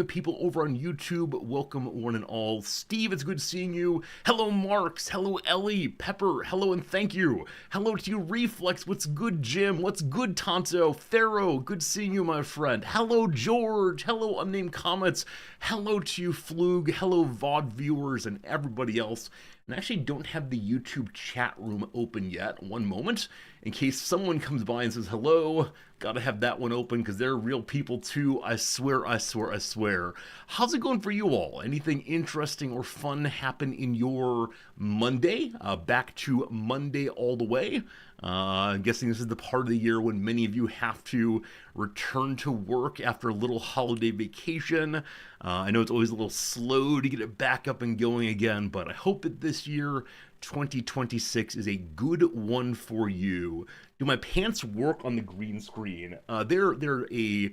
People over on YouTube, welcome one and all. Steve, it's good seeing you. Hello, Marks. Hello, Ellie. Pepper, hello and thank you. Hello to you, Reflex. What's good, Jim? What's good, Tonto? Pharaoh, good seeing you, my friend. Hello, George. Hello, Unnamed Comets. Hello to you, Flug. Hello, VOD viewers and everybody else. And I actually don't have the YouTube chat room open yet. One moment, in case someone comes by and says hello. Gotta have that one open because they're real people too. I swear, I swear, I swear. How's it going for you all? Anything interesting or fun happen in your Monday? Back to Monday all the way. I'm guessing this is the part of the year when many of you have to return to work after a little holiday vacation. I know it's always a little slow to get it back up and going again, but I hope that this year, 2026, is a good one for you. Do my pants work on the green screen? They're a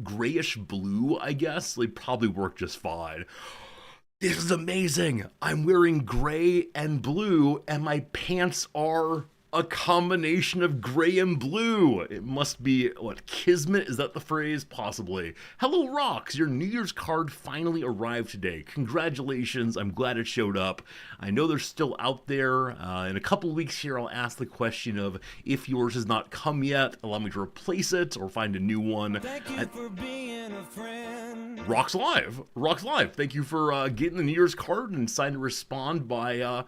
grayish blue, I guess. They probably work just fine. This is amazing. I'm wearing gray and blue, and my pants are a combination of gray and blue. It must be, what, kismet? Is that the phrase? Possibly. Hello, Rocks. Your New Year's card finally arrived today. Congratulations. I'm glad it showed up. I know they're still out there. In a couple weeks here, I'll ask the question of if yours has not come yet, allow me to replace it or find a new one. Thank you for being a friend. Rocks Live. Rocks Live. Thank you for getting the New Year's card and deciding to respond by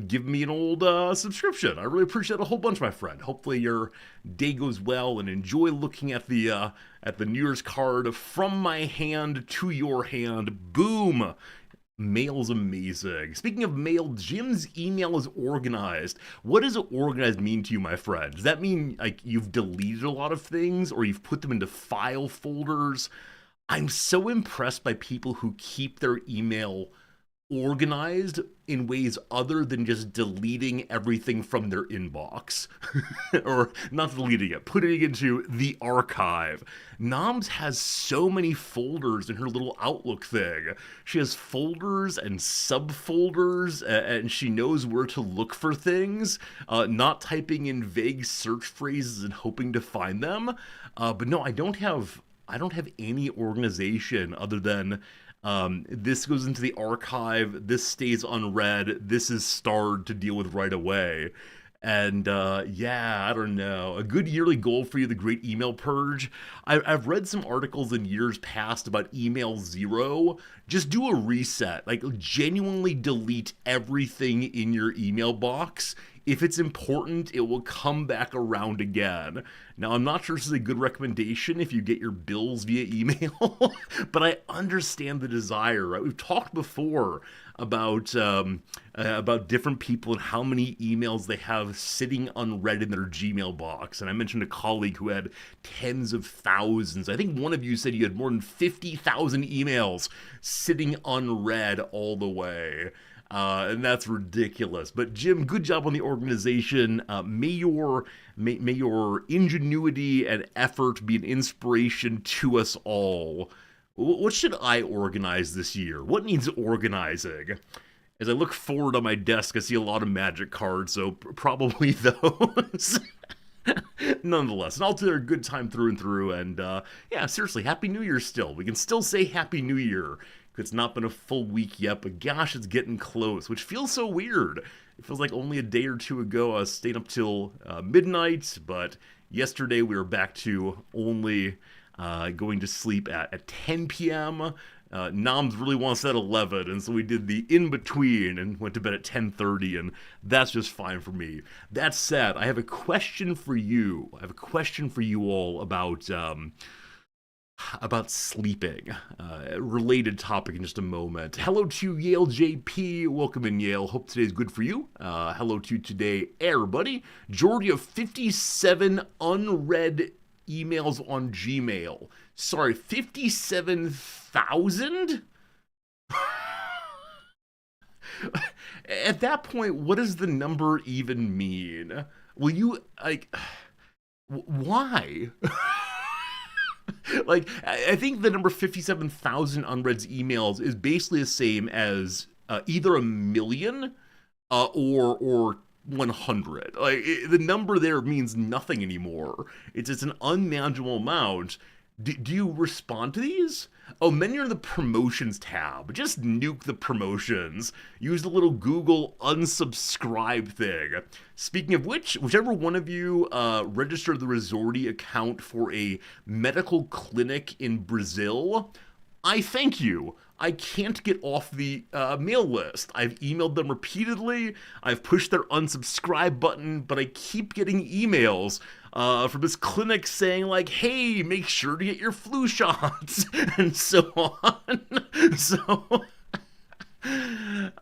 give me an old subscription. I really appreciate it a whole bunch, my friend. Hopefully your day goes well and enjoy looking at the New Year's card from my hand to your hand. Boom. Mail's amazing. Speaking of mail, Jim's email is organized. What does organized mean to you, my friend? Does that mean like you've deleted a lot of things or you've put them into file folders? I'm so impressed by people who keep their email organized in ways other than just deleting everything from their inbox. Or not deleting it, putting it into the archive. Noms has so many folders in her little Outlook thing. She has folders and subfolders, and she knows where to look for things, not typing in vague search phrases and hoping to find them. But no, I don't have any organization other than this goes into the archive, this stays unread, this is starred to deal with right away. And yeah, I don't know. A good yearly goal for you, the Great Email Purge. I've read some articles in years past about email zero. Just do a reset. Like, genuinely delete everything in your email box. If it's important, it will come back around again. Now, I'm not sure this is a good recommendation if you get your bills via email, but I understand the desire, right? We've talked before about different people and how many emails they have sitting unread in their Gmail box. And I mentioned a colleague who had tens of thousands. I think one of you said you had more than 50,000 emails sitting unread all the way. And that's ridiculous. But Jim, good job on the organization. May your ingenuity and effort be an inspiration to us all. What should I organize this year? What needs organizing? As I look forward on my desk, I see a lot of magic cards, so probably those. Nonetheless, an altogether good time through and through, and yeah, seriously, Happy New Year still. We can still say Happy New Year. It's not been a full week yet, but gosh, it's getting close, which feels so weird. It feels like only a day or two ago I was staying up till midnight, but yesterday we were back to only going to sleep at 10 p.m. Noms really wants that 11, and so we did the in-between and went to bed at 10:30, and that's just fine for me. That said, I have a question for you. I have a question for you all about sleeping. Related topic in just a moment. Hello to Yale JP. Welcome in, Yale. Hope today's good for you. Hello to today, everybody. Georgia, 57 unread emails on Gmail. Sorry, 57,000? At that point, what does the number even mean? Will you, like, why? Like, I think the number 57,000 unread emails is basically the same as either a million or 100. Like, the number there means nothing anymore. It's an unmanageable amount. Do you respond to these? Oh, then you're in the promotions tab. Just nuke the promotions. Use the little Google unsubscribe thing. Speaking of which, whichever one of you registered the Resorty account for a medical clinic in Brazil, I thank you. I can't get off the mail list. I've emailed them repeatedly. I've pushed their unsubscribe button, but I keep getting emails from this clinic saying like, "Hey, make sure to get your flu shots," and so on. So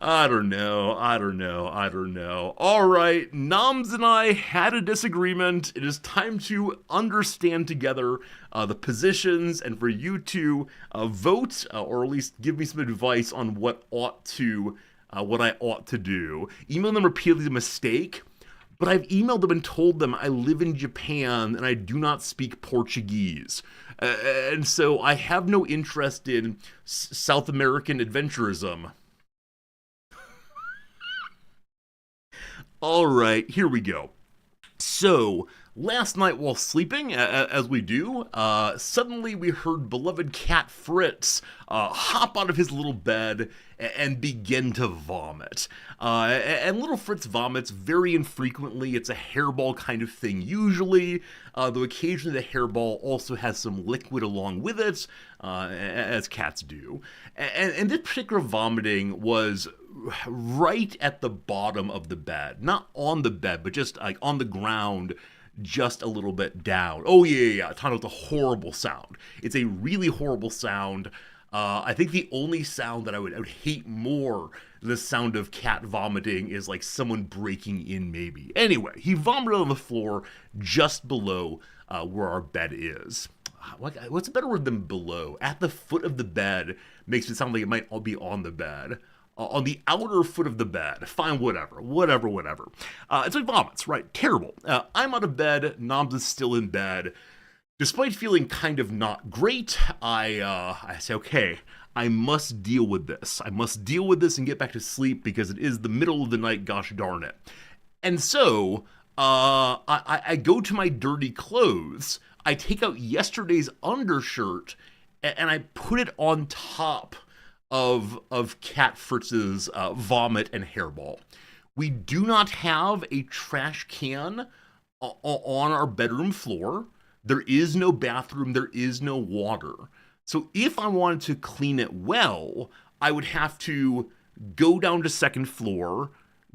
I don't know. All right, Noms and I had a disagreement. It is time to understand together the positions, and for you to vote, or at least give me some advice on what I ought to do. Email them repeatedly is a mistake, but I've emailed them and told them I live in Japan and I do not speak Portuguese. And so I have no interest in South American adventurism. All right, here we go. So, last night while sleeping, as we do, suddenly we heard beloved cat Fritz hop out of his little bed and begin to vomit. And little Fritz vomits very infrequently. It's a hairball kind of thing usually, though occasionally the hairball also has some liquid along with it, as cats do. And this particular vomiting was right at the bottom of the bed. Not on the bed, but just like on the ground, just a little bit down. Oh, yeah. Talking about the horrible sound. It's a really horrible sound. I think the only sound that I would hate more than the sound of cat vomiting is like someone breaking in, maybe. Anyway, he vomited on the floor just below where our bed is. What's a better word than below? At the foot of the bed makes it sound like it might all be on the bed. On the outer foot of the bed. Fine, whatever. It's like vomits, right? Terrible. I'm out of bed. Noms is still in bed. Despite feeling kind of not great, I say, okay, I must deal with this. I must deal with this and get back to sleep because it is the middle of the night, gosh darn it. And so, I go to my dirty clothes. I take out yesterday's undershirt and I put it on top of Cat Fritz's vomit and hairball. We do not have a trash can on our bedroom floor. There is no bathroom. There is no water. So if I wanted to clean it well, I would have to go down to second floor,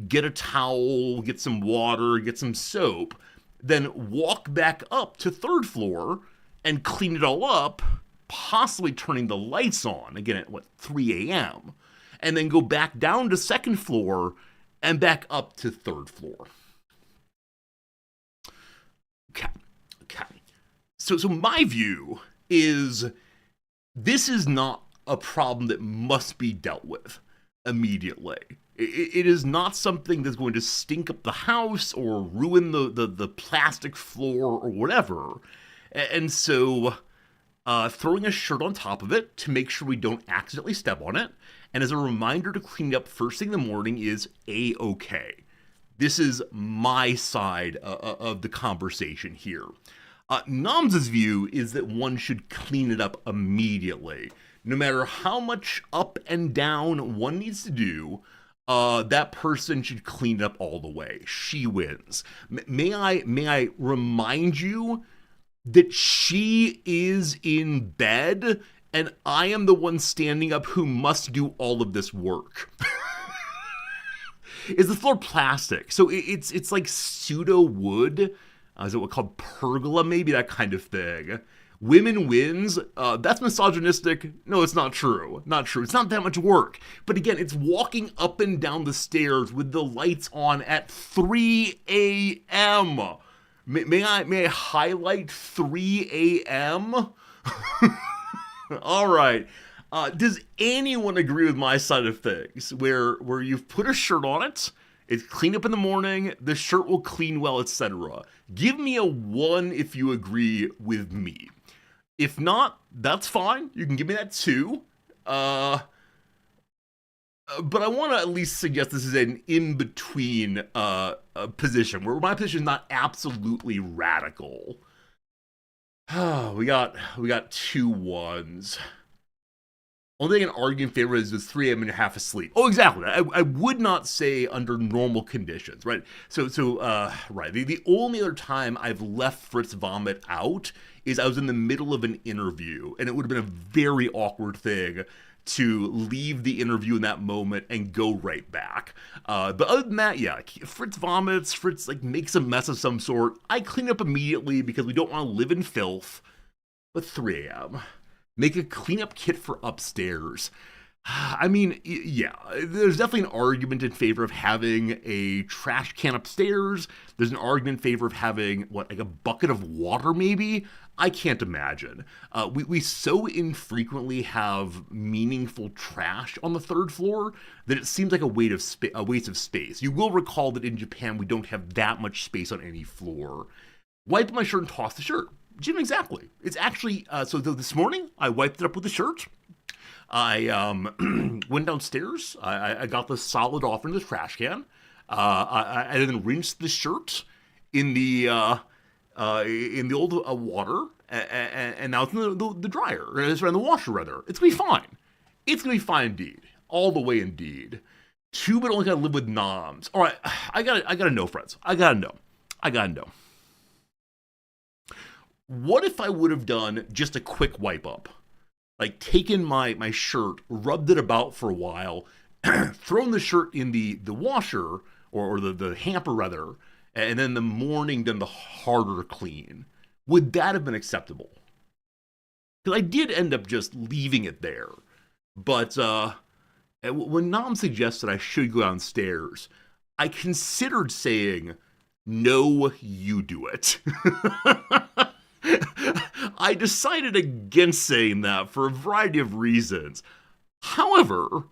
get a towel, get some water, get some soap, then walk back up to third floor and clean it all up, possibly turning the lights on, again at 3 a.m., and then go back down to second floor and back up to third floor. Okay. So my view is this is not a problem that must be dealt with immediately. It is not something that's going to stink up the house or ruin the plastic floor or whatever. And so throwing a shirt on top of it to make sure we don't accidentally step on it, and as a reminder to clean it up first thing in the morning is A-okay. This is my side of the conversation here. Noms' view is that one should clean it up immediately. No matter how much up and down one needs to do, that person should clean it up all the way. She wins. May I remind you that she is in bed and I am the one standing up who must do all of this work. Is the floor plastic? So it's like pseudo wood. Is it what called pergola? Maybe that kind of thing. Women wins. That's misogynistic. No, it's not true. It's not that much work. But again, it's walking up and down the stairs with the lights on at 3 a.m. May I highlight 3 a.m.? All right. Does anyone agree with my side of things? Where you've put a shirt on it, it's cleaned up in the morning, the shirt will clean well, etc. Give me a 1 if you agree with me. If not, that's fine. You can give me that 2. But I want to at least suggest this is an in-between position, where my position is not absolutely radical. we got two ones. Only thing I can argue in favor is 3 a.m. and half asleep. Oh, exactly. I would not say under normal conditions, right? Right. The only other time I've left Fritz vomit out is I was in the middle of an interview, and it would have been a very awkward thing to leave the interview in that moment and go right back. But other than that, yeah, Fritz vomits, Fritz like makes a mess of some sort. I clean up immediately because we don't want to live in filth. But 3 a.m. Make a cleanup kit for upstairs. I mean, yeah, there's definitely an argument in favor of having a trash can upstairs. There's an argument in favor of having, what, like a bucket of water maybe? I can't imagine. We so infrequently have meaningful trash on the third floor that it seems like a waste of space. You will recall that in Japan we don't have that much space on any floor. Wipe my shirt and toss the shirt. Jim, exactly. It's actually, this morning I wiped it up with the shirt. I went downstairs. I got the solid off into the trash can. I then rinsed the shirt in the old water, and now it's in the dryer, or it's in the washer rather. It's gonna be fine. It's gonna be fine indeed, all the way indeed. Two, but only gotta live with noms. All right, I gotta know, friends. I gotta know. What if I would have done just a quick wipe up? Like taken my shirt, rubbed it about for a while, thrown the shirt in the washer, or the hamper rather, and then in the morning done the harder clean. Would that have been acceptable? Because I did end up just leaving it there. But when Nam suggested I should go downstairs, I considered saying, no, you do it. I decided against saying that for a variety of reasons. However,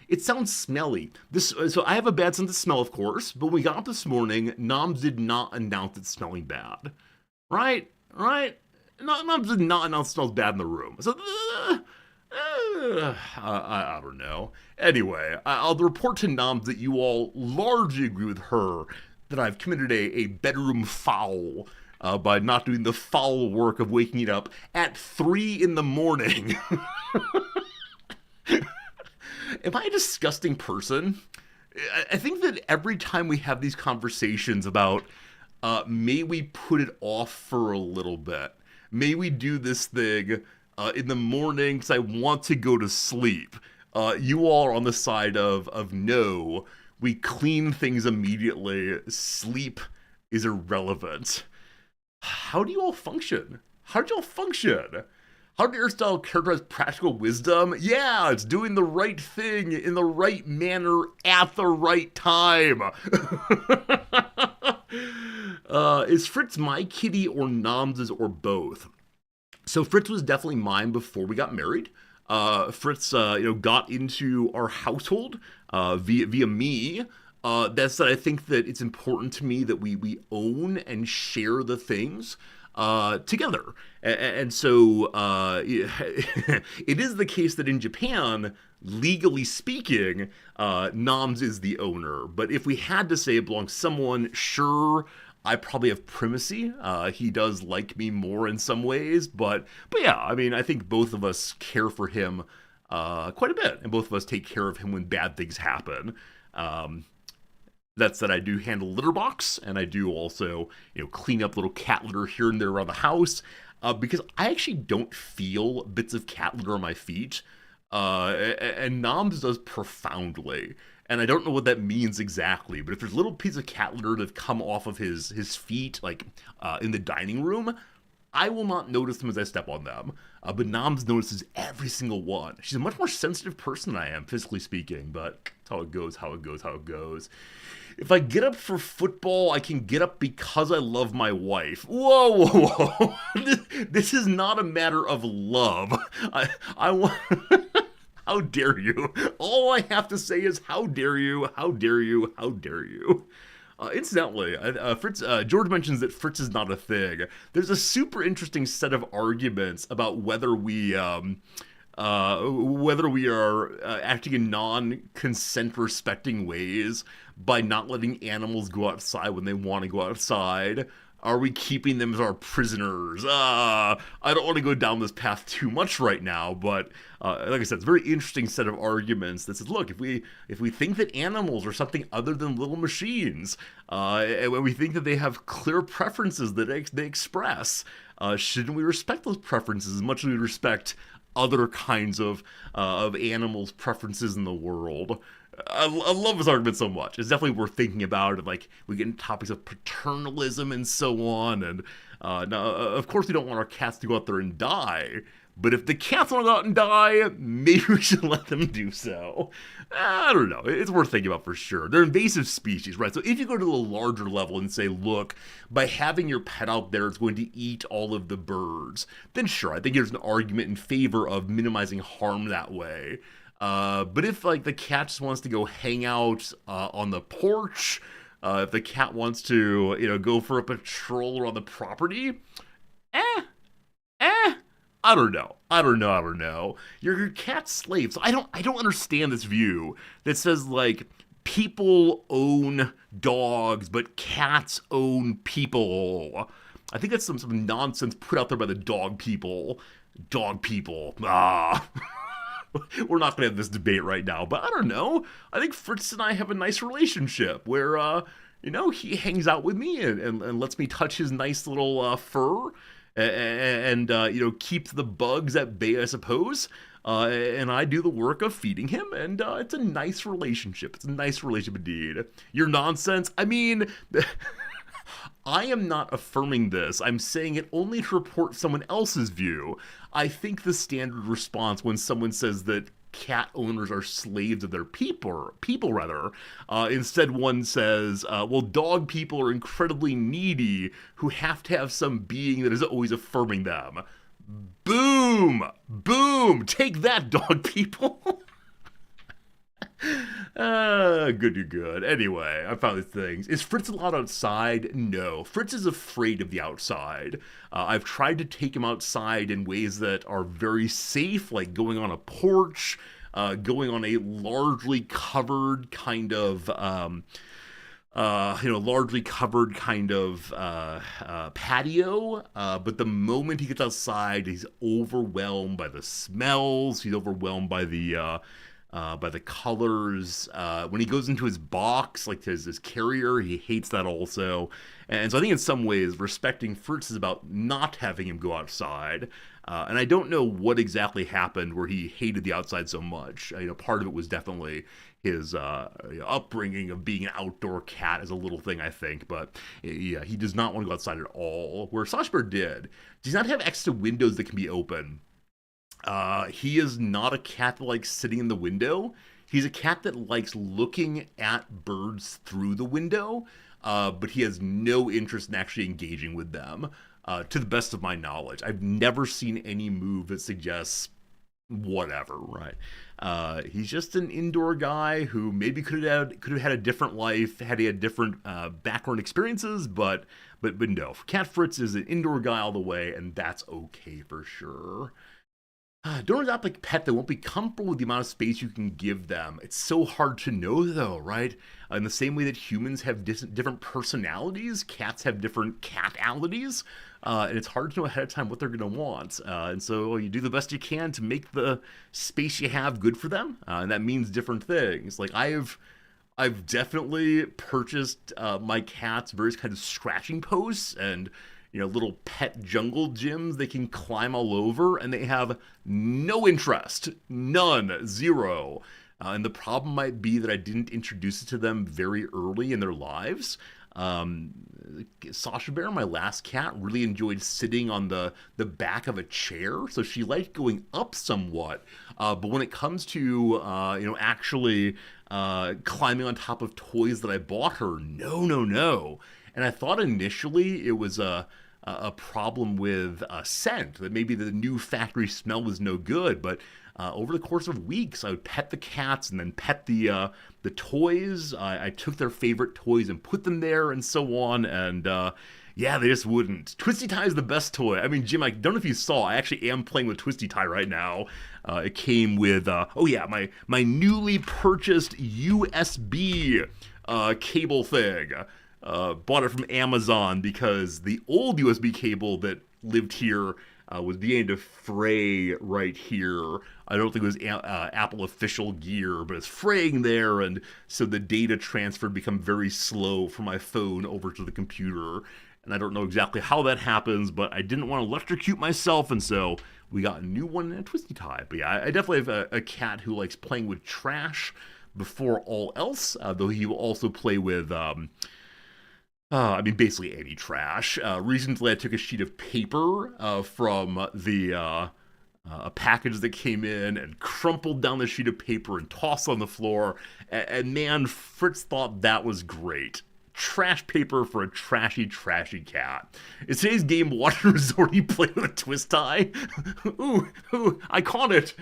it sounds smelly. So I have a bad sense of smell, of course, but when we got up this morning, Noms did not announce it's smelling bad. Right? Noms did not announce it smells bad in the room. So, I don't know. Anyway, I'll report to Noms that you all largely agree with her that I've committed a bedroom foul by not doing the foul work of waking it up at 3 in the morning. Am I a disgusting person? I think that every time we have these conversations about may we put it off for a little bit, may we do this thing in the morning because I want to go to sleep, you all are on the side of no, we clean things immediately, sleep is irrelevant. How do you all function? How do Aristotle characterize practical wisdom? Yeah, it's doing the right thing in the right manner at the right time. Is Fritz my kitty or Noms's or both? So Fritz was definitely mine before we got married. Fritz, got into our household via me. That said, I think that it's important to me that we own and share the things together. And so it is the case that in Japan, legally speaking, Noms is the owner. But if we had to say it belongs to someone, sure, I probably have primacy. He does like me more in some ways. But yeah, I mean, I think both of us care for him quite a bit. And both of us take care of him when bad things happen. That said, I do handle litter box, and I do also, clean up little cat litter here and there around the house, because I actually don't feel bits of cat litter on my feet, and Noms does profoundly, and I don't know what that means exactly, but if there's little pieces of cat litter that have come off of his feet, like in the dining room, I will not notice them as I step on them, but Noms notices every single one. She's a much more sensitive person than I am, physically speaking, but that's how it goes. If I get up for football, I can get up because I love my wife. Whoa. This is not a matter of love. I want... How dare you? All I have to say is how dare you. Incidentally, George mentions that Fritz is not a thing. There's a super interesting set of arguments about whether we are acting in non-consent respecting ways by not letting animals go outside when they want to go outside. Are we keeping them as our prisoners? I don't want to go down this path too much right now, but like I said, it's a very interesting set of arguments that says, look, if we think that animals are something other than little machines, and when we think that they have clear preferences that they express, shouldn't we respect those preferences as much as we respect other kinds of animals' preferences in the world? I love this argument so much. It's definitely worth thinking about. And like we get into topics of paternalism and so on. And now, of course, we don't want our cats to go out there and die. But if the cats want to go out and die, maybe we should let them do so. I don't know. It's worth thinking about for sure. They're invasive species, right? So if you go to a larger level and say, look, by having your pet out there, it's going to eat all of the birds, then sure, I think there's an argument in favor of minimizing harm that way. But if like the cat just wants to go hang out on the porch, if the cat wants to go for a patrol around the property, eh, I don't know. Your cat's slaves. I don't understand this view that says like people own dogs, but cats own people. I think that's some nonsense put out there by the dog people. Dog people. We're not going to have this debate right now, but I don't know. I think Fritz and I have a nice relationship where, he hangs out with me and lets me touch his nice little fur and keeps the bugs at bay, I suppose. And I do the work of feeding him, and it's a nice relationship. It's a nice relationship indeed. Your nonsense? I mean... I am not affirming this. I'm saying it only to report someone else's view. I think the standard response when someone says that cat owners are slaves of their people, instead one says, well, dog people are incredibly needy who have to have some being that is always affirming them. Boom! Boom! Take that, dog people! Good. Anyway, I found these things. Is Fritz allowed outside? No. Fritz is afraid of the outside. I've tried to take him outside in ways that are very safe, like going on a porch, going on a largely covered kind of, patio. But the moment he gets outside, he's overwhelmed by the smells. He's overwhelmed by the colors. When he goes into his box, like his carrier, he hates that also. And so I think in some ways, respecting Fritz is about not having him go outside. And I don't know what exactly happened where he hated the outside so much. Part of it was definitely his upbringing of being an outdoor cat as a little thing, I think. But yeah, he does not want to go outside at all. Where Sash Bear does not have extra windows that can be open. He is not a cat that likes sitting in the window. He's a cat that likes looking at birds through the window, but he has no interest in actually engaging with them, to the best of my knowledge. I've never seen any move that suggests whatever, right? He's just an indoor guy who maybe could have had a different life, had he had different background experiences, but no. Cat Fritz is an indoor guy all the way, and that's okay for sure. Don't adopt a pet that won't be comfortable with the amount of space you can give them. It's so hard to know, though, right? In the same way that humans have different personalities, cats have different cat-alities, and it's hard to know ahead of time what they're going to want. And so you do the best you can to make the space you have good for them, and that means different things. Like I've definitely purchased my cats various kinds of scratching posts and little pet jungle gyms they can climb all over, and they have no interest. None. Zero. And the problem might be that I didn't introduce it to them very early in their lives. Sasha Bear, my last cat, really enjoyed sitting on the back of a chair, so she liked going up somewhat. But when it comes to, actually climbing on top of toys that I bought her, no. And I thought initially it was a problem with scent, that maybe the new factory smell was no good, but over the course of weeks, I would pet the cats and then pet the toys. I took their favorite toys and put them there and so on, and they just wouldn't. Twisty Tie is the best toy. I mean, Jim, I don't know if you saw, I actually am playing with Twisty Tie right now. It came with, my newly purchased USB cable thing. Bought it from Amazon because the old USB cable that lived here was beginning to fray right here. I don't think it was Apple official gear, but it's fraying there, and so the data transfer become very slow from my phone over to the computer. And I don't know exactly how that happens, but I didn't want to electrocute myself, and so we got a new one and a twisty tie. But yeah, I definitely have a cat who likes playing with trash before all else, though he will also play with basically any trash. Recently, I took a sheet of paper from a package that came in and crumpled down the sheet of paper and tossed on the floor. And man, Fritz thought that was great. Trash paper for a trashy cat. In today's game, Water Resort, he played with a twist tie. ooh, I caught it.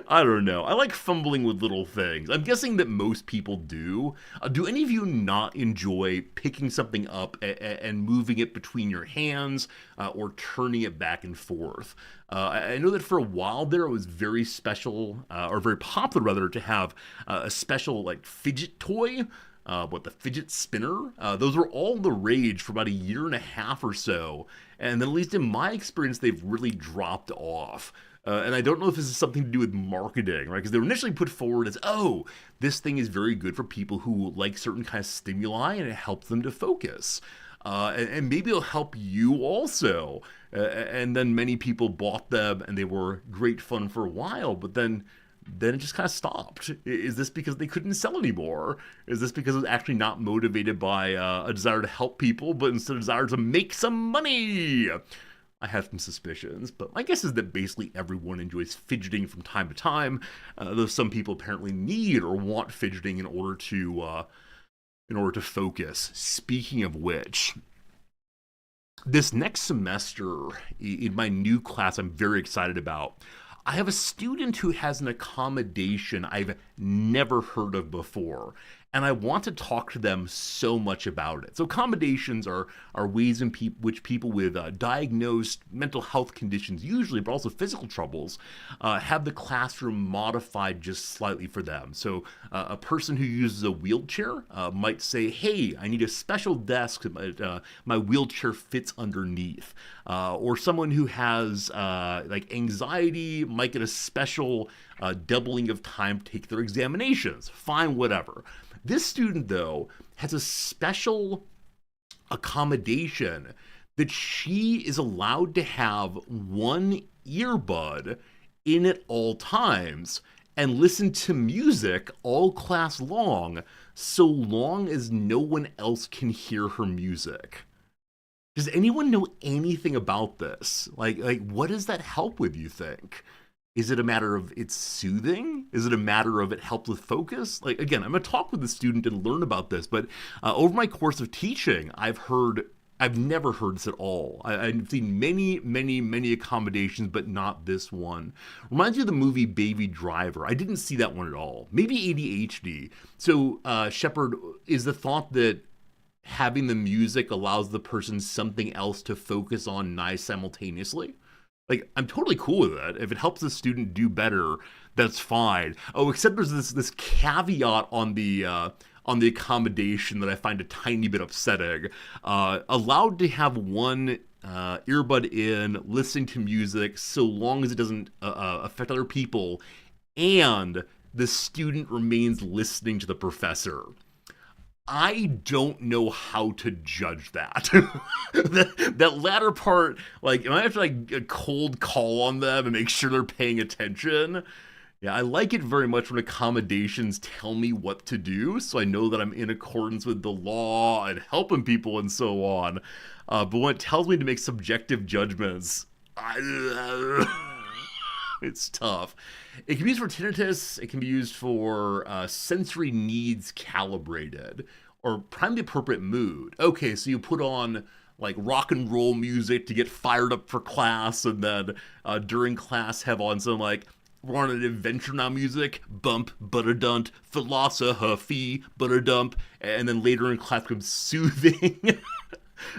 I don't know. I like fumbling with little things. I'm guessing that most people do. Do any of you not enjoy picking something up and moving it between your hands or turning it back and forth? I know that for a while there, it was very special, or very popular rather, to have a special like fidget toy. The fidget spinner, those were all the rage for about a year and a half or so, and then at least in my experience, they've really dropped off. And I don't know if this is something to do with marketing, right? Because they were initially put forward as, oh, this thing is very good for people who like certain kind of stimuli, and it helps them to focus. And maybe it'll help you also. And then many people bought them, and they were great fun for a while, but then it just kind of stopped. Is this because they couldn't sell anymore? Is this because it was actually not motivated by a desire to help people, but instead a desire to make some money? I have some suspicions, but my guess is that basically everyone enjoys fidgeting from time to time, though some people apparently need or want fidgeting in order to focus. Speaking of which, this next semester in my new class I'm very excited about, I have a student who has an accommodation I've never heard of before, and I want to talk to them so much about it. So accommodations are ways in which people with diagnosed mental health conditions usually, but also physical troubles, have the classroom modified just slightly for them. So a person who uses a wheelchair might say, hey, I need a special desk that my wheelchair fits underneath. Or someone who has like anxiety might get a special doubling of time to take their examinations. Fine, whatever. This student, though, has a special accommodation that she is allowed to have one earbud in at all times and listen to music all class long, so long as no one else can hear her music. Does anyone know anything about this? Like, what does that help with, you think? Is it a matter of it's soothing? Is it a matter of it helps with focus? Like, again, I'm going to talk with the student and learn about this, but over my course of teaching, I've never heard this at all. I've seen many accommodations, but not this one. Reminds me of the movie Baby Driver. I didn't see that one at all. Maybe ADHD. So, Shepard, is the thought that having the music allows the person something else to focus on simultaneously? Like, I'm totally cool with that. If it helps the student do better, that's fine. Oh, except there's this caveat on the accommodation that I find a tiny bit upsetting. Allowed to have one earbud in, listening to music, so long as it doesn't affect other people, and the student remains listening to the professor. I don't know how to judge that. that latter part, like, am I have to like a cold call on them and make sure they're paying attention? Yeah, I like it very much when accommodations tell me what to do, so I know that I'm in accordance with the law and helping people and so on. But when it tells me to make subjective judgments, it's tough. It can be used for tinnitus. It can be used for sensory needs calibrated or prime the appropriate mood. Okay, so you put on like rock and roll music to get fired up for class, and then during class have on some like we're on an adventure now music, bump, butterdunt, philosophy, butterdump, and then later in class becomes soothing.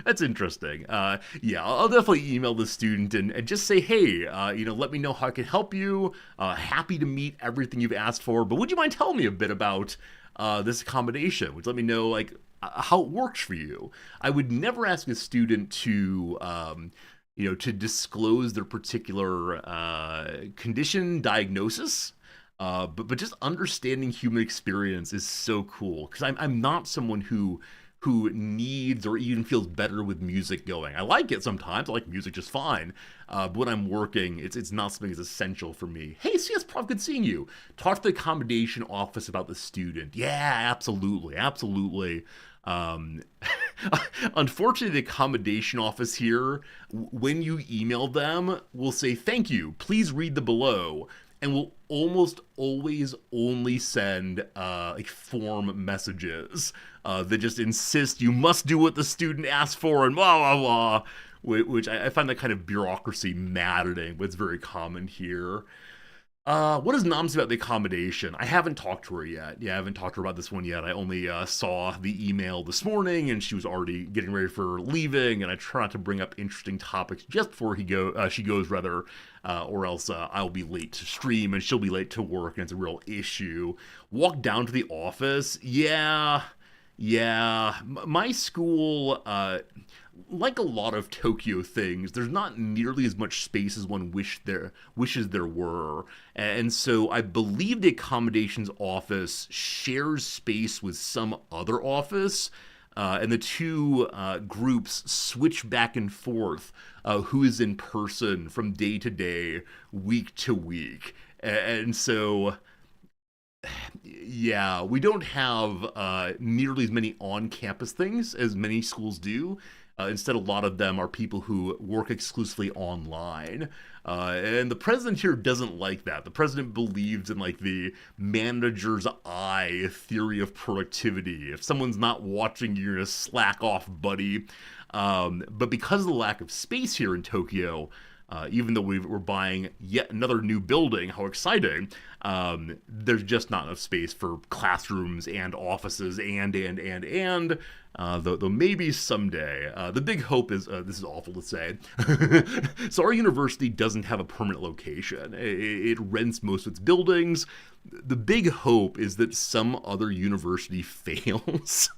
That's interesting. Yeah, I'll definitely email the student and just say, hey, let me know how I can help you. Happy to meet everything you've asked for, but would you mind telling me a bit about this accommodation? Would you let me know, like, how it works for you. I would never ask a student to to disclose their particular condition diagnosis. But just understanding human experience is so cool because I'm not someone who needs or even feels better with music going. I like it sometimes. I like music just fine. But when I'm working, it's not something that's essential for me. Hey, CS Prof, good seeing you. Talk to the accommodation office about the student. Yeah, absolutely, absolutely. Um, Unfortunately, the accommodation office here, when you email them, will say, thank you, please read the below, and will almost always only send like form messages that just insist you must do what the student asked for and blah, blah, blah, which I find that kind of bureaucracy maddening, but it's very common here. What is Noms about the accommodation? I haven't talked to her yet. Yeah, I haven't talked to her about this one yet. I only saw the email this morning, and she was already getting ready for leaving. And I try not to bring up interesting topics just before she goes, rather, or else I'll be late to stream and she'll be late to work, and it's a real issue. Walk down to the office. Yeah, yeah. My school, like a lot of Tokyo things, there's not nearly as much space as one wishes there were. And so I believe the accommodations office shares space with some other office. And the two groups switch back and forth who is in person from day to day, week to week. And so yeah, we don't have nearly as many on-campus things as many schools do. Instead, a lot of them are people who work exclusively online. And the president here doesn't like that. The president believes in like the manager's eye theory of productivity. If someone's not watching, you're gonna slack off, buddy. But because of the lack of space here in Tokyo, even though we're buying yet another new building, how exciting, there's just not enough space for classrooms and offices and though maybe someday. The big hope is, this is awful to say, so our university doesn't have a permanent location. It rents most of its buildings. The big hope is that some other university fails.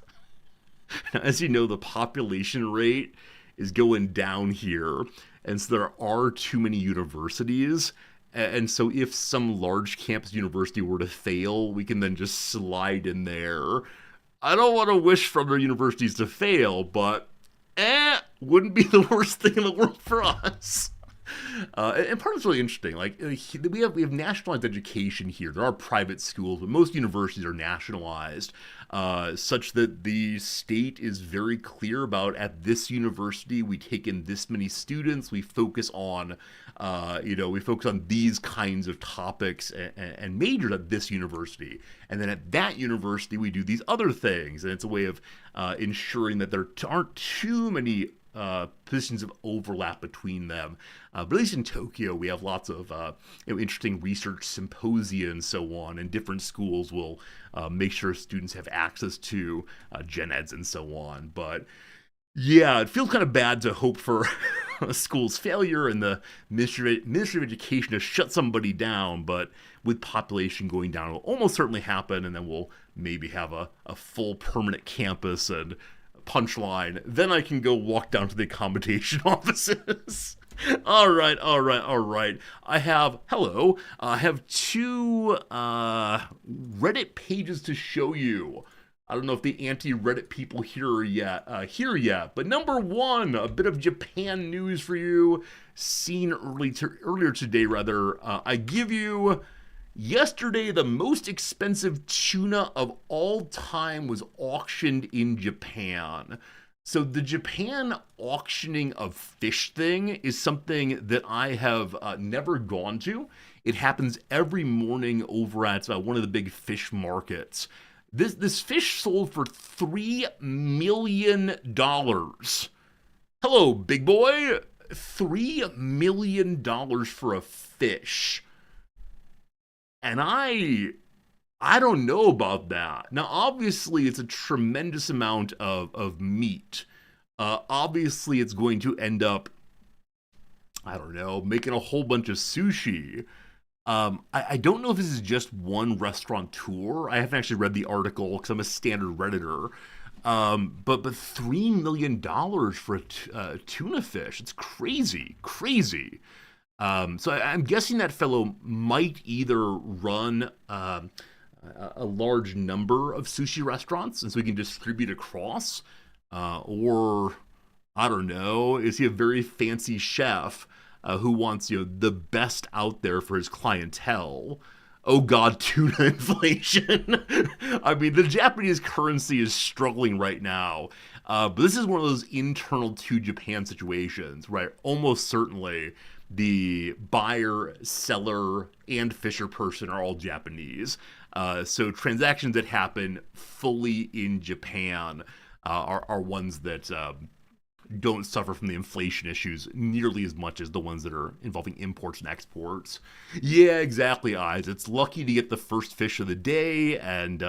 As you know, the population rate is going down here, and so there are too many universities. And so if some large campus university were to fail, we can then just slide in there. I don't want to wish for other universities to fail, but wouldn't be the worst thing in the world for us. And part of it's really interesting. Like we have nationalized education here. There are private schools, but most universities are nationalized, such that the state is very clear about at this university we take in this many students. We focus on, we focus on these kinds of topics and majors at this university, and then at that university we do these other things. And it's a way of ensuring that there aren't too many positions of overlap between them. But at least in Tokyo, we have lots of interesting research symposia and so on, and different schools will make sure students have access to gen eds and so on. But yeah, it feels kind of bad to hope for a school's failure and the Ministry of Education to shut somebody down, but with population going down, it will almost certainly happen, and then we'll maybe have a full permanent campus and punchline. Then I can go walk down to the accommodation offices. All right. I have two Reddit pages to show you. I don't know if the anti-Reddit people here yet, but number one, a bit of Japan news for you, seen earlier today, rather. I give you, yesterday, the most expensive tuna of all time was auctioned in Japan. So the Japan auctioning of fish thing is something that I have never gone to. It happens every morning over at one of the big fish markets. This fish sold for $3 million. Hello, big boy. $3 million for a fish. And I don't know about that. Now, obviously, it's a tremendous amount of meat. Obviously, it's going to end up, I don't know, making a whole bunch of sushi. I don't know if this is just one restaurateur. I haven't actually read the article because I'm a standard Redditor. But $3 million for a tuna fish. It's crazy, crazy. So I'm guessing that fellow might either run a large number of sushi restaurants, and so he can distribute across, or I don't know, is he a very fancy chef who wants the best out there for his clientele? Oh God, tuna inflation. I mean, the Japanese currency is struggling right now. But this is one of those internal to Japan situations, right? Almost certainly the buyer, seller, and fisher person are all Japanese. So transactions that happen fully in Japan are ones that don't suffer from the inflation issues nearly as much as the ones that are involving imports and exports. Yeah, exactly, Eyes. It's lucky to get the first fish of the day, and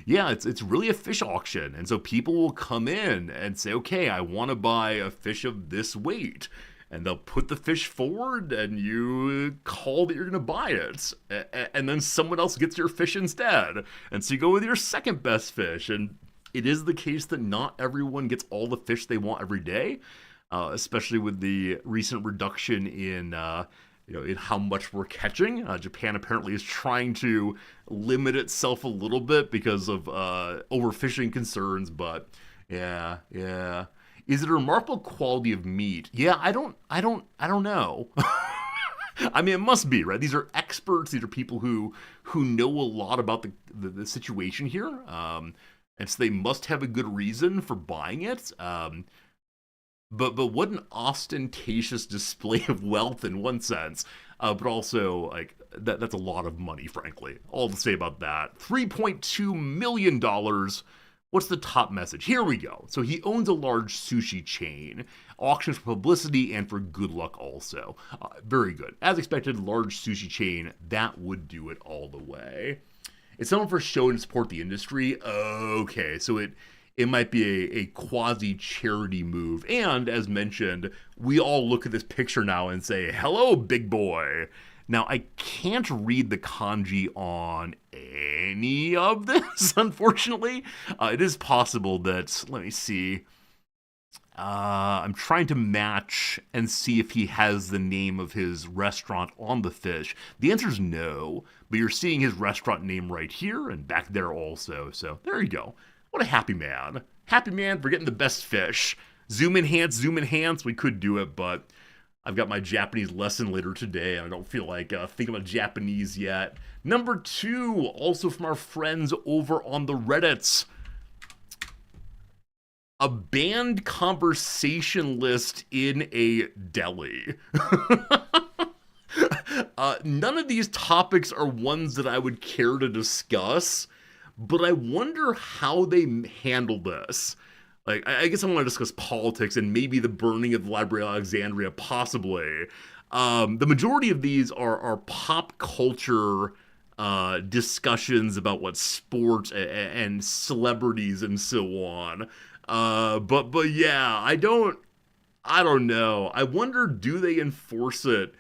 yeah, it's really a fish auction. And so people will come in and say, okay, I want to buy a fish of this weight. And they'll put the fish forward, and you call that you're going to buy it. And then someone else gets your fish instead. And so you go with your second best fish. And it is the case that not everyone gets all the fish they want every day, especially with the recent reduction in in how much we're catching. Japan apparently is trying to limit itself a little bit because of overfishing concerns, but yeah. Is it a remarkable quality of meat? Yeah, I don't know. I mean, it must be, right? These are experts. These are people who know a lot about the situation here. And so they must have a good reason for buying it. But what an ostentatious display of wealth in one sense, but also like that's a lot of money, frankly. All to say about that: $3.2 million. What's the top message? Here we go. So he owns a large sushi chain, auctions for publicity and for good luck also. Very good. As expected, large sushi chain, that would do it all the way. It's someone for show and support the industry. Okay, so it might be a quasi charity move. And as mentioned, we all look at this picture now and say, hello, big boy. Now, I can't read the kanji on any of this, unfortunately. It is possible that, let me see. I'm trying to match and see if he has the name of his restaurant on the fish. The answer is no, but you're seeing his restaurant name right here and back there also. So there you go. What a happy man. Happy man for getting the best fish. Zoom enhance. We could do it, but I've got my Japanese lesson later today, and I don't feel like thinking about Japanese yet. Number 2, also from our friends over on the Reddits. A banned conversation list in a deli. None of these topics are ones that I would care to discuss, but I wonder how they handle this. Like, I guess I want to discuss politics and maybe the burning of the Library of Alexandria, possibly. The majority of these are pop culture discussions about what sports and celebrities and so on. But yeah, I don't know. I wonder, do they enforce it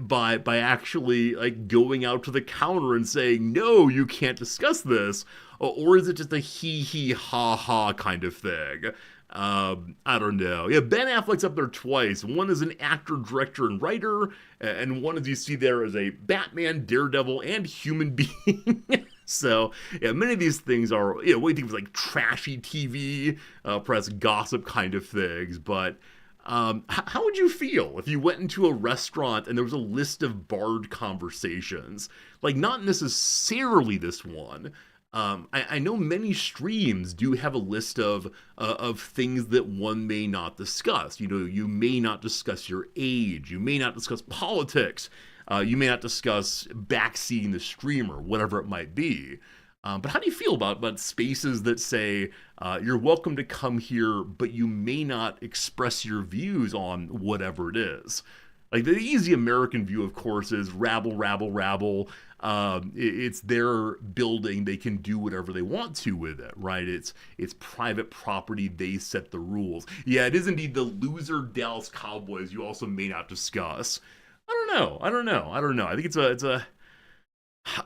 by actually like going out to the counter and saying, no, you can't discuss this? Or is it just a hee ha ha kind of thing? I don't know. Yeah, Ben Affleck's up there twice. One is an actor, director, and writer, and one, as you see there, is a Batman, Daredevil, and human being. So, yeah, many of these things are, what do you think of, like, trashy TV, press gossip kind of things, but how would you feel if you went into a restaurant and there was a list of barred conversations? Like, not necessarily this one. I know many streams do have a list of things that one may not discuss. You may not discuss your age. You may not discuss politics. You may not discuss backseating the streamer, whatever it might be. But how do you feel about spaces that say you're welcome to come here, but you may not express your views on whatever it is? Like, the easy American view, of course, is rabble, rabble, rabble. It's their building. They can do whatever they want to with it, right? It's private property. They set the rules. Yeah, it is indeed the loser Dallas Cowboys you also may not discuss. I don't know. I think it's a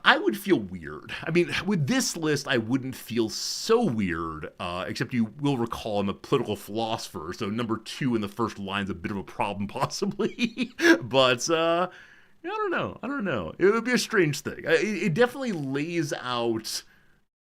I would feel weird. I mean, with this list, I wouldn't feel so weird, except you will recall I'm a political philosopher, so number 2 in the first line is a bit of a problem, possibly. But, I don't know. I don't know. It would be a strange thing. It definitely lays out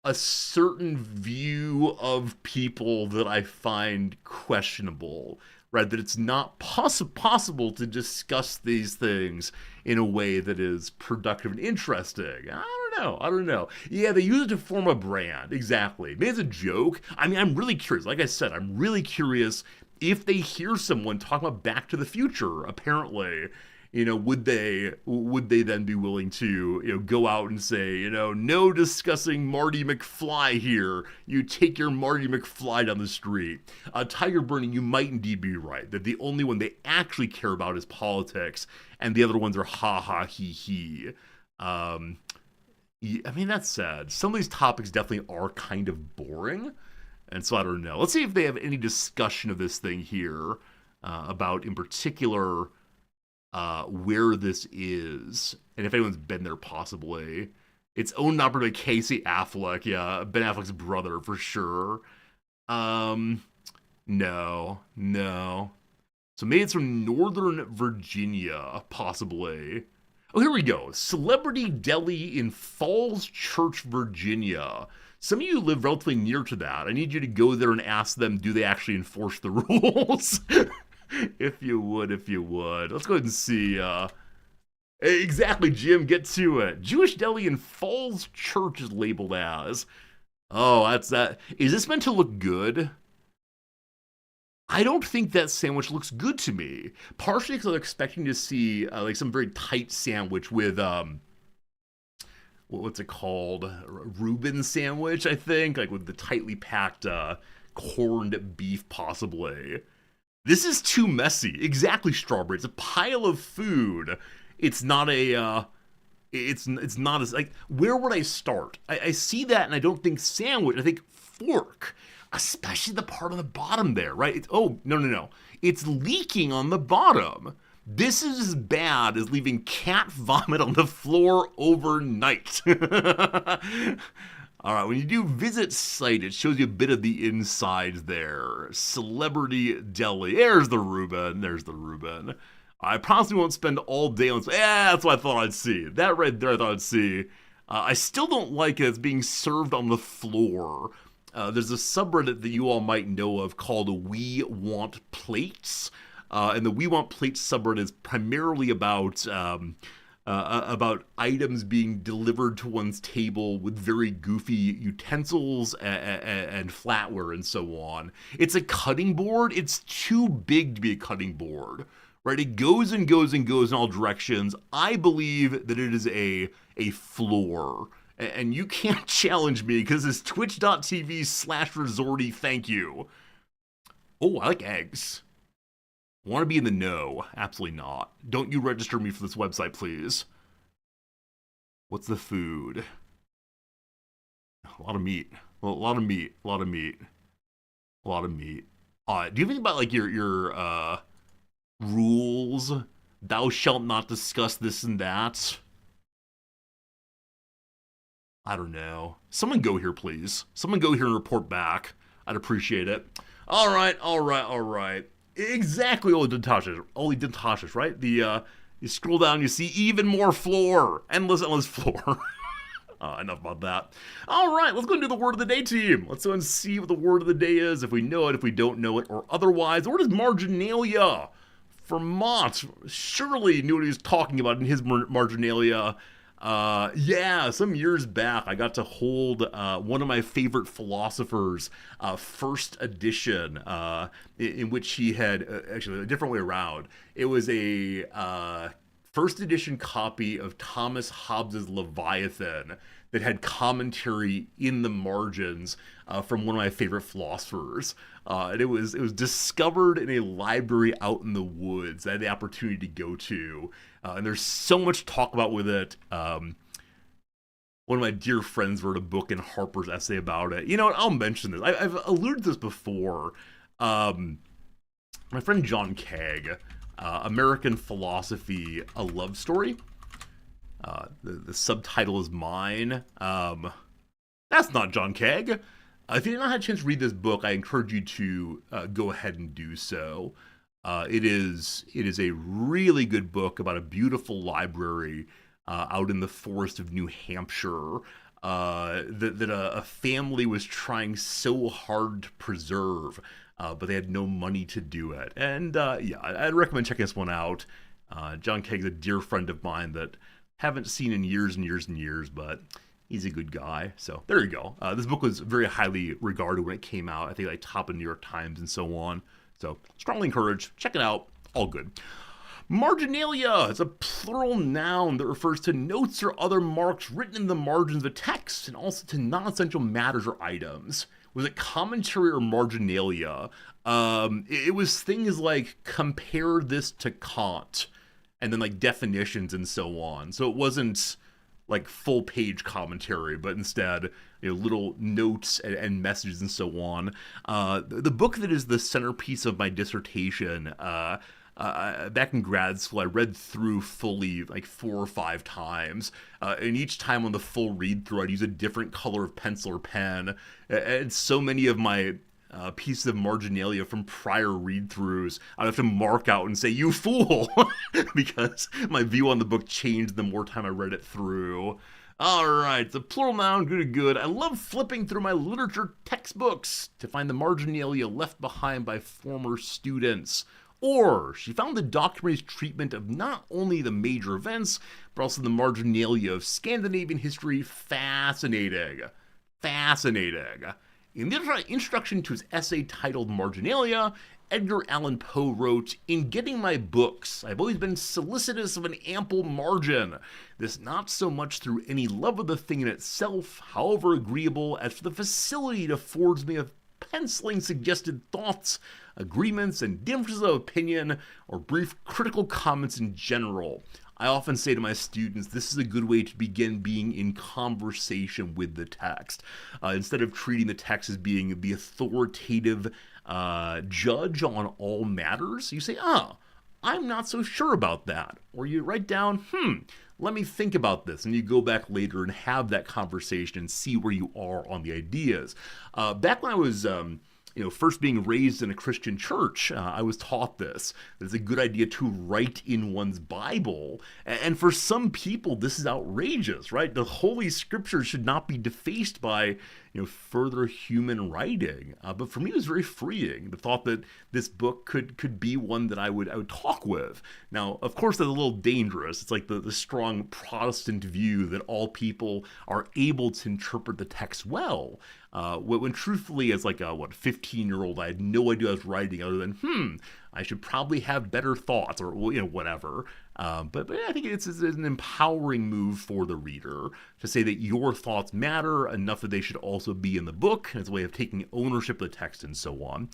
a certain view of people that I find questionable, right? That it's not possible to discuss these things in a way that is productive and interesting. I don't know. I don't know. Yeah, they use it to form a brand. Exactly. Maybe it's a joke. I mean, I'm really curious. Like I said, I'm really curious if they hear someone talking about Back to the Future, apparently, would they then be willing to go out and say, no discussing Marty McFly here. You take your Marty McFly down the street. Tiger Burning, you might indeed be right that the only one they actually care about is politics, and the other ones are ha ha he he. Yeah, I mean, that's sad. Some of these topics definitely are kind of boring, and so I don't know. Let's see if they have any discussion of this thing here, about in particular where this is, and if anyone's been there, possibly. It's owned and operated by Casey Affleck, yeah, Ben Affleck's brother for sure. No, no. So maybe it's from Northern Virginia, possibly. Oh, here we go. Celebrity Deli in Falls Church, Virginia. Some of you live relatively near to that. I need you to go there and ask them, do they actually enforce the rules? If you would. Let's go ahead and see. Exactly, Jim, get to it. Jewish Deli in Falls Church is labeled as. Oh, that's that. Is this meant to look good? I don't think that sandwich looks good to me. Partially because I'm expecting to see like some very tight sandwich with what's it called? Reuben sandwich, I think, like with the tightly packed corned beef, possibly. This is too messy. Exactly, Strawberry. It's a pile of food. It's not a. It's not as like. Where would I start? I see that and I don't think sandwich. I think fork, especially the part on the bottom there, right? Oh no. It's leaking on the bottom. This is as bad as leaving cat vomit on the floor overnight. All right, when you do visit site, it shows you a bit of the inside there. Celebrity Deli. There's the Reuben. I promise we won't spend all day on. Yeah, that's what I thought I'd see. That right there, I thought I'd see. I still don't like it. It's being served on the floor. There's a subreddit that you all might know of called We Want Plates. And the We Want Plates subreddit is primarily about items being delivered to one's table with very goofy utensils and flatware and so on. It's a cutting board. It's too big to be a cutting board, right? It goes and goes and goes in all directions. I believe that it is a floor. And you can't challenge me because it's twitch.tv/resorty. Thank you. Oh, I like eggs. Want to be in the know? Absolutely not. Don't you register me for this website, please. What's the food? A lot of meat. A lot of meat. Do you think about like your rules? Thou shalt not discuss this and that. I don't know. Someone go here, please. Someone go here and report back. I'd appreciate it. All right. Exactly, Oli Dentashis, right? You scroll down, you see even more floor. Endless floor. Enough about that. All right, let's go and do the word of the day, team. Let's go and see what the word of the day is, if we know it, if we don't know it, or otherwise. The word is marginalia. Vermont surely knew what he was talking about in his marginalia. Some years back, I got to hold one of my favorite philosophers' first edition, in which he had actually a different way around. It was a first edition copy of Thomas Hobbes's Leviathan that had commentary in the margins from one of my favorite philosophers. And it was discovered in a library out in the woods that I had the opportunity to go to. And there's so much to talk about with it. One of my dear friends wrote a book in Harper's Essay about it. You know what? I'll mention this. I've alluded to this before. My friend John Keg, American Philosophy, A Love Story. the subtitle is mine. That's not John Keg. If you've not had a chance to read this book, I encourage you to go ahead and do so. It is a really good book about a beautiful library out in the forest of New Hampshire that a family was trying so hard to preserve, but they had no money to do it. And yeah, I'd recommend checking this one out. John Kegg's a dear friend of mine that haven't seen in years and years and years, but he's a good guy. So there you go. This book was very highly regarded when it came out. I think like top of New York Times and so on. So strongly encouraged. Check it out. All good. Marginalia is a plural noun that refers to notes or other marks written in the margins of a text and also to non-essential matters or items. Was it commentary or marginalia? It was things like compare this to Kant and then like definitions and so on. So it wasn't like full page commentary, but instead, little notes and messages and so on. The book that is the centerpiece of my dissertation, back in grad school, I read through fully like 4 or 5 times. And each time on the full read through, I'd use a different color of pencil or pen. And so many of my pieces of marginalia from prior read-throughs, I'd have to mark out and say, "You fool," because my view on the book changed the more time I read it through. Alright, it's a plural noun, good. I love flipping through my literature textbooks to find the marginalia left behind by former students. Or, she found the documentary's treatment of not only the major events, but also the marginalia of Scandinavian history fascinating. In the introduction to his essay titled Marginalia, Edgar Allan Poe wrote, "In getting my books, I've always been solicitous of an ample margin. This not so much through any love of the thing in itself, however agreeable, as for the facility it affords me of penciling suggested thoughts, agreements, and differences of opinion, or brief critical comments in general. I often say to my students, this is a good way to begin being in conversation with the text. Instead of treating the text as being the authoritative judge on all matters, you say, I'm not so sure about that. Or you write down, let me think about this. And you go back later and have that conversation and see where you are on the ideas. Back when I was first being raised in a Christian church, I was taught this. That it's a good idea to write in one's Bible. And for some people, this is outrageous, right? The Holy Scriptures should not be defaced by, further human writing. But for me, it was very freeing. The thought that this book could be one that I would talk with. Now, of course, that's a little dangerous. It's like the strong Protestant view that all people are able to interpret the text well. When truthfully, as like a 15-year-old, I had no idea what I was writing other than, I should probably have better thoughts or whatever. But I think it's an empowering move for the reader to say that your thoughts matter enough that they should also be in the book. It's a way of taking ownership of the text and so on.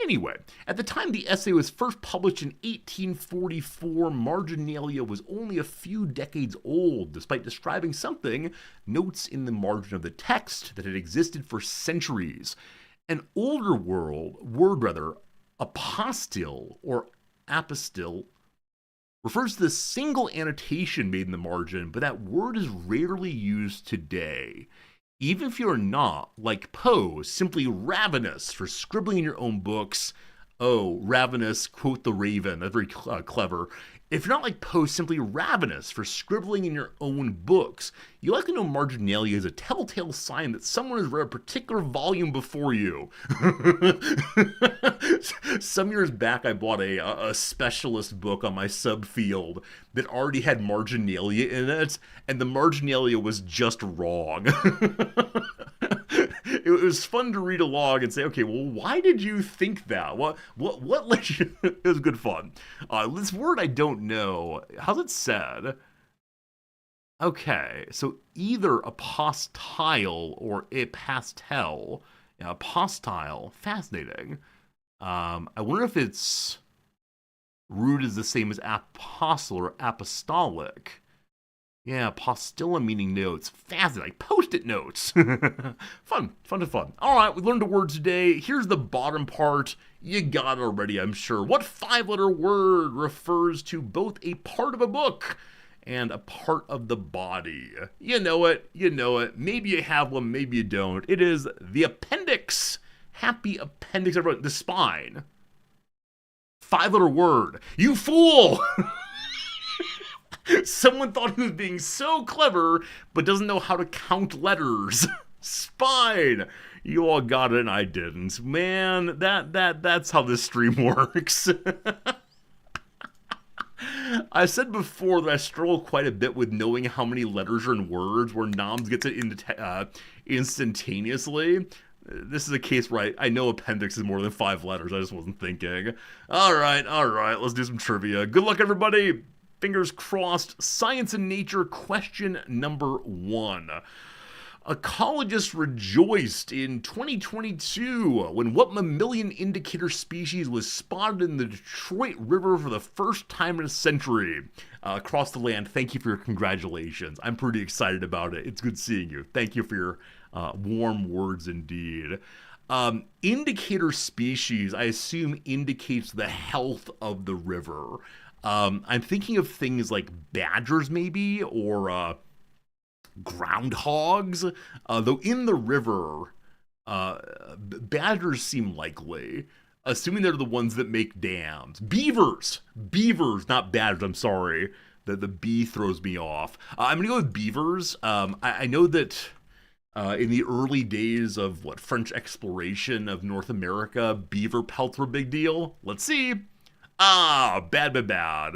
Anyway, at the time the essay was first published in 1844, marginalia was only a few decades old, despite describing something, notes in the margin of the text, that had existed for centuries. An older word, apostille or apostille, refers to the single annotation made in the margin, but that word is rarely used today. Even if you're not, like Poe, simply ravenous for scribbling in your own books. Oh, ravenous, quote the Raven, that's very clever. If you're not like Poe, simply ravenous for scribbling in your own books, you likely know marginalia is a telltale sign that someone has read a particular volume before you. Some years back, I bought a specialist book on my subfield that already had marginalia in it, and the marginalia was just wrong. It was fun to read along and say, okay, well, why did you think that? What led you? It was good fun. This word I don't know. How's it said? Okay, so either apostile or apastel. Yeah, apostile, fascinating. I wonder if its root is the same as apostle or apostolic. Yeah, postilla meaning notes. Fascinating, like post-it notes. Fun. All right, we learned a word today. Here's the bottom part. You got it already, I'm sure. What 5-letter word refers to both a part of a book and a part of the body. You know it, you know it. Maybe you have one, maybe you don't. It is the appendix. Happy appendix, everyone. The spine. 5-letter word. You fool! Someone thought he was being so clever, but doesn't know how to count letters. Spine. You all got it and I didn't. Man, that's how this stream works. I said before that I struggle quite a bit with knowing how many letters are in words where Noms gets it instantaneously. This is a case where I know appendix is more than 5 letters. I just wasn't thinking. All right, let's do some trivia. Good luck, everybody. Fingers crossed. Science and Nature question number 1. Ecologists rejoiced in 2022 when what mammalian indicator species was spotted in the Detroit River for the first time in a century? Across the land, thank you for your congratulations. I'm pretty excited about it. It's good seeing you. Thank you for your warm words indeed. Indicator species, I assume, indicates the health of the river. I'm thinking of things like badgers maybe, or groundhogs, though in the river, badgers seem likely, assuming they're the ones that make dams. Beavers, not badgers, I'm sorry. The bee throws me off. I'm gonna go with beavers. I know that in the early days of French exploration of North America, beaver pelts were a big deal. Let's see. Bad.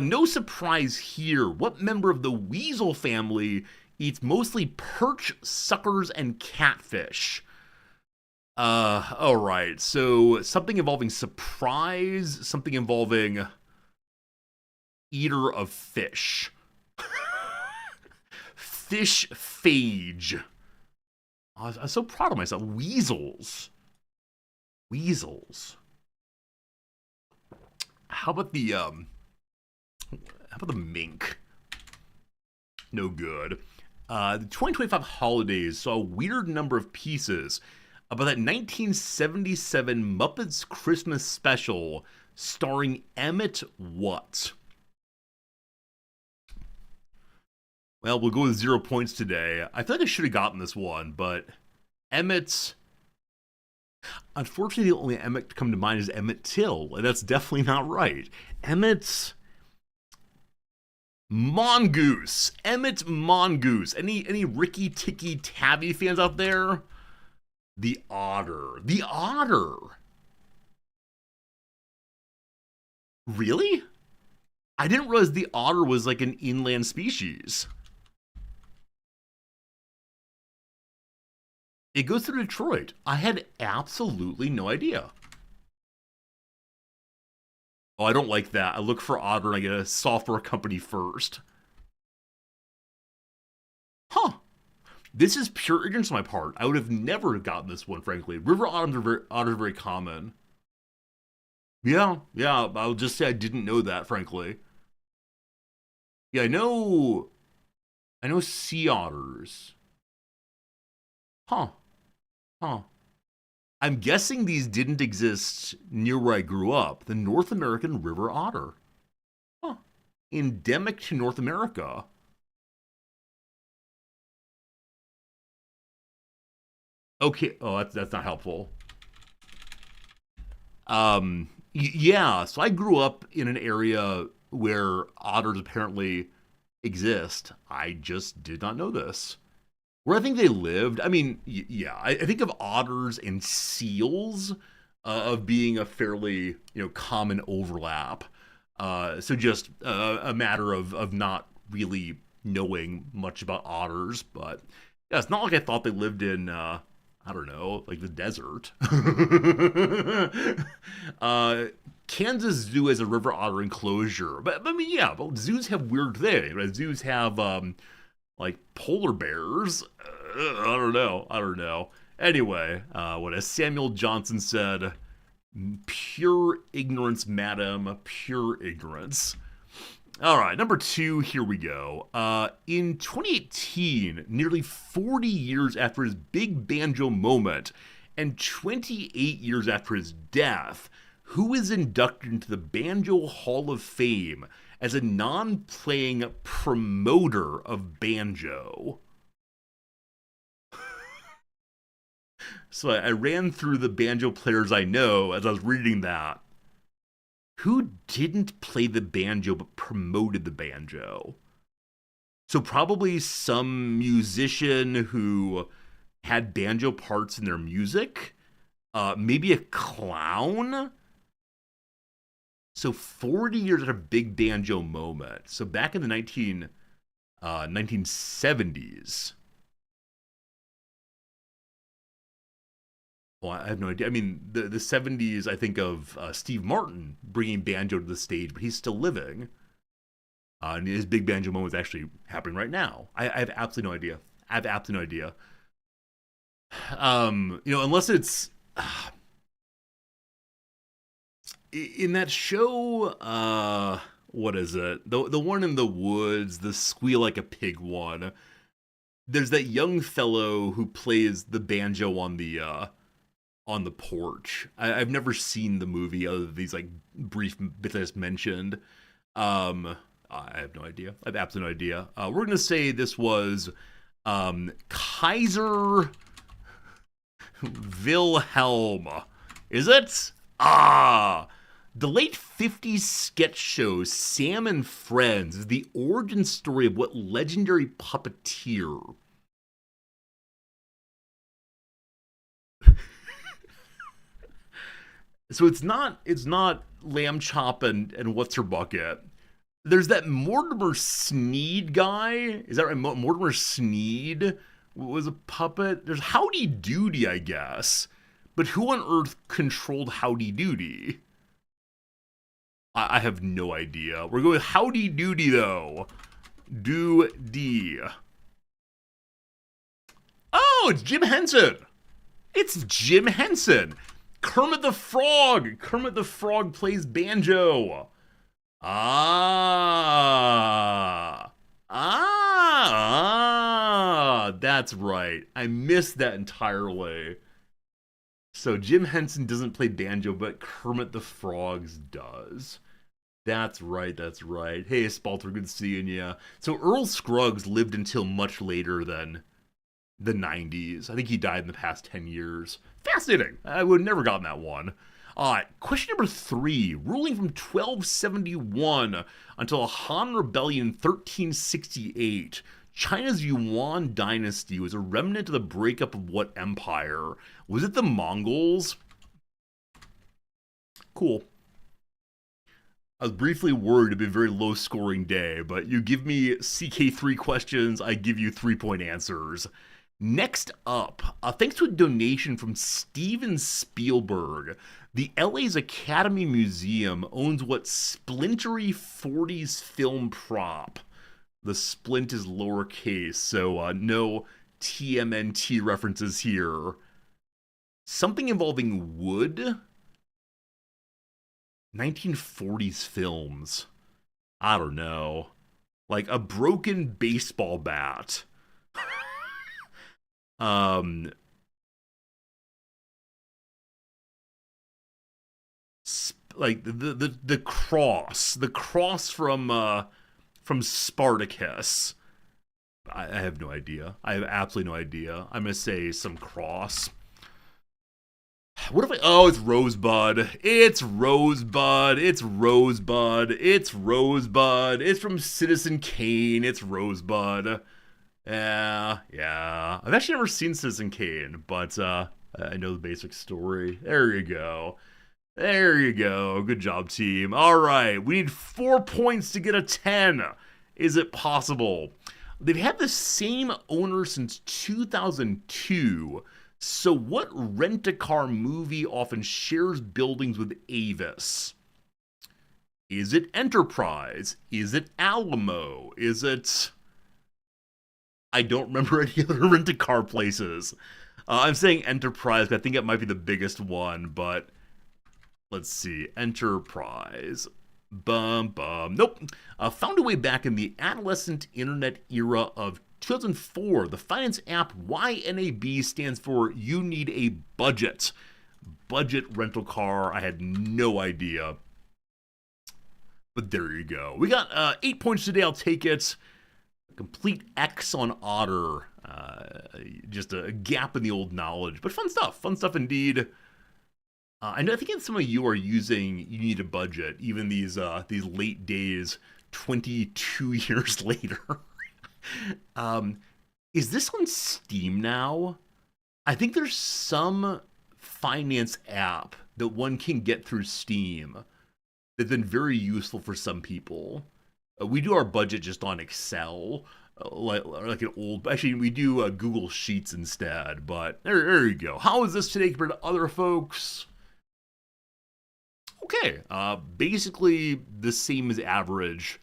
No surprise here. What member of the weasel family eats mostly perch, suckers, and catfish? Alright, so something involving surprise, something involving eater of fish. Fish phage. I'm so proud of myself. Weasels. How about the mink? No good. The 2025 holidays saw a weird number of pieces about that 1977 Muppets Christmas special starring Emmett what? Well, we'll go with 0 points today. I feel like I should have gotten this one, but Emmett's... Unfortunately, the only Emmett to come to mind is Emmett Till, and that's definitely not right. Emmett's... Mongoose. Emmett Mongoose. Any Ricky Tikki Tavi fans out there? The otter. The otter. Really? I didn't realize the otter was like an inland species. It goes through Detroit. I had absolutely no idea. Oh, I don't like that. I look for otter and I get a software company first. Huh. This is pure ignorance on my part. I would have never gotten this one, frankly. River otters are very common. Yeah, I'll just say I didn't know that, frankly. Yeah, I know sea otters. Huh. I'm guessing these didn't exist near where I grew up. The North American river otter. Huh. Endemic to North America. Okay, oh, that's not helpful. Yeah, so I grew up in an area where otters apparently exist. I just did not know this. Where I think they lived, I mean, yeah, I think of otters and seals of being a fairly, common overlap. So just a matter of not really knowing much about otters, but yeah, it's not like I thought they lived in, I don't know, like the desert. Kansas Zoo has a river otter enclosure, but I mean, yeah, but zoos have weird things. Right? Zoos have like polar bears. I don't know. Anyway, what as Samuel Johnson said, pure ignorance, madam, pure ignorance. All right, number 2, here we go. In 2018, nearly 40 years after his big banjo moment, and 28 years after his death, who is inducted into the Banjo Hall of Fame as a non-playing promoter of banjo. So I ran through the banjo players I know as I was reading that. Who didn't play the banjo but promoted the banjo? So probably some musician who had banjo parts in their music. Maybe a clown. So 40 years at a big banjo moment. So back in the 1970s. Well, I have no idea. I mean, the 70s, I think of Steve Martin bringing banjo to the stage, but he's still living. And his big banjo moment is actually happening right now. I have absolutely no idea. I have absolutely no idea. Unless it's in that show. What is it? The one in the woods, the squeal like a pig one. There's that young fellow who plays the banjo on the porch. I've never seen the movie other than these like brief bits I just mentioned. I have no idea. I have absolutely no idea. We're gonna say this was Kaiser Wilhelm. Is it? The late 50s sketch show Sam and Friends is the origin story of what legendary puppeteer? So it's not Lamb Chop and What's Her Bucket. There's that Mortimer Sneed guy. Is that right? Mortimer Sneed was a puppet. There's Howdy Doody, I guess. But who on earth controlled Howdy Doody? I have no idea. We're going with Howdy Doody, though. Doody. Oh, it's Jim Henson. It's Jim Henson. Kermit the Frog. Kermit the Frog plays banjo. That's right. I missed that entirely. So Jim Henson doesn't play banjo, but Kermit the Frogs does. That's right, that's right. Hey, Spalter, good seeing ya. So Earl Scruggs lived until much later than the 90s. I think he died in the past 10 years. Fascinating. I would have never gotten that one. Question number 3. Ruling from 1271 until a Han Rebellion in 1368, China's Yuan dynasty was a remnant of the breakup of what empire? Was it the Mongols? Cool. I was briefly worried it'd be a very low-scoring day, but you give me CK3 questions, I give you 3-point answers. Next up, thanks to a donation from Steven Spielberg, the LA's Academy Museum owns what splintery 40s film prop? The splint is lowercase, so no TMNT references here. Something involving wood? 1940s films. I don't know. Like a broken baseball bat. Like the cross from Spartacus. I have no idea. I have absolutely no idea. I'm gonna say some cross. What if I... Oh, it's Rosebud. It's Rosebud. It's Rosebud. It's Rosebud. It's from Citizen Kane. It's Rosebud. Yeah. I've actually never seen Citizen Kane, but I know the basic story. There you go. There you go. Good job, team. All right. We need 4 points to get a 10. Is it possible? They've had the same owner since 2002. So what rent-a-car movie often shares buildings with Avis? Is it Enterprise? Is it Alamo? Is it... I don't remember any other rent-a-car places. I'm saying Enterprise, but I think it might be the biggest one, but... Let's see. Enterprise. Nope. Found a way back in the adolescent internet era of 2004, the finance app YNAB stands for You Need a Budget. Budget rental car. I had no idea. But there you go. We got 8 points today. I'll take it. A complete X on Otter. Just a gap in the old knowledge. But fun stuff. Fun stuff indeed. I know. I think some of you are using You Need a Budget, even these late days, 22 years later. Is this on Steam now? I think there's some finance app that one can get through Steam that's been very useful for some people. We do our budget just on Excel, like an old. Actually, we do Google Sheets instead. But there you go. How is this today compared to other folks? Okay, basically the same as average.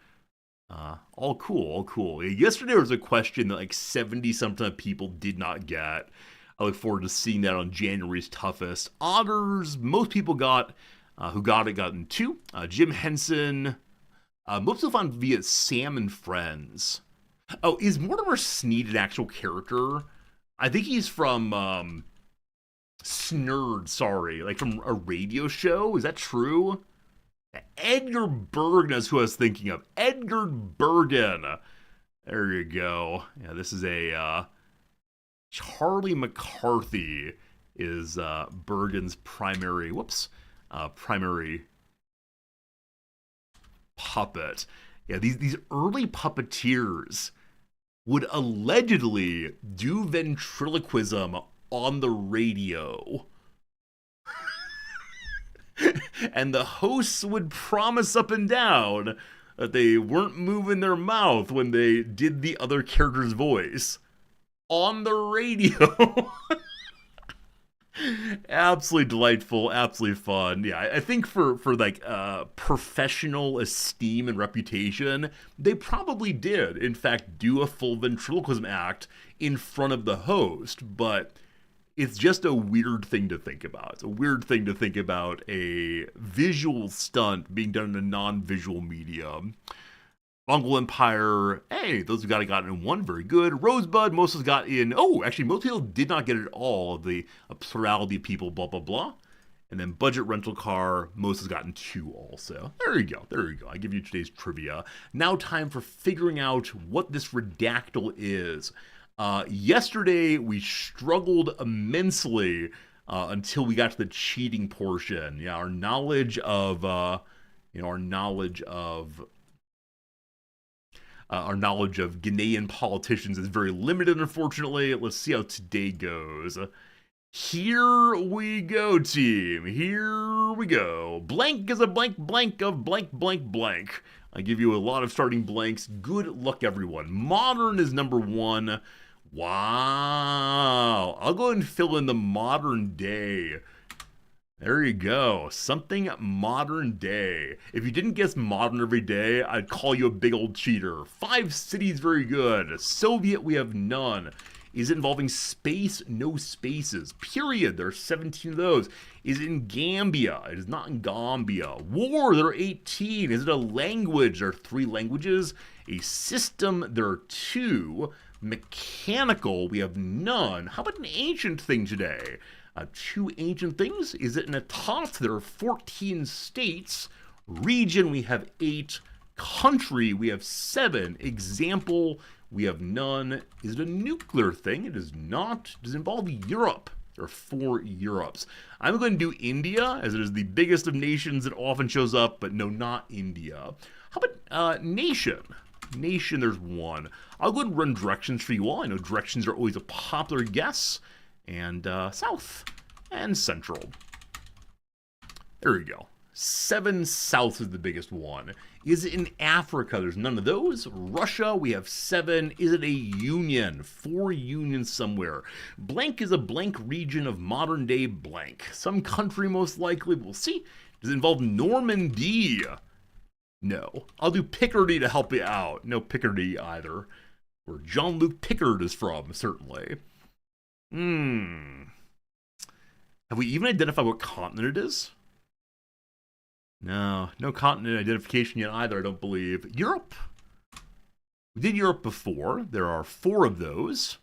All cool, all cool. Yesterday was a question that like 70-something people did not get. I look forward to seeing that on January's Toughest. Otters, most people got, who got in 2. Jim Henson, most people found via Sam and Friends. Oh, is Mortimer Sneed an actual character? I think he's from, Snurd, sorry, like from a radio show. Is that true? Edgar Bergen is who I was thinking of. Edgar Bergen. There you go. Yeah, this is a Charlie McCarthy is Bergen's primary puppet. Yeah, these early puppeteers would allegedly do ventriloquism on the radio. And the hosts would promise up and down that they weren't moving their mouth when they did the other character's voice on the radio. Absolutely delightful, absolutely fun. Yeah, I think for like professional esteem and reputation, they probably did, in fact, do a full ventriloquism act in front of the host, but it's just a weird thing to think about. It's a weird thing to think about a visual stunt being done in a non-visual medium. Mongol Empire, hey, those who got it in 1, very good. Rosebud, most of us got in, actually, most people did not get it all. A plurality of people, blah, blah, blah. And then Budget Rental Car, most has gotten 2 also. There you go, there you go. I give you today's trivia. Now time for figuring out what this redactyl is. Yesterday, we struggled immensely until we got to the cheating portion. Yeah, our knowledge of Ghanaian politicians is very limited, unfortunately. Let's see how today goes. Here we go, team. Here we go. Blank is a blank blank of blank blank blank. I give you a lot of starting blanks. Good luck, everyone. Modern is number 1. Wow. I'll go ahead and fill in the modern day. There you go. Something modern day. If you didn't guess modern every day, I'd call you a big old cheater. 5 cities, very good. Soviet, we have none. Is it involving space? No spaces. Period. There are 17 of those. Is it in Gambia? It is not in Gambia. War, there are 18. Is it a language? There are 3 languages. A system, there are 2. Mechanical, we have none. How about an ancient thing today? 2 ancient things. Is it an etat? There are 14 states. Region, we have 8. Country, we have 7. Example, we have none. Is it a nuclear thing? It is not. Does it involve Europe? There are 4 Europes. I'm going to do India, as it is the biggest of nations that often shows up, but no, not India. How about nation? Nation, there's 1. I'll go ahead and run directions for you all. I know directions are always a popular guess. And south and central. There we go. 7 south is the biggest one. Is it in Africa? There's none of those. Russia, we have 7. Is it a union? 4 unions somewhere. Blank is a blank region of modern day blank. Some country most likely. We'll see. Does it involve Normandy? No. I'll do Picardy to help you out. No Picardy either. Where Jean-Luc Picard is from, certainly. Have we even identified what continent it is? No continent identification yet either, I don't believe. Europe? We did Europe before. There are 4 of those.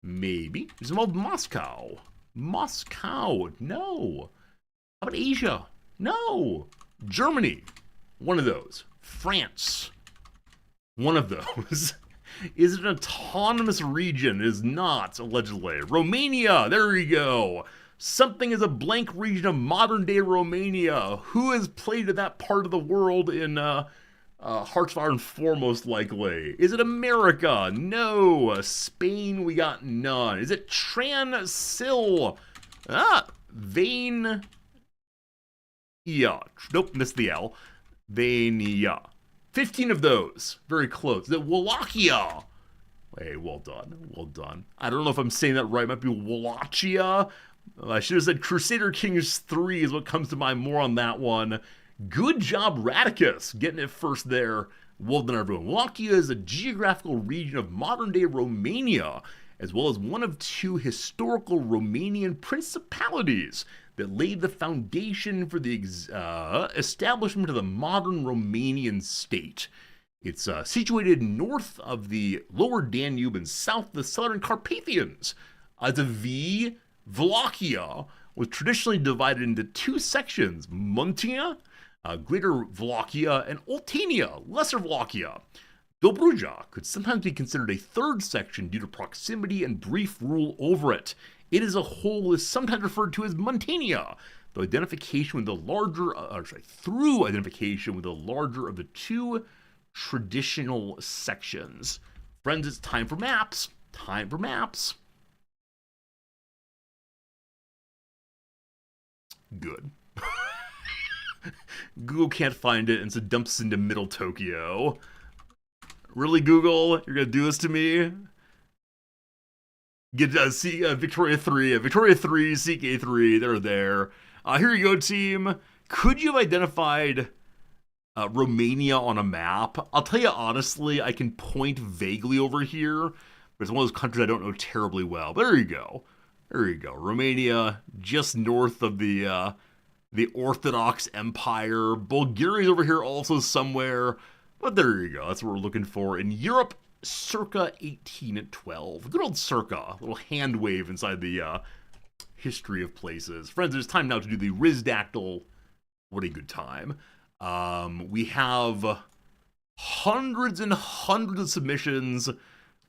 Maybe. It's involved Moscow. Moscow. No. How about Asia? No. Germany. One of those. France. One of those. Is it an autonomous region? It is not, allegedly. Romania. There we go. Something is a blank region of modern-day Romania. Who has played in that part of the world in Hearthfire and Foremost, likely? Is it America? No. Spain, we got none. Is it Transil? Vane. Yeah. Nope, missed the L. Vania. 15 of those. Very close. Is it Wallachia? Hey, well done. Well done. I don't know if I'm saying that right. It might be Wallachia. I should have said Crusader Kings 3 is what comes to mind more on that one. Good job, Radicus, getting it first there. Well done, everyone. Wallachia is a geographical region of modern-day Romania, as well as one of two historical Romanian principalities that laid the foundation for the establishment of the modern Romanian state. It's situated north of the lower Danube and south of the southern Carpathians. The V, Wallachia, was traditionally divided into two sections, Muntia, Greater Wallachia, and Oltenia, Lesser Wallachia. Dobruja could sometimes be considered a third section due to proximity and brief rule over it. It as a whole is sometimes referred to as Muntania, through identification with the larger of the two traditional sections. Friends, it's time for maps. Time for maps. Good. Google can't find it, and so dumps into Middle Tokyo. Really, Google? You're gonna do this to me? Get Victoria 3. Victoria 3, Seek A3. They're there. Here you go, team. Could you have identified Romania on a map? I'll tell you honestly, I can point vaguely over here, but it's one of those countries I don't know terribly well. But there you go. There you go. Romania, just north of the Orthodox Empire. Bulgaria's over here also somewhere. But there you go. That's what we're looking for. In Europe, circa 1812. Good old circa. A little hand wave inside the history of places. Friends, it's time now to do the Rizdactyl. What a good time. We have hundreds and hundreds of submissions.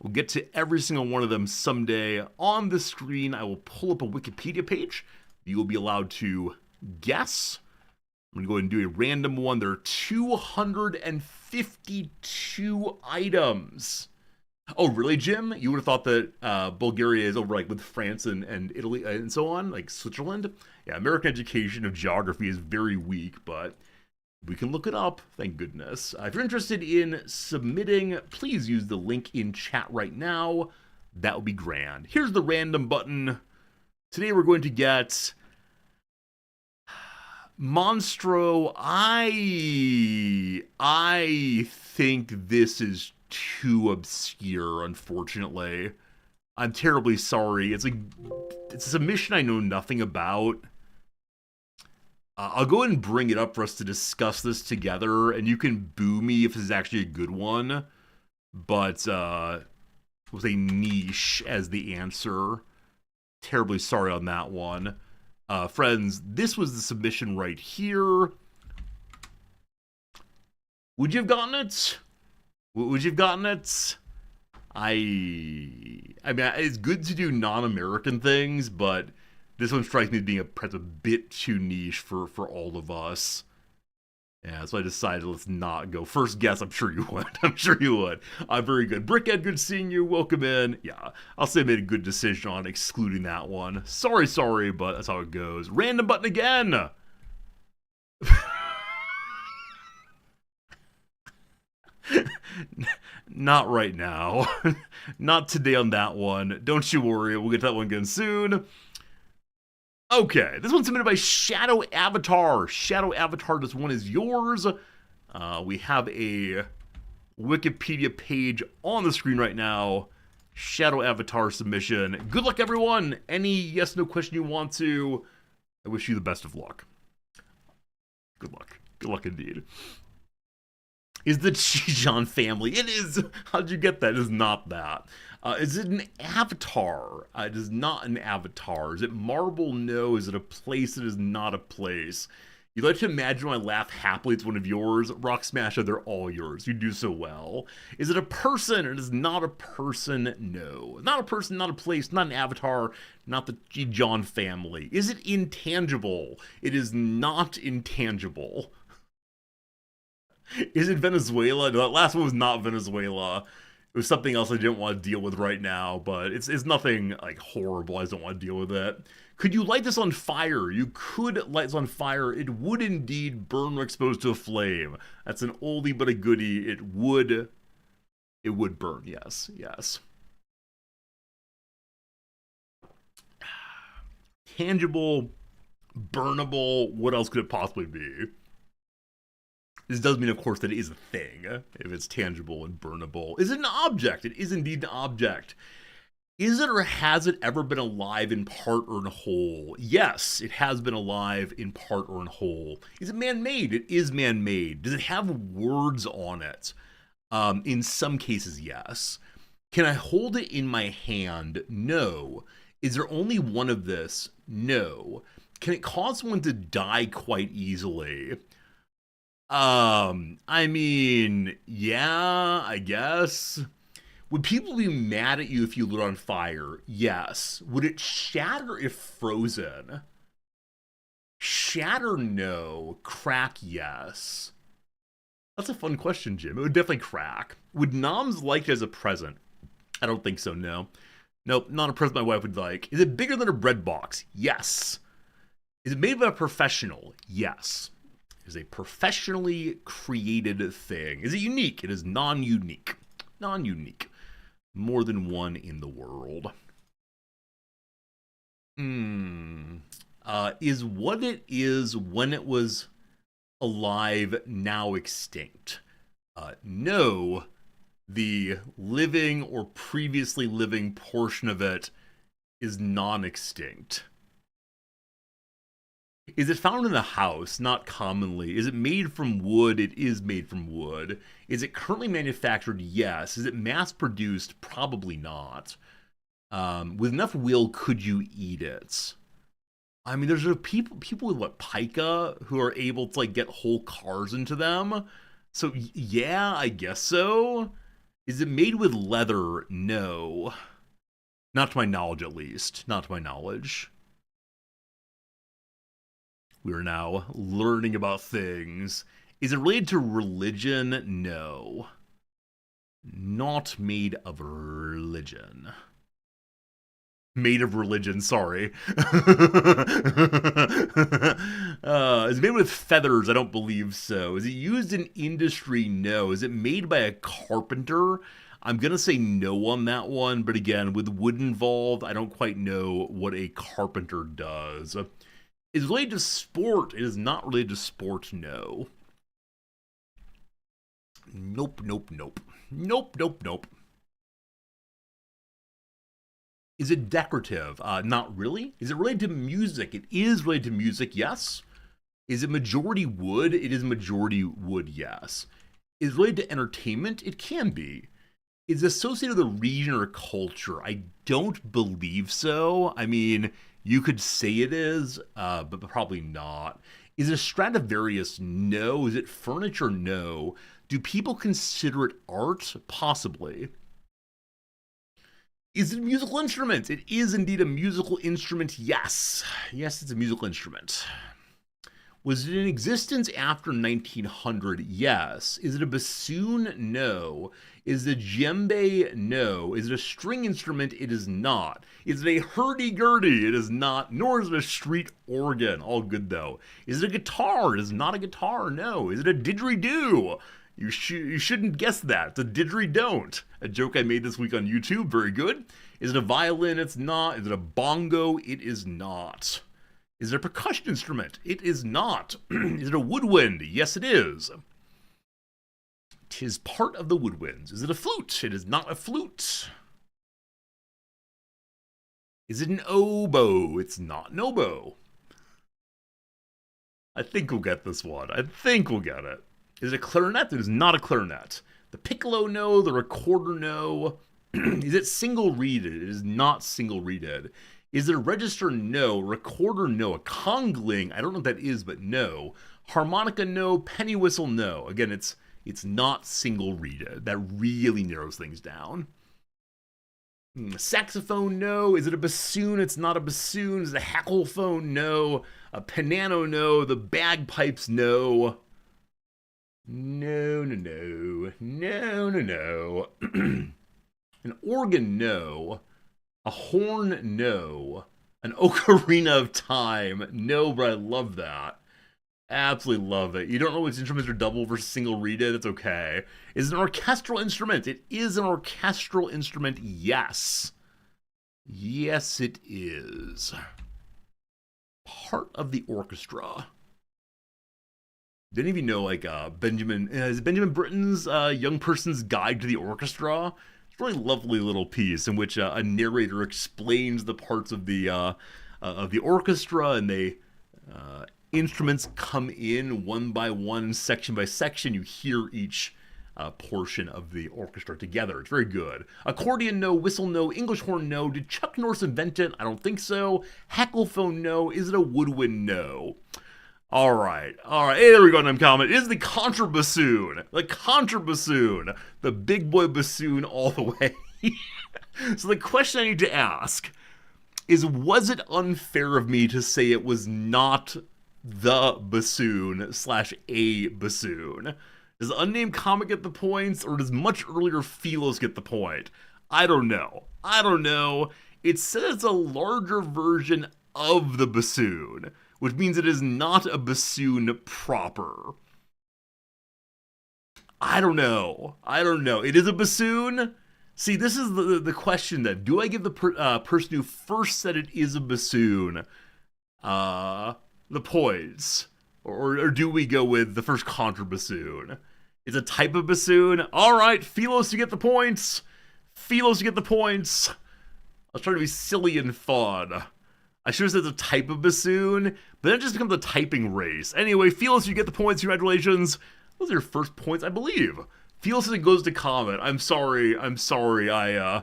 We'll get to every single one of them someday. On the screen, I will pull up a Wikipedia page. You will be allowed to guess. I'm going to go ahead and do a random one. There are 252 items. Oh, really, Jim? You would have thought that Bulgaria is over like with France and Italy and so on, like Switzerland? Yeah, American education of geography is very weak, but we can look it up, thank goodness. If you're interested in submitting, please use the link in chat right now. That would be grand. Here's the random button. Today we're going to get Monstro. I think this is too obscure, unfortunately. I'm terribly sorry. It's a submission I know nothing about. I'll go ahead and bring it up for us to discuss this together, and you can boo me if this is actually a good one. But it was a niche as the answer. Terribly sorry on that one. Friends, this was the submission right here. Would you have gotten it? Would you have gotten it? I mean, it's good to do non-American things, but this one strikes me as being perhaps a bit too niche for all of us. Yeah, so I decided let's not go. First guess, I'm sure you would. I'm sure you would. Very good. Brickhead, good seeing you. Welcome in. Yeah, I'll say I made a good decision on excluding that one. Sorry, but that's how it goes. Random button again. Not right now. Not today on that one. Don't you worry. We'll get to that one again soon. Okay, this one's submitted by Shadow Avatar. Shadow Avatar, this one is yours. We have a Wikipedia page on the screen right now. Shadow Avatar submission. Good luck, everyone. Any yes, no question you want to. I wish you the best of luck. Good luck. Good luck indeed. Is the Chijon family? It is. How'd you get that? It is not that. Is it an avatar? It is not an avatar. Is it marble? No. Is it a place? It is not a place. You like to imagine when I laugh happily it's one of yours. Rock Smasher, they're all yours. You do so well. Is it a person? It is not a person, no. Not a person, not a place, not an avatar, not the G. John family. Is it intangible? It is not intangible. Is it Venezuela? No, that last one was not Venezuela. It was something else I didn't want to deal with right now, but it's nothing like horrible. I just don't want to deal with it. Could you light this on fire? You could light this on fire. It would indeed burn when exposed to a flame. That's an oldie but a goodie. It would burn. Yes, yes. Tangible, burnable. What else could it possibly be? This does mean, of course, that it is a thing, if it's tangible and burnable. Is it an object? It is indeed an object. Is it or has it ever been alive in part or in whole? Yes, it has been alive in part or in whole. Is it man-made? It is man-made. Does it have words on it? In some cases, yes. Can I hold it in my hand? No. Is there only one of this? No. Can it cause someone to die quite easily? I mean, yeah, I guess. Would people be mad at you if you lit on fire? Yes. Would it shatter if frozen? Shatter, no. Crack, yes. That's a fun question, Jim. It would definitely crack. Would Noms like it as a present? I don't think so, no. Nope, not a present my wife would like. Is it bigger than a bread box? Yes. Is it made by a professional? Yes. Is a professionally created thing. Is it unique? It is non-unique. Non-unique. More than one in the world. Is what it is when it was alive now extinct? No. The living or previously living portion of it is non-extinct. Is it found in a house? Not commonly. Is it made from wood? It is made from wood. Is it currently manufactured? Yes. Is it mass-produced? Probably not. With enough will, could you eat it? I mean, there's people with, what, pica, who are able to, like, get whole cars into them. So, yeah, I guess so. Is it made with leather? No. Not to my knowledge, at least. Not to my knowledge. We are now learning about things. Is it related to religion? No. Not made of religion. Made of religion, sorry. Is it made with feathers? I don't believe so. Is it used in industry? No. Is it made by a carpenter? I'm going to say no on that one, but again, with wood involved, I don't quite know what a carpenter does. Is it related to sport? It is not related to sport, no. Nope, nope, nope. Nope, nope, nope. Is it decorative? Not really. Is it related to music? It is related to music, yes. Is it majority wood? It is majority wood, yes. Is it related to entertainment? It can be. Is it associated with a region or a culture? I don't believe so. I mean, you could say it is, but probably not. Is it a Stradivarius? No. Is it furniture? No. Do people consider it art? Possibly. Is it a musical instrument? It is indeed a musical instrument, yes. Yes, it's a musical instrument. Was it in existence after 1900? Yes. Is it a bassoon? No. Is it a djembe? No. Is it a string instrument? It is not. Is it a hurdy-gurdy? It is not. Nor is it a street organ. All good, though. Is it a guitar? It is not a guitar, no. Is it a didgeridoo? You shouldn't guess that. It's a didgeridoo. A joke I made this week on YouTube. Very good. Is it a violin? It's not. Is it a bongo? It is not. Is it a percussion instrument? It is not. Is it a woodwind? Yes, it is. 'Tis part of the woodwinds. Is it a flute? It is not a flute. Is it an oboe? It's not an oboe. I think we'll get this one. I think we'll get it. Is it a clarinet? It is not a clarinet. The piccolo, no. The recorder, no. Is it single-reeded? It is not single-reeded. Is it a register? No. Recorder? No. A congling? I don't know what that is, but no. Harmonica? No. Penny whistle? No. Again, it's not single reeded. That really narrows things down. Saxophone? No. Is it a bassoon? It's not a bassoon. Is it a hacklephone? No. A piano? No. The bagpipes? No. No. An organ? No. A horn? No. An ocarina of time? No, but I love that. Absolutely love it. You don't know which instruments are double versus single reeded? That's okay. Is it an orchestral instrument? It is an orchestral instrument, yes. Yes, it is. Part of the orchestra. Did any of you know, like, is Benjamin Britten's Young Person's Guide to the Orchestra? It's a really lovely little piece in which a narrator explains the parts of the orchestra, and they instruments come in one by one, section by section. You hear each portion of the orchestra together. It's very good. Accordion, no. Whistle, no. English horn, no. Did Chuck Norris invent it? I don't think so. Hacklephone, no. Is it a woodwind? No. All right. Hey, there we go. I'm comment. It is the contrabassoon. The contrabassoon. The big boy bassoon all the way. So the question I need to ask is, was it unfair of me to say it was not the bassoon / a bassoon? Does Unnamed Comic get the points, or does much earlier Philos get the point? I don't know. It says it's a larger version of the bassoon, which means it is not a bassoon proper. I don't know. It is a bassoon? See, this is the question then. Do I give the person who first said it is a bassoon the points? Or do we go with the first contrabassoon? It's a type of bassoon? Alright, Philos, you get the points. I was trying to be silly and fun. I should have said it's a type of bassoon, but then it just becomes a typing race. Anyway, Philos, you get the points. Congratulations. Those are your first points, I believe. Philos goes to Comet. I'm sorry. I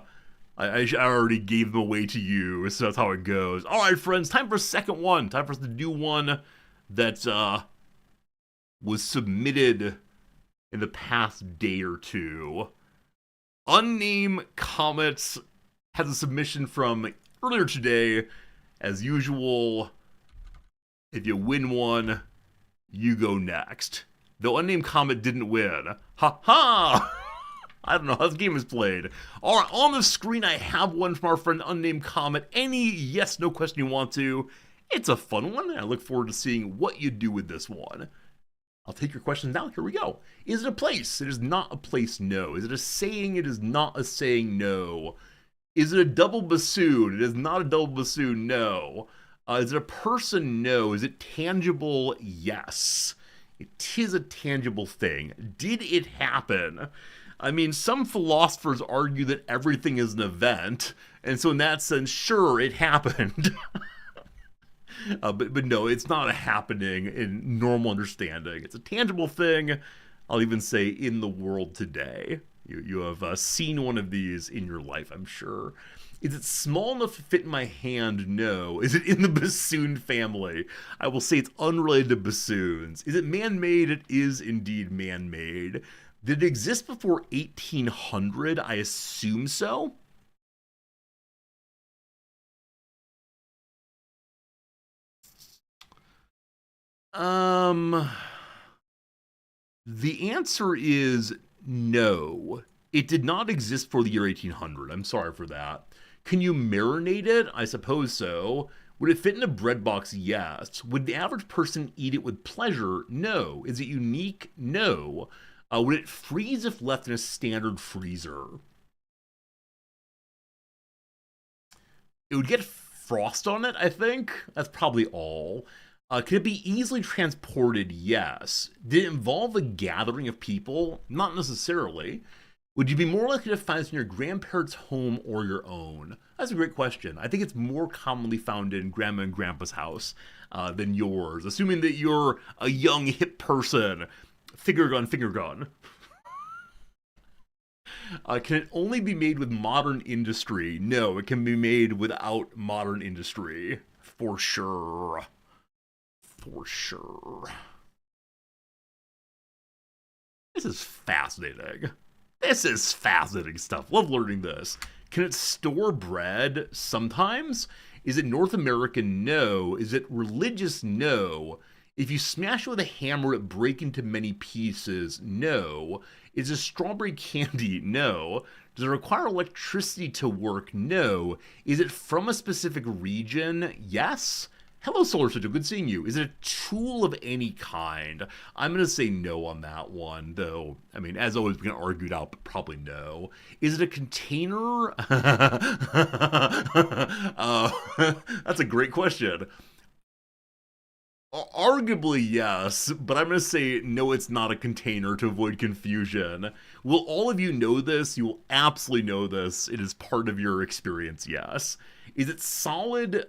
already gave them away to you, so that's how it goes. All right, friends, time for a second one. Time for us to do one that was submitted in the past day or two. Unnamed Comets has a submission from earlier today. As usual, if you win one, you go next. Though Unnamed Comet didn't win. Ha ha! I don't know how this game is played. Alright, on the screen I have one from our friend Unnamed Comet. Any yes, no question you want to. It's a fun one, and I look forward to seeing what you do with this one. I'll take your questions now. Here we go. Is it a place? It is not a place, no. Is it a saying? It is not a saying, no. Is it a double bassoon? It is not a double bassoon, no. Is it a person? No. Is it tangible? Yes. It is a tangible thing. Did it happen? I mean, some philosophers argue that everything is an event, and so in that sense, sure, it happened. But no, it's not a happening in normal understanding. It's a tangible thing, I'll even say, in the world today. You have seen one of these in your life, I'm sure. Is it small enough to fit in my hand? No. Is it in the bassoon family? I will say it's unrelated to bassoons. Is it man-made? It is indeed man-made. Did it exist before 1800? I assume so. The answer is no. It did not exist for the year 1800. I'm sorry for that. Can you marinate it? I suppose so. Would it fit in a bread box? Yes. Would the average person eat it with pleasure? No. Is it unique? No. Would it freeze if left in a standard freezer? It would get frost on it, I think. That's probably all. Could it be easily transported? Yes. Did it involve a gathering of people? Not necessarily. Would you be more likely to find this in your grandparents' home or your own? That's a great question. I think it's more commonly found in grandma and grandpa's house than yours, assuming that you're a young, hip person. Finger gun. Can it only be made with modern industry? No, it can be made without modern industry. For sure. For sure. This is fascinating. This is fascinating stuff. Love learning this. Can it store bread? Sometimes. Is it North American? No. Is it religious? No. If you smash it with a hammer, it break into many pieces? No. Is it strawberry candy? No. Does it require electricity to work? No. Is it from a specific region? Yes. Hello, Solar Sigil. Good seeing you. Is it a tool of any kind? I'm going to say no on that one, though. I mean, as always, we can argue it out, but probably no. Is it a container? That's a great question. Arguably, yes, but I'm going to say no, it's not a container to avoid confusion. Will all of you know this? You will absolutely know this. It is part of your experience, yes. Is it solid?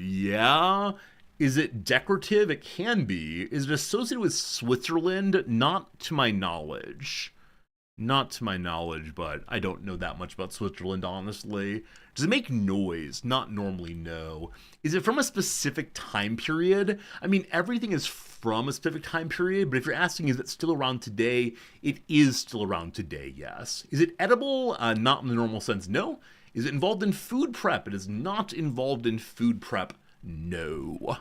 Yeah. Is it decorative? It can be. Is it associated with Switzerland? Not to my knowledge. Not to my knowledge, but I don't know that much about Switzerland, honestly. Does it make noise? Not normally, no. Is it from a specific time period? I mean, everything is from a specific time period, but if you're asking, is it still around today? It is still around today, yes. Is it edible? Not in the normal sense, no. Is it involved in food prep? It is not involved in food prep, no.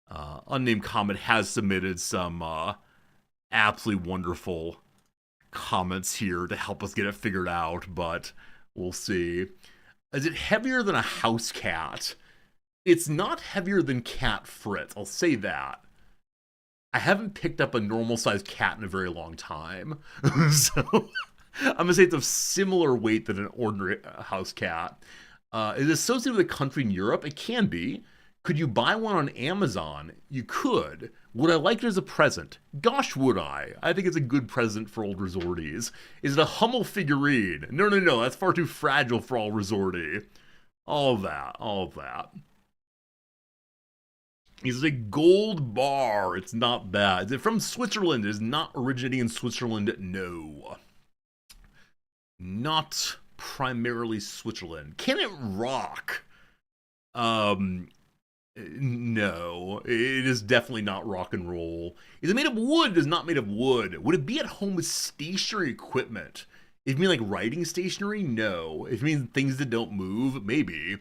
Unnamed Comment has submitted some absolutely wonderful comments here to help us get it figured out, but we'll see. Is it heavier than a house cat? It's not heavier than Cat Fritz, I'll say that. I haven't picked up a normal sized cat in a very long time. So I'm gonna say it's of similar weight than an ordinary house cat. Is it associated with a country in Europe? It can be. Could you buy one on Amazon? You could. Would I like it as a present? Gosh, would I? I think it's a good present for old resorties. Is it a Hummel figurine? No, no, no, that's far too fragile for all resorty. All of that, all of that. Is it a gold bar? It's not that. Is it from Switzerland? It is not originating in Switzerland. No. Not primarily Switzerland. Can it rock? No, it is definitely not rock and roll. Is it made of wood? It is not made of wood. Would it be at home with stationary equipment? If you mean like writing stationery, no. If you mean things that don't move, maybe.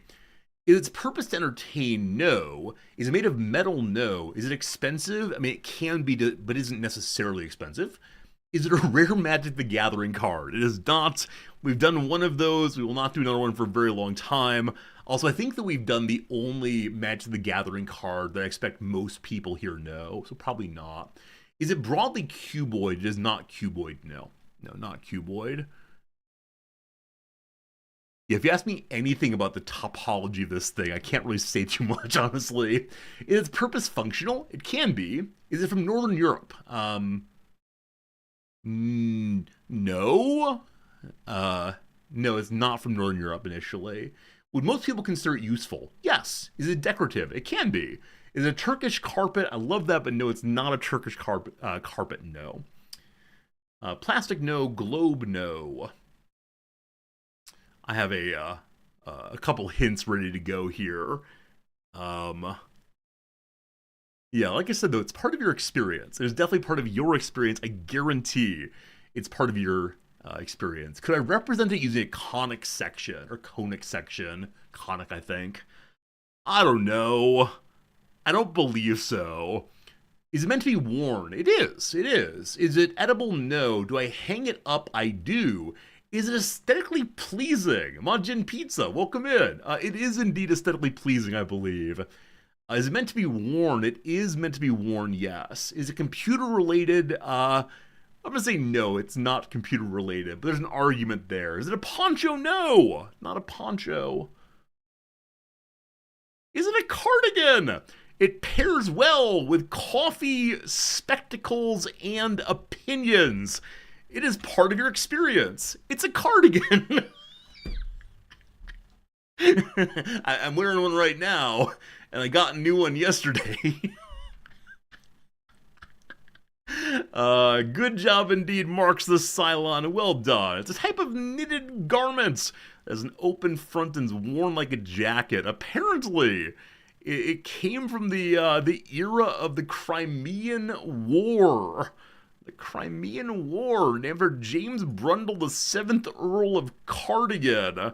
Is its purpose to entertain? No. Is it made of metal? No. Is it expensive? I mean, it can be, but isn't necessarily expensive. Is it a rare Magic the Gathering card? It is not. We've done one of those. We will not do another one for a very long time. Also, I think that we've done the only Magic the Gathering card that I expect most people here know, so probably not. Is it broadly cuboid? It is not cuboid, no. No, not cuboid. Yeah, if you ask me anything about the topology of this thing, I can't really say too much, honestly. Is its purpose functional? It can be. Is it from Northern Europe? No. No, it's not from Northern Europe initially. Would most people consider it useful? Yes. Is it decorative? It can be. Is it a Turkish carpet? I love that, but no, it's not a Turkish carpet. No. Plastic, no. Globe, no. I have a couple hints ready to go here. Yeah, like I said, though, it's part of your experience. It's definitely part of your experience. I guarantee it's part of your experience. Could I represent it using a conic section or conic section? Conic, I think. I don't know. I don't believe so. Is it meant to be worn? It is. It is. Is it edible? No. Do I hang it up? I do. Is it aesthetically pleasing? Majin Pizza, welcome in. It is indeed aesthetically pleasing, I believe. Is it meant to be worn? It is meant to be worn, yes. Is it computer related? I'm going to say no, it's not computer related, but there's an argument there. Is it a poncho? No, not a poncho. Is it a cardigan? It pairs well with coffee, spectacles, and opinions. It is part of your experience. It's a cardigan. I'm wearing one right now, and I got a new one yesterday. Good job indeed, marks the Cylon. Well done. It's a type of knitted garment. As an open front and is worn like a jacket. Apparently, it came from the era of the Crimean War. The Crimean War, named for James Brundle, the 7th Earl of Cardigan.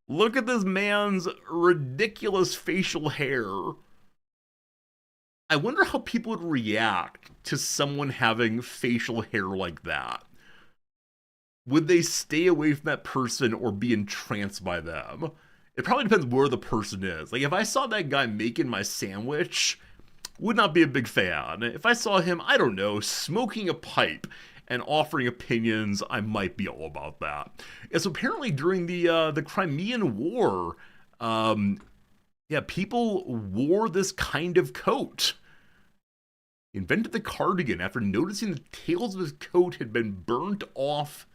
Look at this man's ridiculous facial hair. I wonder how people would react to someone having facial hair like that. Would they stay away from that person or be entranced by them? It probably depends where the person is. Like, if I saw that guy making my sandwich, would not be a big fan. If I saw him, I don't know, smoking a pipe and offering opinions, I might be all about that. And so apparently during the Crimean War, people wore this kind of coat. He invented the cardigan after noticing the tails of his coat had been burnt off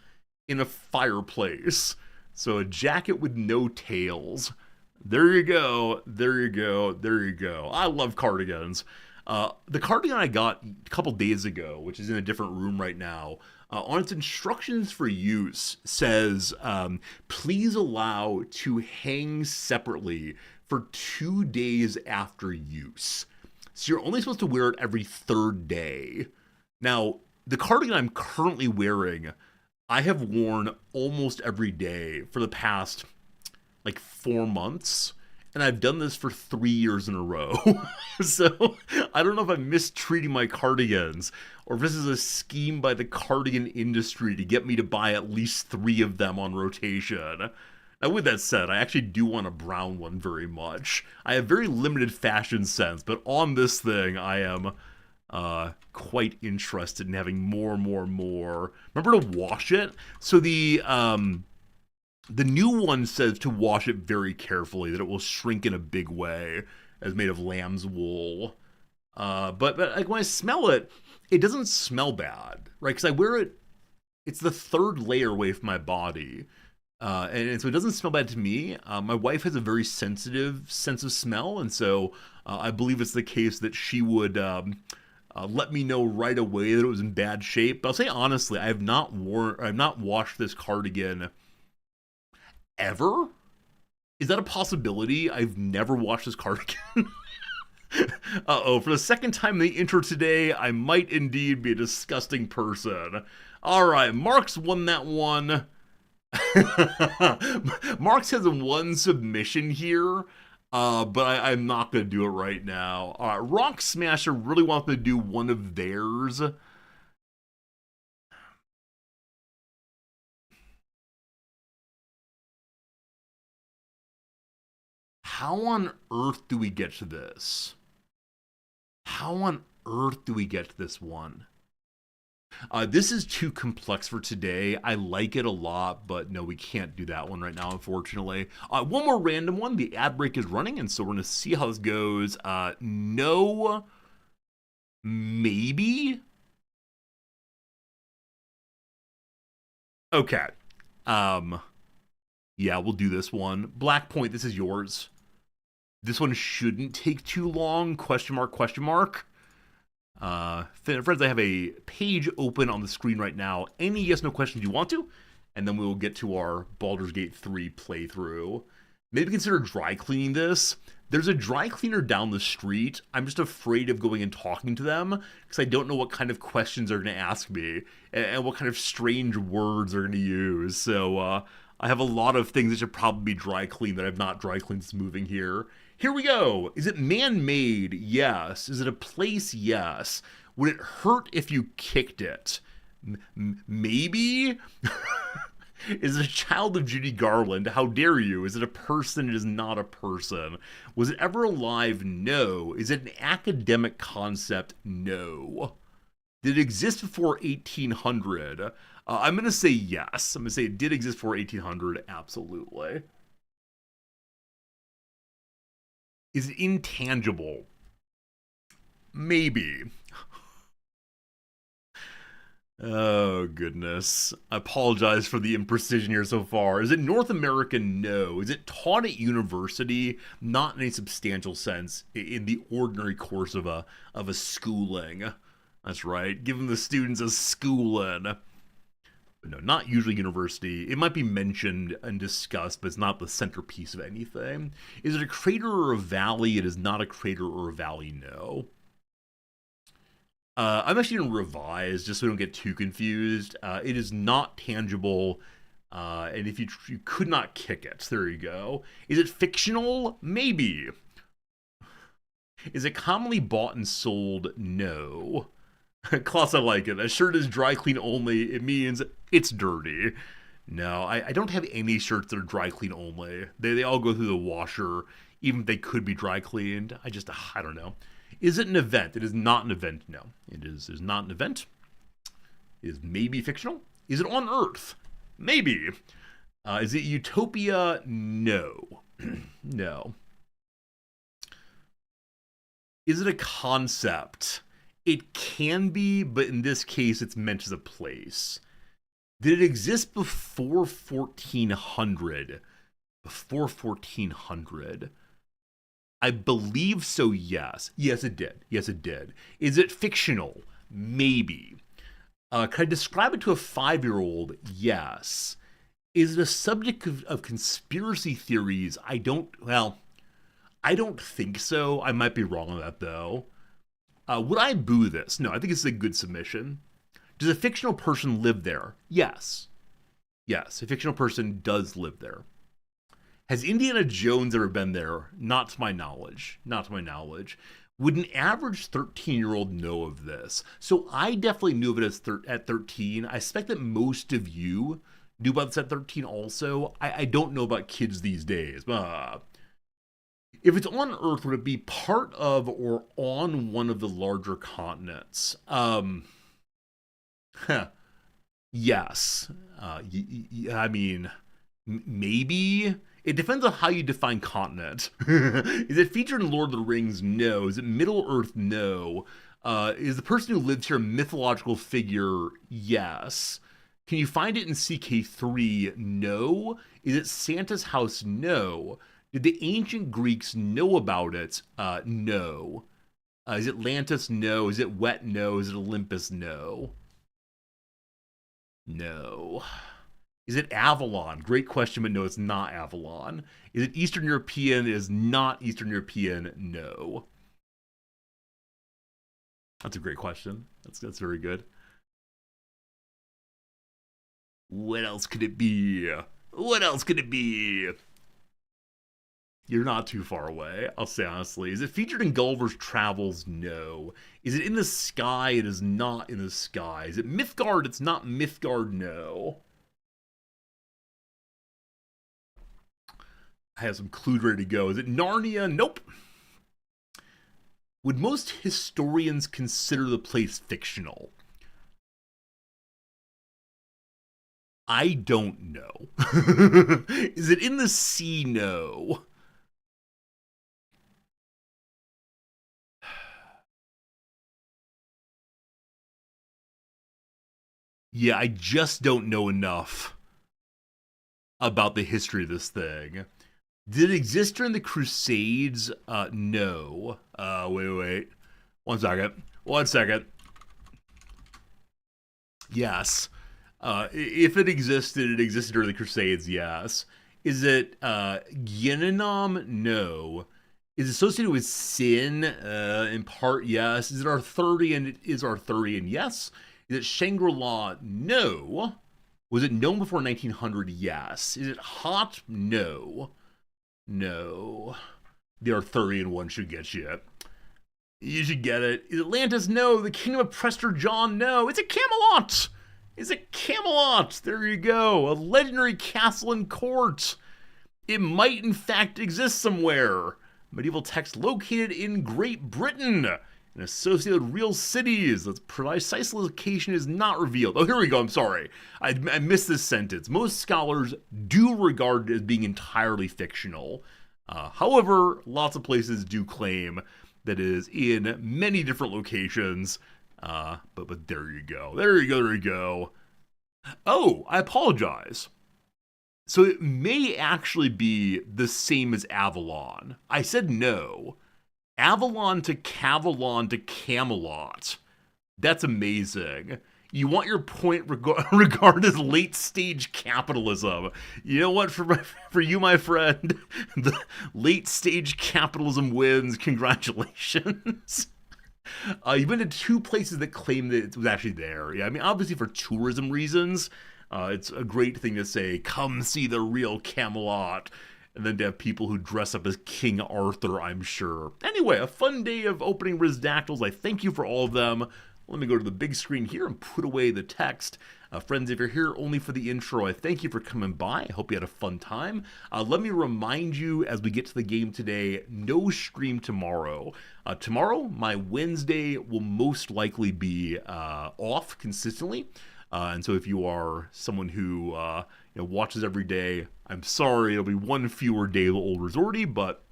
in a fireplace. So a jacket with no tails. There you go. There you go. There you go. I love cardigans. The cardigan I got a couple days ago, which is in a different room right now, on its instructions for use says, please allow to hang separately for 2 days after use. So you're only supposed to wear it every 3rd day. Now, the cardigan I'm currently wearing, I have worn almost every day for the past, 4 months. And I've done this for 3 years in a row. So I don't know if I'm mistreating my cardigans or if this is a scheme by the cardigan industry to get me to buy at least 3 of them on rotation. Now, with that said, I actually do want a brown one very much. I have very limited fashion sense, but on this thing, I am quite interested in having more. Remember to wash it? So the new one says to wash it very carefully, that it will shrink in a big way, as made of lamb's wool. But like when I smell it, it doesn't smell bad, right? Because I wear it, it's the 3rd layer away from my body. And so it doesn't smell bad to me. My wife has a very sensitive sense of smell, and so I believe it's the case that she would let me know right away that it was in bad shape. But I'll say honestly, I have not washed this cardigan ever. Is that a possibility? I've never watched this cardigan. For the 2nd time in the intro today, I might indeed be a disgusting person. Alright, Mark's won that one. Mark's has one submission here, but I'm not going to do it right now. Alright, Rock Smasher really wants me to do one of theirs. How on earth do we get to this? How on earth do we get to this one? This is too complex for today. I like it a lot, but no, we can't do that one right now, unfortunately. One more random one. The ad break is running, and so we're going to see how this goes. No, maybe? Okay. Yeah, we'll do this one. Black Point, this is yours. This one shouldn't take too long, question mark, question mark. Friends, I have a page open on the screen right now. Any yes, no questions you want to, and then we will get to our Baldur's Gate 3 playthrough. Maybe consider dry cleaning this. There's a dry cleaner down the street. I'm just afraid of going and talking to them because I don't know what kind of questions they're going to ask me and what kind of strange words they're going to use. So I have a lot of things that should probably be dry cleaned that I've not dry cleaned since moving here. Here we go. Is it man-made? Yes. Is it a place? Yes. Would it hurt if you kicked it? Maybe? Is it a child of Judy Garland? How dare you? Is it a person? It is not a person. Was it ever alive? No. Is it an academic concept? No. Did it exist before 1800? I'm going to say yes. I'm going to say it did exist before 1800. Absolutely. Is it intangible? Maybe. Oh, goodness. I apologize for the imprecision here so far. Is it North American? No. Is it taught at university? Not in a substantial sense in the ordinary course of a schooling. That's right. Giving the students a schooling. But no, not usually university. It might be mentioned and discussed, but it's not the centerpiece of anything. Is it a crater or a valley? It is not a crater or a valley, no. I'm actually going to revise just so we don't get too confused. It is not tangible, and if you could not kick it, there you go. Is it fictional? Maybe. Is it commonly bought and sold? No. Klaus, I like it. A shirt is dry clean only. It means it's dirty. No, I don't have any shirts that are dry clean only. They all go through the washer, even if they could be dry cleaned. I don't know. Is it an event? It is not an event. No, it is not an event. It is maybe fictional. Is it on Earth? Maybe. Is it utopia? No. No. Is it a concept? It can be, but in this case, it's meant as a place. Did it exist before 1400? Before 1400? I believe so, yes. Yes, it did. Yes, it did. Is it fictional? Maybe. Can I describe it to a 5-year-old? Yes. Is it a subject of conspiracy theories? I don't think so. I might be wrong on that, though. Would I boo this? No, I think it's a good submission. Does a fictional person live there? Yes. Yes, a fictional person does live there. Has Indiana Jones ever been there? Not to my knowledge. Not to my knowledge. Would an average 13-year-old know of this? So I definitely knew of it at 13. I suspect that most of you knew about this at 13 also. I don't know about kids these days. If it's on Earth, would it be part of or on one of the larger continents? Yes. I mean, maybe. It depends on how you define continent. Is it featured in Lord of the Rings? No. Is it Middle Earth? No. Is the person who lives here a mythological figure? Yes. Can you find it in CK3? No. Is it Santa's house? No. Did the ancient Greeks know about it? No. Is it Atlantis? No. Is it Wet? No. Is it Olympus? No. No. Is it Avalon? Great question, but no, it's not Avalon. Is it Eastern European? It is not Eastern European. No. That's a great question. That's very good. What else could it be? What else could it be? You're not too far away, I'll say honestly. Is it featured in Gulliver's Travels? No. Is it in the sky? It is not in the sky. Is it Mythgard? It's not Mythgard. No. I have some clues ready to go. Is it Narnia? Nope. Would most historians consider the place fictional? I don't know. Is it in the sea? No. Yeah, I just don't know enough about the history of this thing. Did it exist during the Crusades? No. Wait. 1 second. 1 second. Yes. If it existed during the Crusades, yes. Is it Gyeonom? No. Is it associated with sin? In part, yes. Is it Arthurian? It is Arthurian, yes. Is it Shangri-La? No. Was it known before 1900? Yes. Is it hot? No. No. The Arthurian one should get you. You should get it. Is Atlantis? No. The Kingdom of Prester John? No. It's a Camelot. It's a Camelot. There you go. A legendary castle and court. It might in fact exist somewhere. Medieval text located in Great Britain and associated with real cities. The precise location is not revealed. Oh, here we go. I'm sorry. I missed this sentence. Most scholars do regard it as being entirely fictional. However, lots of places do claim that it is in many different locations. But there you go. There you go. Oh, I apologize. So it may actually be the same as Avalon. I said no. Avalon to Cavalon to Camelot. That's amazing. You want your point regarded as late stage capitalism. You know what? For you, my friend, the late stage capitalism wins. Congratulations. You've been to two places that claim that it was actually there. Yeah, I mean, obviously for tourism reasons, it's a great thing to say, come see the real Camelot. And then to have people who dress up as King Arthur, I'm sure. Anyway, a fun day of opening Rizdactyls. I thank you for all of them. Let me go to the big screen here and put away the text. Friends, if you're here only for the intro, I thank you for coming by. I hope you had a fun time. Let me remind you as we get to the game today, no stream tomorrow. Tomorrow, my Wednesday will most likely be off consistently. And so if you are someone who watches every day, I'm sorry, it'll be one fewer day of Old Resorty, but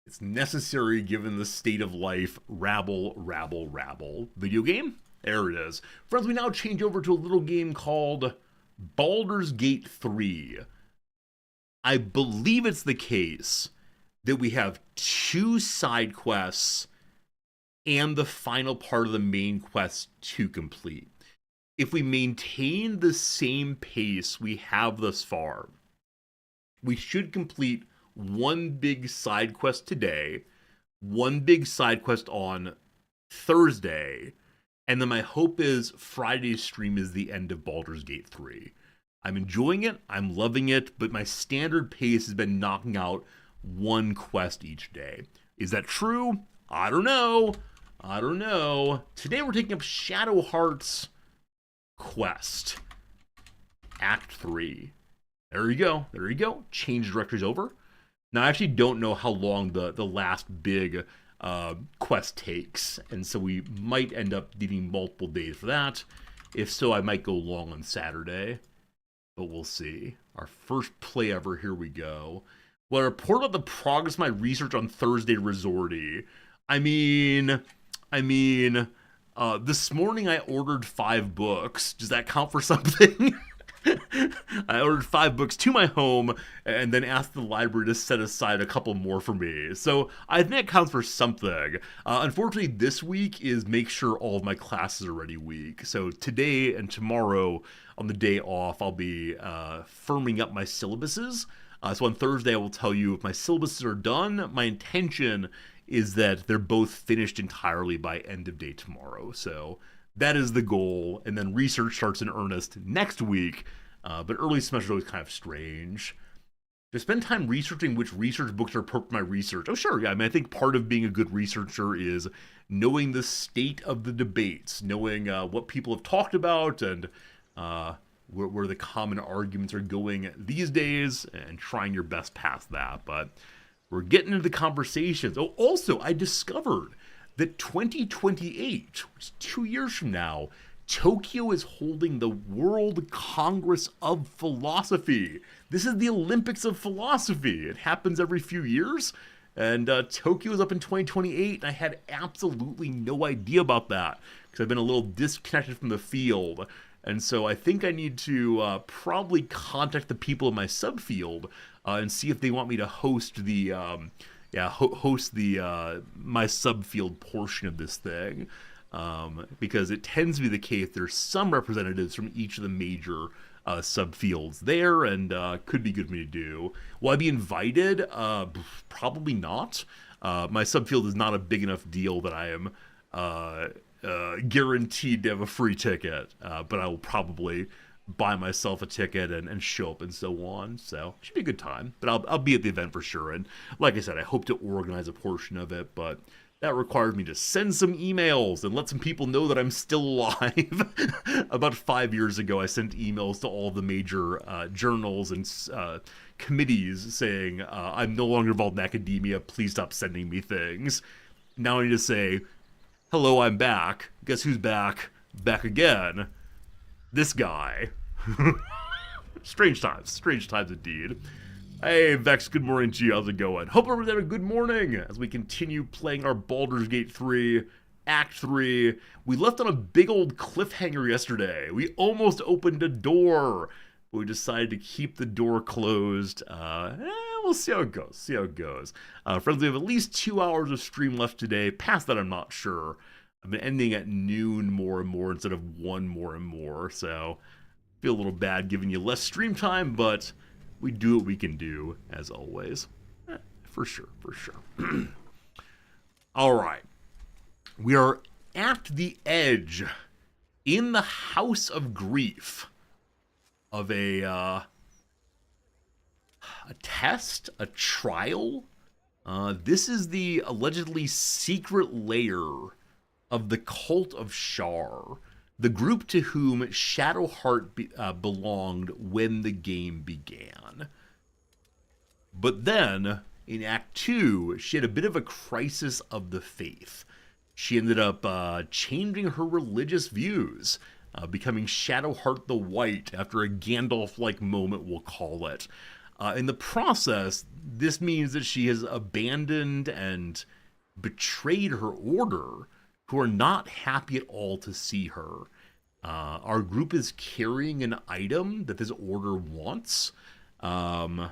it's necessary given the state of life. Rabble, rabble, rabble. Video game? There it is. Friends, we now change over to a little game called Baldur's Gate 3. I believe it's the case that we have 2 side quests and the final part of the main quest to complete. If we maintain the same pace we have thus far, we should complete one big side quest today, one big side quest on Thursday, and then my hope is Friday's stream is the end of Baldur's Gate 3. I'm enjoying it, I'm loving it, but my standard pace has been knocking out one quest each day. Is that true? I don't know. Today we're taking up Shadow Heart's quest. Act 3. There you go. Change directories over. Now, I actually don't know how long the last big quest takes, and so we might end up needing multiple days for that. If so, I might go long on Saturday, but we'll see. Our first play ever, here we go. Well, I report about the progress of my research on Thursday Resorty. I mean, this morning I ordered 5 books. Does that count for something? I ordered 5 books to my home and then asked the library to set aside a couple more for me. So I think it counts for something. Unfortunately, this week is make sure all of my classes are ready week. So today and tomorrow on the day off, I'll be firming up my syllabuses. So on Thursday, I will tell you if my syllabuses are done. My intention is that they're both finished entirely by end of day tomorrow. So that is the goal, and then research starts in earnest next week, but early semester is always kind of strange. To spend time researching which research books are appropriate for my research. Oh, sure, yeah, I mean, I think part of being a good researcher is knowing the state of the debates, knowing what people have talked about, and where the common arguments are going these days, and trying your best past that. But we're getting into the conversations. Oh, also, I discovered that 2028, which is 2 years from now, Tokyo is holding the World Congress of Philosophy. This is the Olympics of philosophy. It happens every few years, and Tokyo is up in 2028, and I had absolutely no idea about that, because I've been a little disconnected from the field. And so I think I need to probably contact the people in my subfield and see if they want me to host the my subfield portion of this thing, because it tends to be the case there's some representatives from each of the major subfields there, and could be good for me to do. Will I be invited? Probably not. My subfield is not a big enough deal that I am guaranteed to have a free ticket, but I will probably buy myself a ticket and show up and so on. So it should be a good time, but I'll be at the event for sure. And like I said, I hope to organize a portion of it, but that requires me to send some emails and let some people know that I'm still alive. About 5 years ago, I sent emails to all the major journals and committees saying, I'm no longer involved in academia, please stop sending me things. Now I need to say, hello, I'm back. Guess who's back? Back again. This guy. Strange times indeed. Hey, Vex, good morning to you. How's it going? Hope everyone's having a good morning as we continue playing our Baldur's Gate 3, Act 3. We left on a big old cliffhanger yesterday. We almost opened a door, but we decided to keep the door closed. We'll see how it goes. Friends, we have at least 2 hours of stream left today. Past that, I'm not sure. I've been ending at noon more and more instead of 1 more and more, so feel a little bad giving you less stream time, but we do what we can do, as always. For sure, for sure. All right. We are at the edge, in the House of Grief, of a test, a trial. This is the allegedly secret lair of the Cult of Shar, the group to whom Shadowheart belonged when the game began. But then, in Act 2, she had a bit of a crisis of the faith. She ended up changing her religious views, becoming Shadowheart the White after a Gandalf-like moment, we'll call it. In the process, this means that she has abandoned and betrayed her order, who are not happy at all to see her. Our group is carrying an item that this order wants. And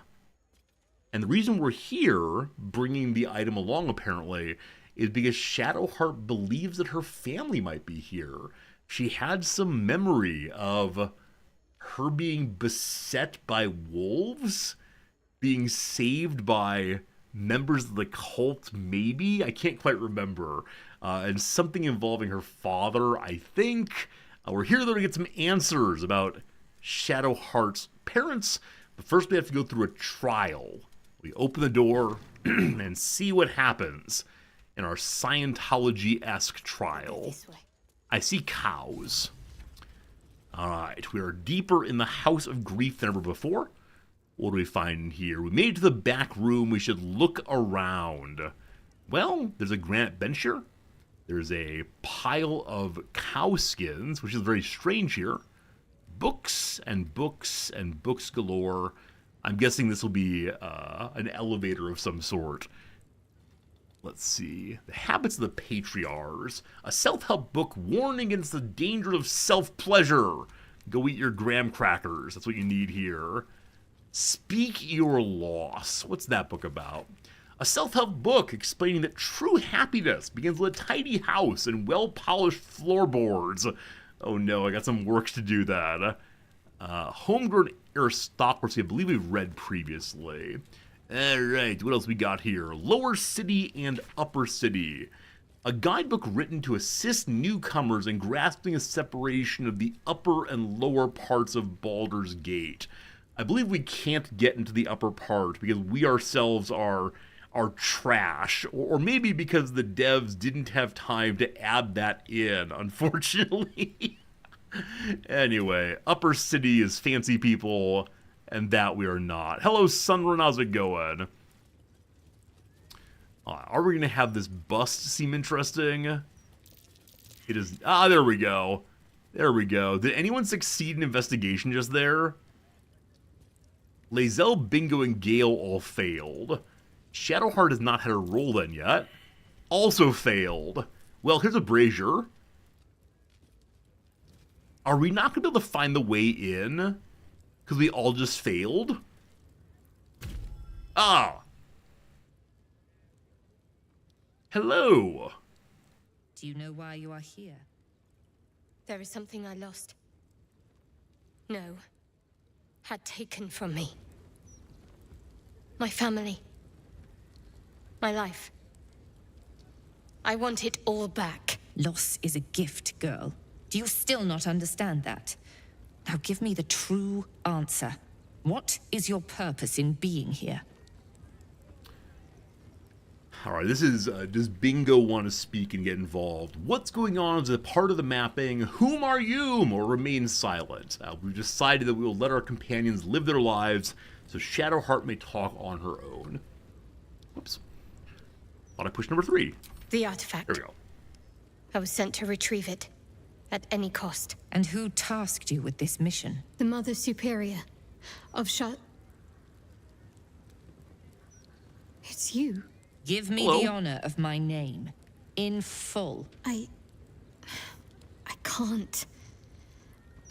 the reason we're here, bringing the item along apparently, is because Shadowheart believes that her family might be here. She had some memory of her being beset by wolves, being saved by members of the cult, maybe? I can't quite remember. And something involving her father, I think. We're here though to get some answers about Shadowheart's parents, but first we have to go through a trial. We open the door and see what happens in our Scientology-esque trial. I see cows. Alright, we are deeper in the House of Grief than ever before. What do we find in here? We made it to the back room. We should look around. Well, there's a granite bench here. There's a pile of cow skins, which is very strange here. Books and books and books galore. I'm guessing this will be an elevator of some sort. Let's see. The Habits of the Patriarchs. A self-help book warning against the dangers of self-pleasure. Go eat your graham crackers. That's what you need here. Speak Your Loss. What's that book about? A self-help book explaining that true happiness begins with a tidy house and well-polished floorboards. Oh no, I got some work to do that. Homegrown Aristocracy, I believe we've read previously. Alright, what else we got here? Lower City and Upper City. A guidebook written to assist newcomers in grasping a separation of the upper and lower parts of Baldur's Gate. I believe we can't get into the upper part because we ourselves are trash, or maybe because the devs didn't have time to add that in, unfortunately. Anyway, Upper City is fancy people, and that we are not. Hello, Sunrun, how's it going? Are we going to have this bust seem interesting? It is... Ah, there we go. There we go. Did anyone succeed in investigation just there? Lae'zel, Bingo, and Gale all failed. Shadowheart has not had a roll then yet. Also failed. Well, here's a brazier. Are we not going to be able to find the way in? Because we all just failed? Ah. Hello. Do you know why you are here? There is something I lost. No. Had taken from me. My family. My life. I want it all back. Loss is a gift, girl. Do you still not understand that? Now give me the true answer. What is your purpose in being here? Alright, this is, does Bingo want to speak and get involved? What's going on as a part of the mapping? Whom are you? Or remain silent. We've decided that we will let our companions live their lives, so Shadowheart may talk on her own. Whoops. Thought I pushed number 3. The artifact. There we go. I was sent to retrieve it. At any cost. And who tasked you with this mission? The Mother Superior of It's you. Give me Hello? the honor of my name. In full. I can't.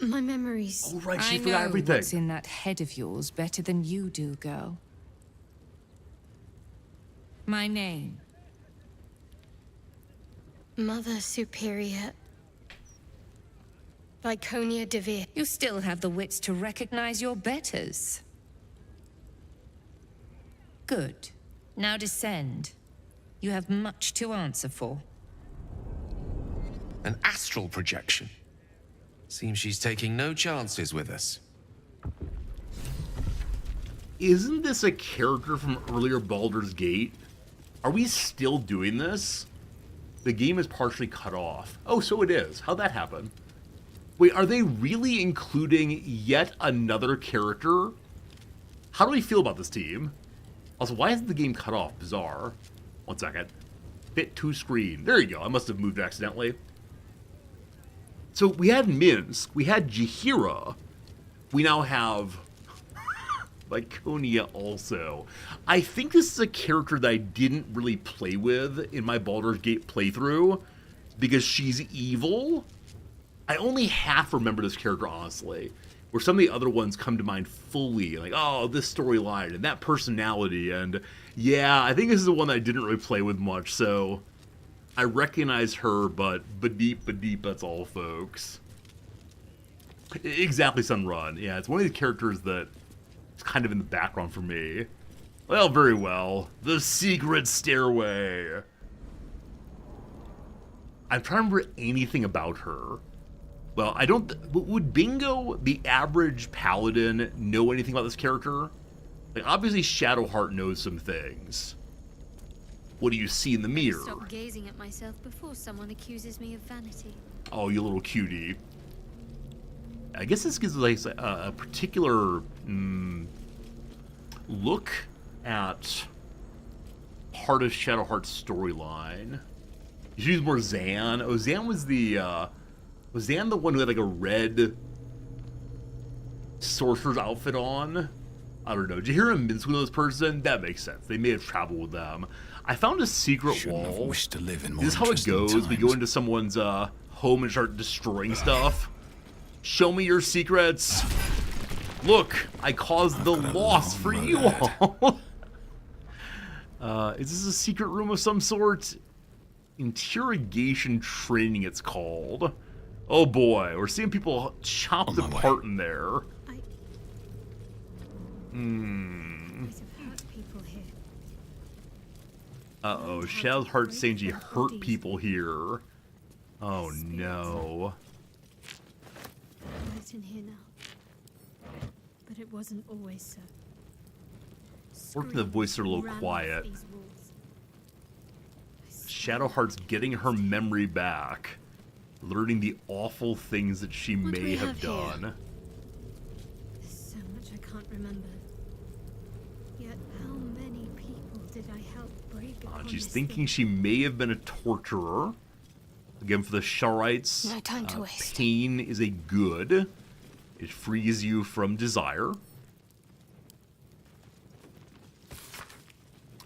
My memories... Oh, right, she I forgot know everything. what's in that head of yours better than you do, girl. My name. Mother Superior. Viconia DeVere. You still have the wits to recognize your betters. Good. Now descend. You have much to answer for. An astral projection. Seems she's taking no chances with us. Isn't this a character from earlier Baldur's Gate? Are we still doing this? The game is partially cut off. Oh, so it is. How'd that happen? Wait, are they really including yet another character? How do we feel about this team? Also, why isn't the game cut off? Bizarre. 1 second. Fit to screen. There you go. I must have moved accidentally. So we had Minsk. We had Jaheira. We now have Viconia also. I think this is a character that I didn't really play with in my Baldur's Gate playthrough because she's evil. I only half remember this character, honestly, where some of the other ones come to mind fully, like, oh, this storyline and that personality, and yeah, I think this is the one that I didn't really play with much, so I recognize her, but Badeep, that's all, folks. Exactly, Sunrun. Yeah, it's one of these characters that is kind of in the background for me. Well, very well. The Secret Stairway. I'm trying to remember anything about her. Well, I don't... Would Bingo, the average paladin, know anything about this character? Like, obviously Shadowheart knows some things. What do you see in the mirror? Stop gazing at myself before someone accuses me of vanity. Oh, you little cutie. I guess this gives like a particular look at part of Shadowheart's storyline. You should use more Zan. Oh, Zan was the... Was Zan the one who had like a red sorcerer's outfit on? I don't know. Did you hear him mince with this person? That makes sense. They may have traveled with them. I found a secret Shouldn't have wall. wished to live in more This is how it interesting goes. We go times. into someone's home and start destroying stuff. Show me your secrets. Look, I caused the got a loss long for road you ahead. all. Is this a secret room of some sort? Interrogation training, it's called. Oh boy, we're seeing people chopped On my way. apart in there. I might have hurt people here. Uh-oh, Shadowheart saying she hurt people here. Oh no. Right in here now. But it wasn't always so. Working the voice are a little Screams ran quiet. off these walls. I Shadowheart's getting her memory back. Learning the awful things that she What do may we have have here? done. There's so much I can't remember. Yet how many people did I help break upon She's this thinking thing? she may have been a torturer. Again, for the Sharites, No time to waste. pain is a good. It frees you from desire.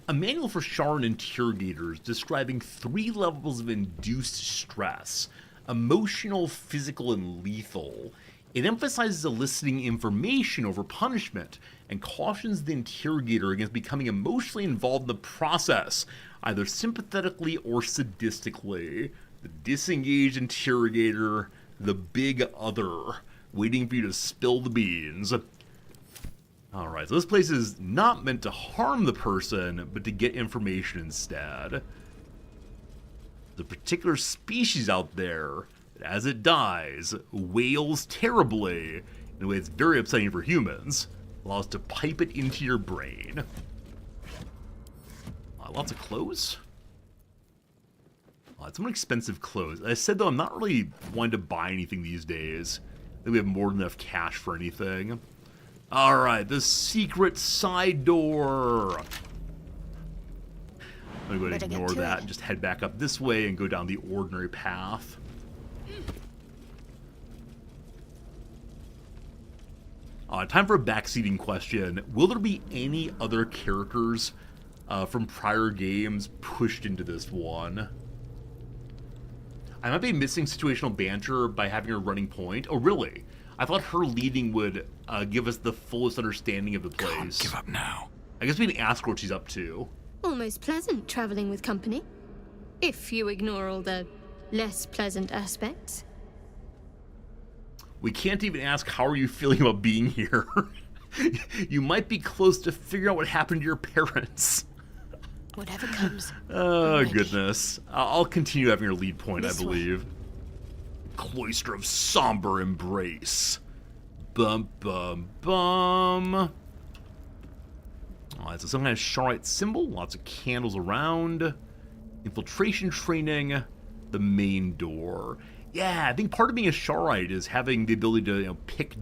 A manual for Sharan interrogators describing 3 levels of induced stress: emotional, physical, and lethal. It emphasizes eliciting information over punishment and cautions the interrogator against becoming emotionally involved in the process, either sympathetically or sadistically. The disengaged interrogator, the big other, waiting for you to spill the beans. Alright, so this place is not meant to harm the person, but to get information instead. There's a particular species out there that, as it dies, wails terribly in a way that's very upsetting for humans. Allows to pipe it into your brain. Lots of clothes? Some expensive clothes. I said, though, I'm not really wanting to buy anything these days. I think we have more than enough cash for anything. Alright, the secret side door. I'm going to go ahead Better and get ignore to that it. and just head back up this way and go down the ordinary path. Time for a backseating question. Will there be any other characters from prior games pushed into this one? I might be missing situational banter by having her running point. Oh, really? I thought her leading would give us the fullest understanding of the Can't place. give up now. I guess we can ask her what she's up to. Almost pleasant traveling with company. If you ignore all the less pleasant aspects. We can't even ask how are you feeling about being here. You might be close to figuring out what happened to your parents. Whatever comes. Oh, I'm ready. goodness. I'll continue having your lead point, This I believe. Cloister of Somber Embrace. Bum, bum, bum. Oh, it's some kind of Sharite symbol. Lots of candles around. Infiltration training. The main door. Yeah, I think part of being a Sharite is having the ability to, pick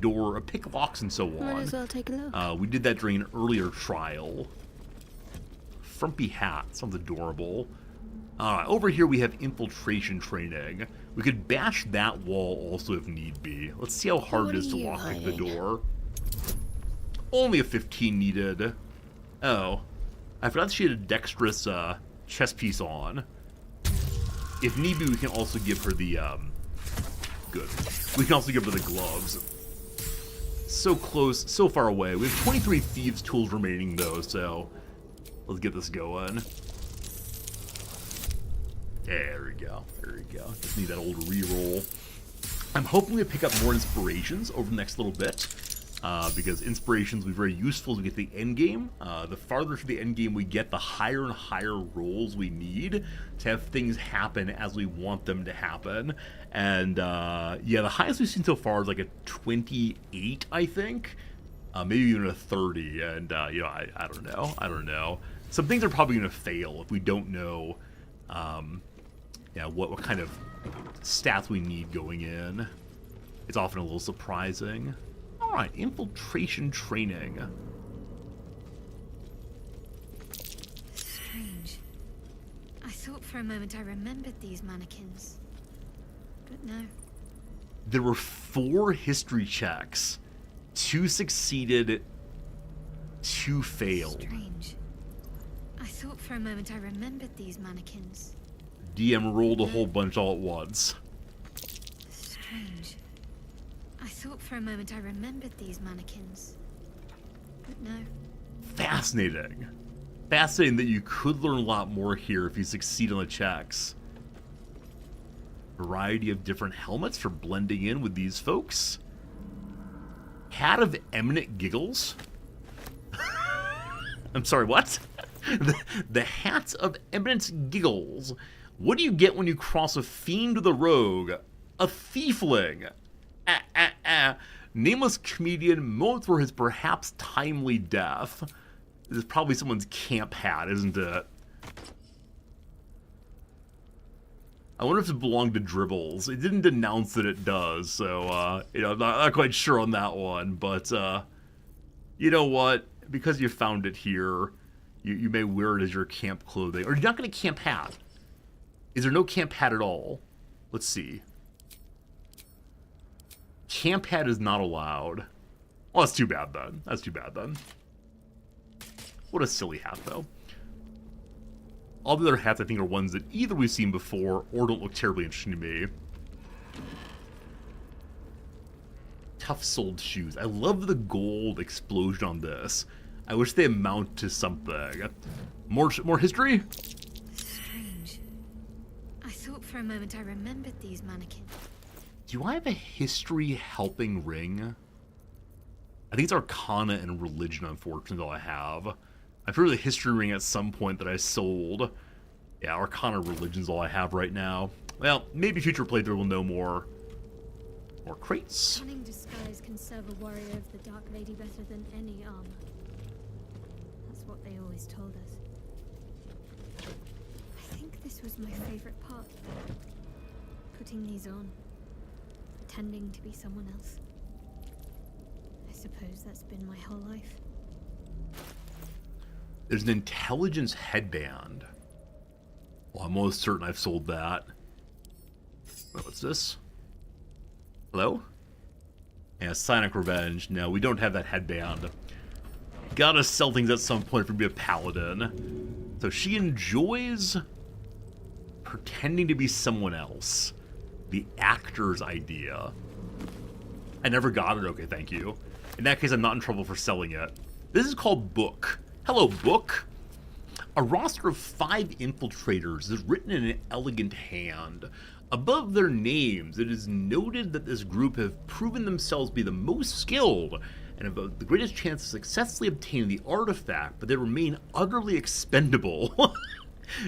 locks and so on. Might as well take a look. We did that during an earlier trial. Frumpy hat. Sounds adorable. Over here we have infiltration training. We could bash that wall also if need be. Let's see how hard What it is are to you lockpick the hiding? door. Only a 15 needed. Oh. I forgot she had a dexterous chess piece on. If need be, we can also give her the, good. We can also give her the gloves. So close, so far away. We have 23 thieves' tools remaining, though, so let's get this going. There we go. There we go. Just need that old reroll. I'm hoping to pick up more inspirations over the next little bit, because inspirations will be very useful to get to the end game. The farther to the end game we get, the higher and higher rolls we need to have things happen as we want them to happen. And yeah, the highest we've seen so far is like a 28, I think. Maybe even a 30. And you know, I don't know. I don't know. Some things are probably going to fail if we don't know yeah, what kind of stats we need going in. It's often a little surprising. Alright, infiltration training. Strange. I thought for a moment I remembered these mannequins. But no. There were 4 history checks. 2 succeeded, 2 failed. Strange. I thought for a moment I remembered these mannequins. DM rolled a whole bunch all at once. Strange. I thought for a moment I remembered these mannequins. But no. Fascinating. Fascinating that you could learn a lot more here if you succeed on the checks. Variety of different helmets for blending in with these folks. Hat of Eminent Giggles. I'm sorry, what? The Hats of Eminent Giggles. What do you get when you cross a fiend with a rogue? A thiefling. Nameless comedian mourns for his perhaps timely death. This is probably someone's camp hat, isn't it? I wonder if it belonged to Dribbles. It didn't announce that it does, so, you know, I'm not quite sure on that one. But, you know what? Because you found it here, you may wear it as your camp clothing. Or you're not going to camp hat. Is there no camp hat at all? Let's see. Camp hat is not allowed. Well, that's too bad then. That's too bad then. What a silly hat, though. All the other hats, I think, are ones that either we've seen before or don't look terribly interesting to me. Tough-soled shoes. I love the gold explosion on this. I wish they amount to something. More history? Strange. I thought for a moment I remembered these mannequins. Do I have a history helping ring? I think it's Arcana and Religion, unfortunately, all I have. I've heard of the history ring at some point that I sold. Yeah, Arcana Religion's all I have right now. Well, maybe future playthrough will know more. More crates. Cunning disguise can serve a warrior of the Dark Lady better than any armor. That's what they always told us. I think this was my favorite part. Putting these on. Pretending to be someone else. I suppose that's been my whole life. There's an intelligence headband. Well, I'm almost certain I've sold that. Wait, what's this? Hello? Yeah, Sonic Revenge. No, we don't have that headband. Gotta sell things at some point for me a paladin. So she enjoys pretending to be someone else. The actor's idea. I never got it. Okay, thank you. In that case, I'm not in trouble for selling it. This is called Book. Hello, Book. A roster of 5 infiltrators is written in an elegant hand. Above their names, it is noted that this group have proven themselves to be the most skilled and have the greatest chance of successfully obtaining the artifact, but they remain utterly expendable.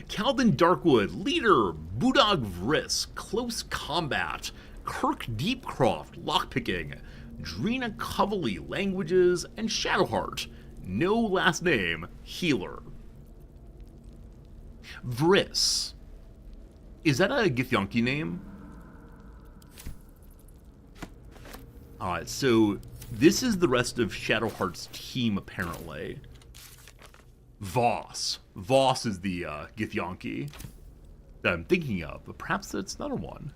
Calvin Darkwood, Leader, Budog Vriss, Close Combat, Kirk Deepcroft, Lockpicking, Drina Coverley, Languages, and Shadowheart. No last name, Healer. Vriss. Is that a Githyanki name? Alright, so this is the rest of Shadowheart's team, apparently. Voss. Voss is the Githyanki that I'm thinking of, but perhaps that's another one.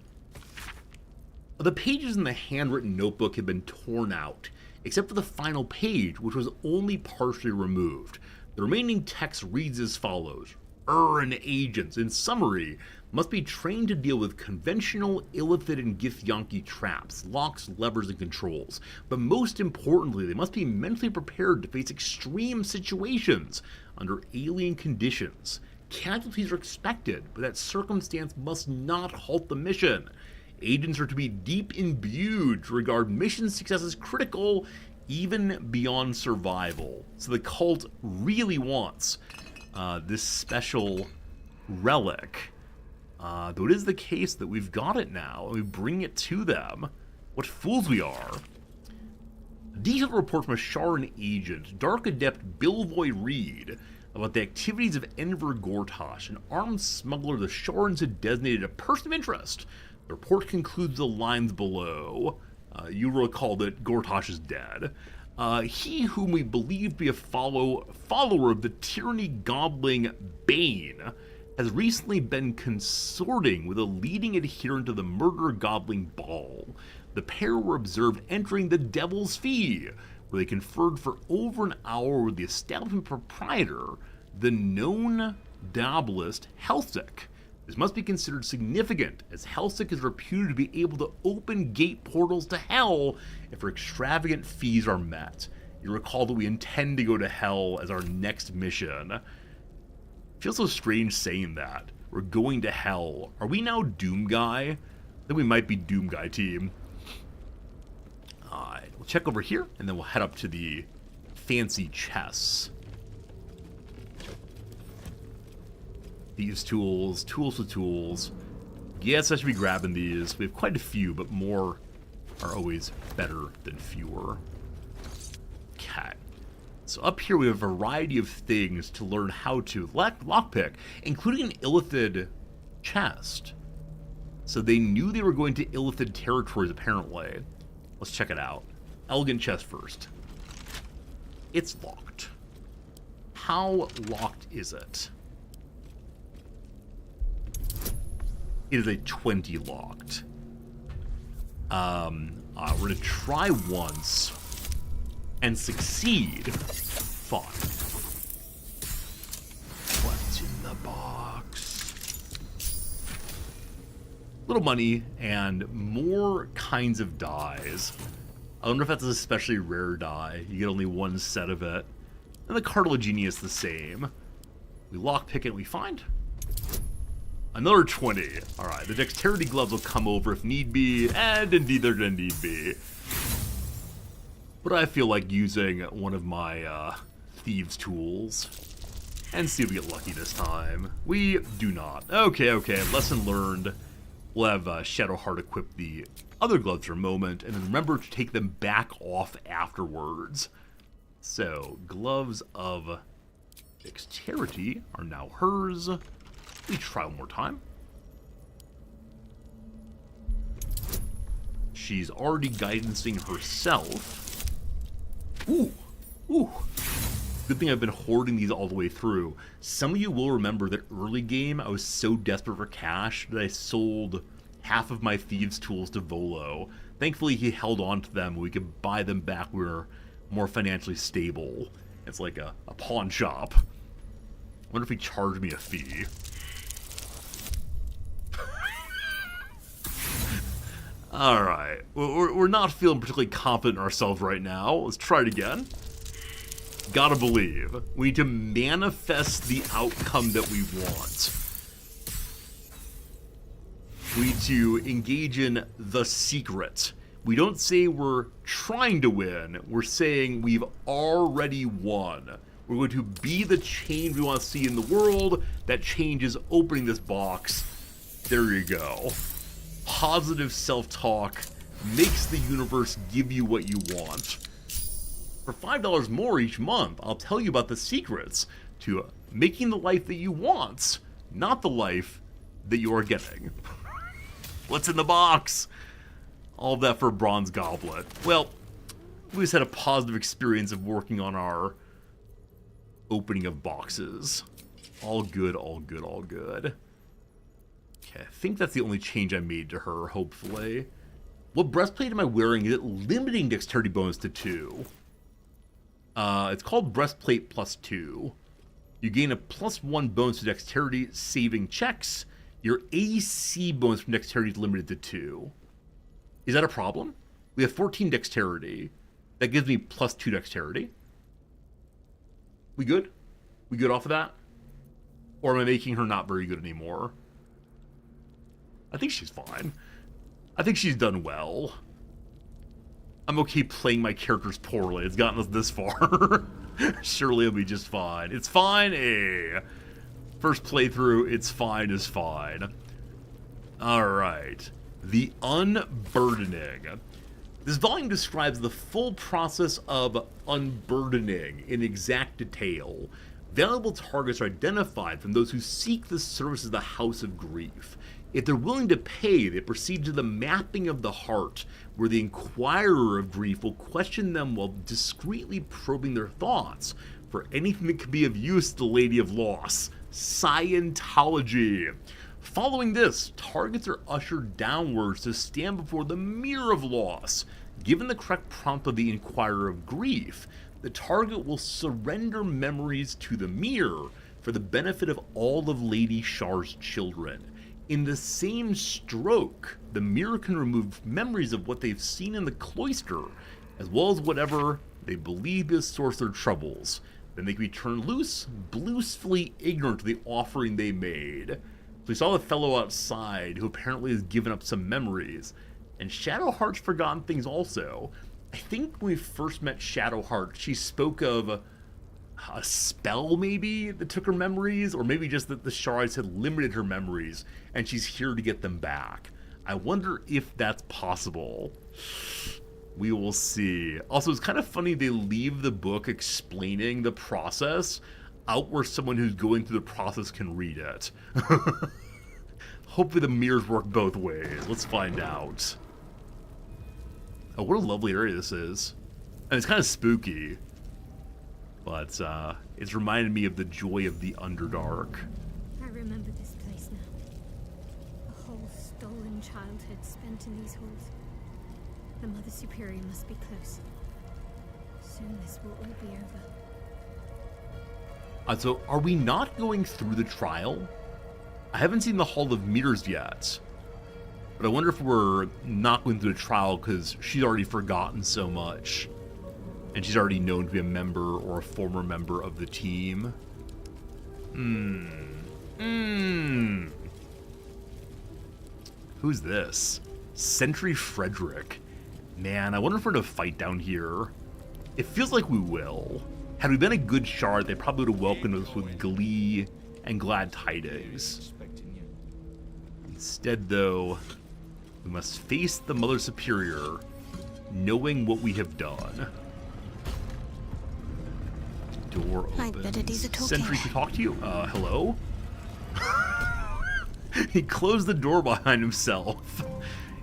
The pages in the handwritten notebook have been torn out, except for the final page, which was only partially removed. The remaining text reads as follows. Urn agents, in summary, must be trained to deal with conventional Illithid and Githyanki traps, locks, levers, and controls. But most importantly, they must be mentally prepared to face extreme situations under alien conditions. Casualties are expected, but that circumstance must not halt the mission. Agents are to be deep imbued to regard mission success as critical, even beyond survival. So the cult really wants this special relic. Though it is the case that we've got it now, and we bring it to them. What fools we are. A detailed report from a Sharan agent, Dark Adept Bilvoy Reed, about the activities of Enver Gortash, an armed smuggler the Sharans had designated a person of interest. The report concludes the lines below. You recall that Gortash is dead. He whom we believe to be a follower of the tyranny godling Bane has recently been consorting with a leading adherent of the murder godling Baal. The pair were observed entering the Devil's Fee, where they conferred for over an hour with the establishment proprietor, the known Daobalist Helsik. This must be considered significant, as Helsik is reputed to be able to open gate portals to Hell if her extravagant fees are met. You recall that we intend to go to Hell as our next mission. Feels so strange saying that. We're going to Hell. Are we now Doom Guy? I think we might be Doom Guy team. Alright, we'll check over here, and then we'll head up to the fancy chests. These tools, tools with tools. Yes, I should be grabbing these. We have quite a few, but more are always better than fewer. Okay. So up here we have a variety of things to learn how to lockpick, including an Illithid chest. So they knew they were going to Illithid territories, apparently. Let's check it out. Elegant chest first. It's locked. How locked is it? It is a 20 locked. We're gonna try once and succeed. Fine. What's in the box? Little money and more kinds of dyes. I wonder if that's an especially rare dye. You get only one set of it. And the cartilaginous the same. We lockpick it, we find another 20. Alright, the dexterity gloves will come over if need be, and indeed they're gonna need be. But I feel like using one of my thieves' tools and see if we get lucky this time. We do not. Okay, lesson learned. We'll have Shadowheart equip the other gloves for a moment, and then remember to take them back off afterwards. So, gloves of dexterity are now hers. We try one more time. She's already guidancing herself. Ooh. Good thing I've been hoarding these all the way through. Some of you will remember that early game I was so desperate for cash that I sold half of my thieves' tools to Volo. Thankfully he held on to them. We could buy them back when we were more financially stable. It's like a pawn shop. I wonder if he charged me a fee. Alright, we're not feeling particularly confident in ourselves right now. Let's try it again. Gotta believe. We need to manifest the outcome that we want. We need to engage in the secret. We don't say we're trying to win. We're saying we've already won. We're going to be the change we want to see in the world. That change is opening this box. There you go. Positive self-talk makes the universe give you what you want. For $5 more each month, I'll tell you about the secrets to making the life that you want, not the life that you are getting. What's in the box? All of that for a bronze goblet. Well, we just had a positive experience of working on our opening of boxes. All good, all good, all good. Okay, I think that's the only change I made to her, hopefully. What breastplate am I wearing? Is it limiting dexterity bonus to 2? It's called breastplate plus 2. You gain a +1 bonus to dexterity saving checks. Your AC bonus from dexterity is limited to 2. Is that a problem? We have 14 dexterity. That gives me +2 dexterity. We good? We good off of that? Or am I making her not very good anymore? I think she's fine. I think she's done well. I'm okay playing my characters poorly. It's gotten us this far. Surely it'll be just fine. It's fine, eh? First playthrough, it's fine is fine. Alright. The Unburdening. This volume describes the full process of unburdening in exact detail. Valuable targets are identified from those who seek the services of the House of Grief. If they're willing to pay, they proceed to the mapping of the heart, where the inquirer of grief will question them while discreetly probing their thoughts for anything that could be of use to the Lady of Loss. Scientology. Following this, targets are ushered downwards to stand before the mirror of loss. Given the correct prompt of the inquirer of grief, the target will surrender memories to the mirror for the benefit of all of Lady Shar's children. In the same stroke, the mirror can remove memories of what they've seen in the cloister, as well as whatever they believe is source of their troubles. Then they can be turned loose, blissfully ignorant of the offering they made. So we saw the fellow outside, who apparently has given up some memories. And Shadowheart's forgotten things also. I think when we first met Shadowheart, she spoke of a spell, maybe, that took her memories, or maybe just that the shards had limited her memories, and she's here to get them back. I wonder if that's possible. We will see. Also, it's kind of funny they leave the book explaining the process out where someone who's going through the process can read it. Hopefully the mirrors work both ways. Let's find out. Oh, what a lovely area this is. And it's kind of spooky. But it's reminded me of the joy of the Underdark. I remember this place now. A whole stolen childhood spent in these halls. The Mother Superior must be close. Soon this will all be over. So are we not going through the trial? I haven't seen the Hall of Mirrors yet. But I wonder if we're not going through the trial because she's already forgotten so much. And she's already known to be a member or a former member of the team. Who's this? Sentry Frederick. Man, I wonder if we're going to fight down here. It feels like we will. Had we been a good shard, they probably would have welcomed us with glee and glad tidings. Instead, though, we must face the Mother Superior, knowing what we have done. Door opens. Sentry can talk to you. Hello? He closed the door behind himself.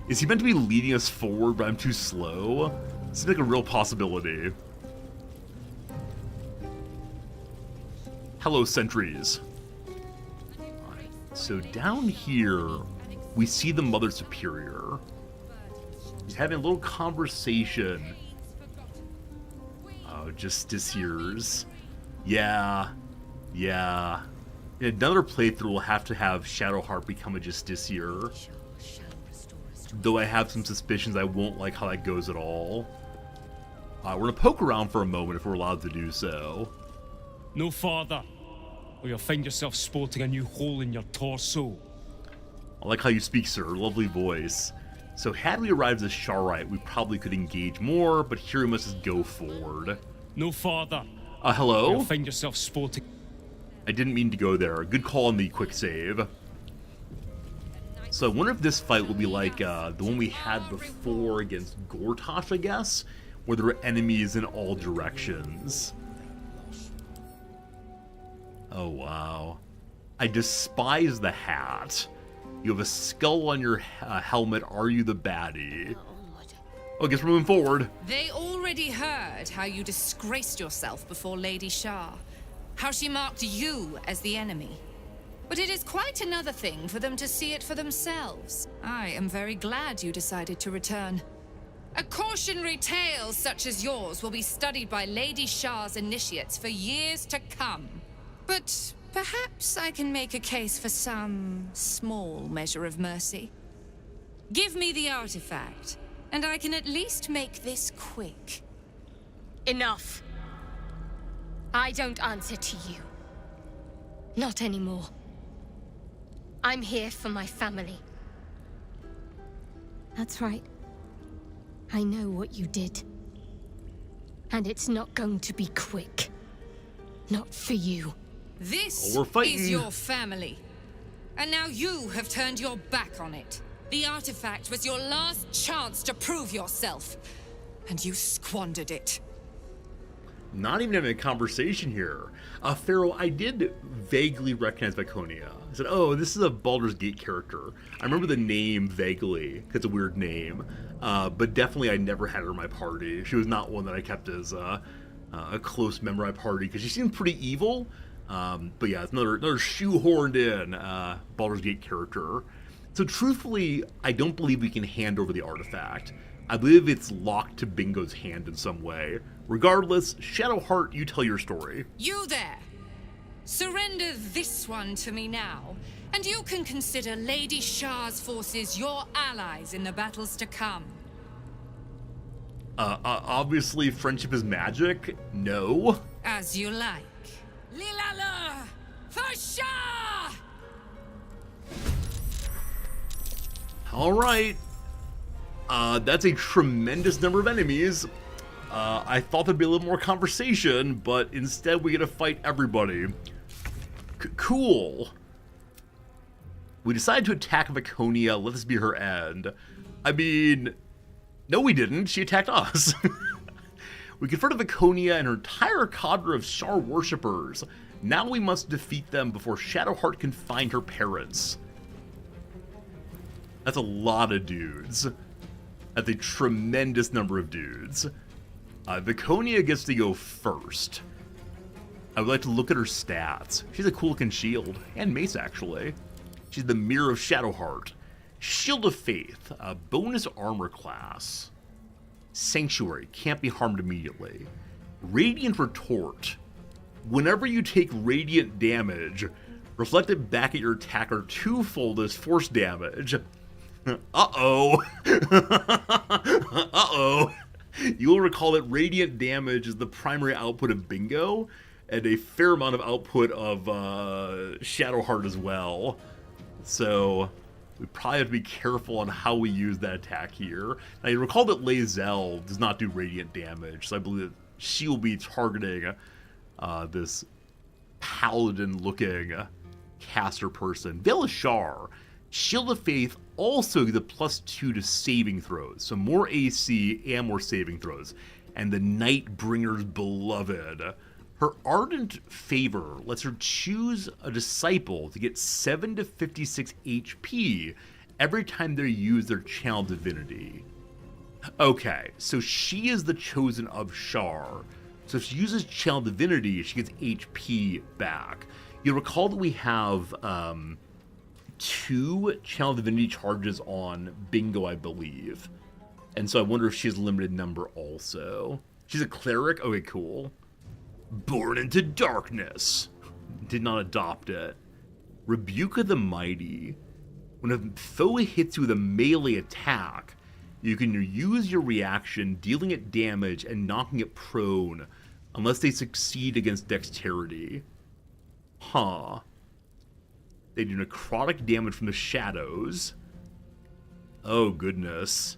Is he meant to be leading us forward, but I'm too slow? Seems like a real possibility. Hello, sentries. Right, so down here, we see the Mother Superior. He's having a little conversation. Oh, justiciars. Yeah. In another playthrough, we'll have to have Shadowheart become a justiciar. Though I have some suspicions I won't like how that goes at all. We're gonna poke around for a moment if we're allowed to do so. No farther, or you'll find yourself sporting a new hole in your torso. I like how you speak, sir. Lovely voice. So had we arrived as Sharite, we probably could engage more, but here we must just go forward. No farther. Hello? You'll find yourself sporting. I didn't mean to go there. Good call on the quick save. So I wonder if this fight will be like the one we had before against Gortash, I guess, where there were enemies in all directions. Oh, wow. I despise the hat. You have a skull on your helmet. Are you the baddie? Oh, I guess we're moving forward. They already heard how you disgraced yourself before Lady Shah. How she marked you as the enemy. But it is quite another thing for them to see it for themselves. I am very glad you decided to return. A cautionary tale such as yours will be studied by Lady Shah's initiates for years to come. But perhaps I can make a case for some small measure of mercy. Give me the artifact, and I can at least make this quick. Enough. I don't answer to you. Not anymore. I'm here for my family. That's right. I know what you did. And it's not going to be quick. Not for you. This we're fighting. is your family. And now you have turned your back on it. The artifact was your last chance to prove yourself. And you squandered it. Not even having a conversation here. Pharaoh, I did vaguely recognize Viconia. I said, oh, this is a Baldur's Gate character. I remember the name vaguely, because it's a weird name. But definitely I never had her in my party. She was not one that I kept as a close member of my party, because she seemed pretty evil. But yeah, it's another shoehorned in Baldur's Gate character. So truthfully, I don't believe we can hand over the artifact. I believe it's locked to Bingo's hand in some way. Regardless, Shadowheart, you tell your story. You there! Surrender this one to me now, and you can consider Lady Shah's forces your allies in the battles to come. Obviously, friendship is magic. No. As you like. Lilala! For Shah! All right. That's a tremendous number of enemies. I thought there'd be a little more conversation, but instead we get to fight everybody. Cool. We decided to attack Viconia. Let this be her end. I mean, no we didn't. She attacked us. We confronted Viconia and her entire cadre of Shar worshippers. Now we must defeat them before Shadowheart can find her parents. That's a lot of dudes. That's a tremendous number of dudes. Viconia gets to go first. I would like to look at her stats. She's a cool looking shield, and mace actually. She's the Mirror of Shadowheart. Shield of Faith, bonus armor class. Sanctuary, can't be harmed immediately. Radiant Retort. Whenever you take radiant damage, reflect it back at your attacker twofold as force damage. Uh-oh. Uh-oh. You will recall that radiant damage is the primary output of Bingo, and a fair amount of output of Shadowheart as well. So we probably have to be careful on how we use that attack here. Now you recall that Lae'zel does not do radiant damage, so I believe that she will be targeting this paladin-looking caster person. Velishar, Shield of Faith also the +2 to saving throws, so more AC and more saving throws. And the Nightbringer's Beloved. Her Ardent Favor lets her choose a disciple to get 7 to 56 HP every time they use their Channel Divinity. Okay, so she is the chosen of Shar. So if she uses Channel Divinity, she gets HP back. You'll recall that we have 2 Channel Divinity charges on Bingo, I believe. And so I wonder if she has a limited number also. She's a cleric? Okay, cool. Born into Darkness. Did not adopt it. Rebuke of the Mighty. When a foe hits you with a melee attack, you can use your reaction, dealing it damage and knocking it prone, unless they succeed against dexterity. Huh. They do necrotic damage from the shadows. Oh, goodness.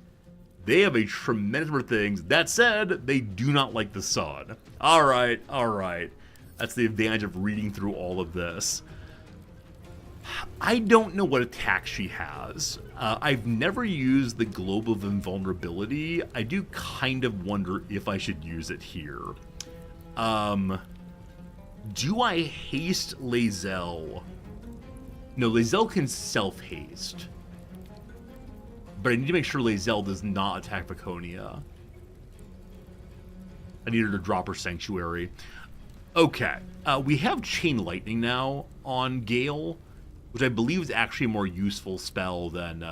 They have a tremendous number of things. That said, they do not like the sun. All right, all right. That's the advantage of reading through all of this. I don't know what attack she has. I've never used the Globe of Invulnerability. I do kind of wonder if I should use it here. Do I haste Lae'zel? No, Lae'zel can self-haste. But I need to make sure Lae'zel does not attack Viconia. I need her to drop her Sanctuary. Okay, we have Chain Lightning now on Gale, which I believe is actually a more useful spell than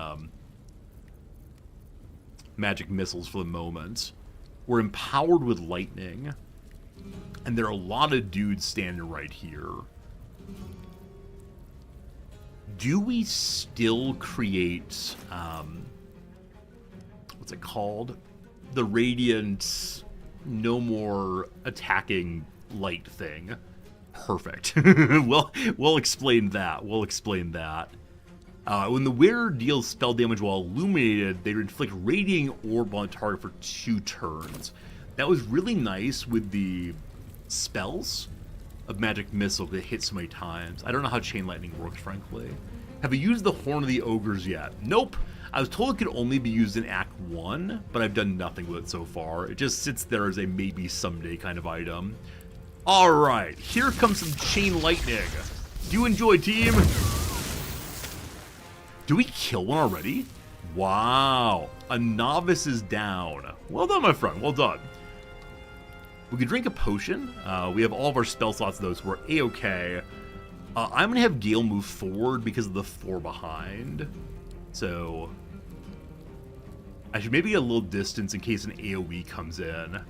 Magic Missiles for the moment. We're empowered with Lightning, and there are a lot of dudes standing right here. Do we still create, what's it called? The Radiant, no more attacking light thing. Perfect. Well, we'll explain that. We'll explain that. When the wearer deals spell damage while illuminated, they inflict radiating orb on a target for 2 turns. That was really nice with the spells of Magic Missile that hit so many times. I don't know how Chain Lightning works, frankly. Have you used the Horn of the Ogres yet? Nope. I was told it could only be used in Act 1, but I've done nothing with it so far. It just sits there as a maybe someday kind of item. Alright, here comes some Chain Lightning. Do you enjoy, team? Do we kill one already? Wow, a novice is down. Well done, my friend, well done. We could drink a potion. We have all of our spell slots, though, so we're A-okay. I'm going to have Gale move forward because of the 4 behind. So I should maybe get a little distance in case an AoE comes in.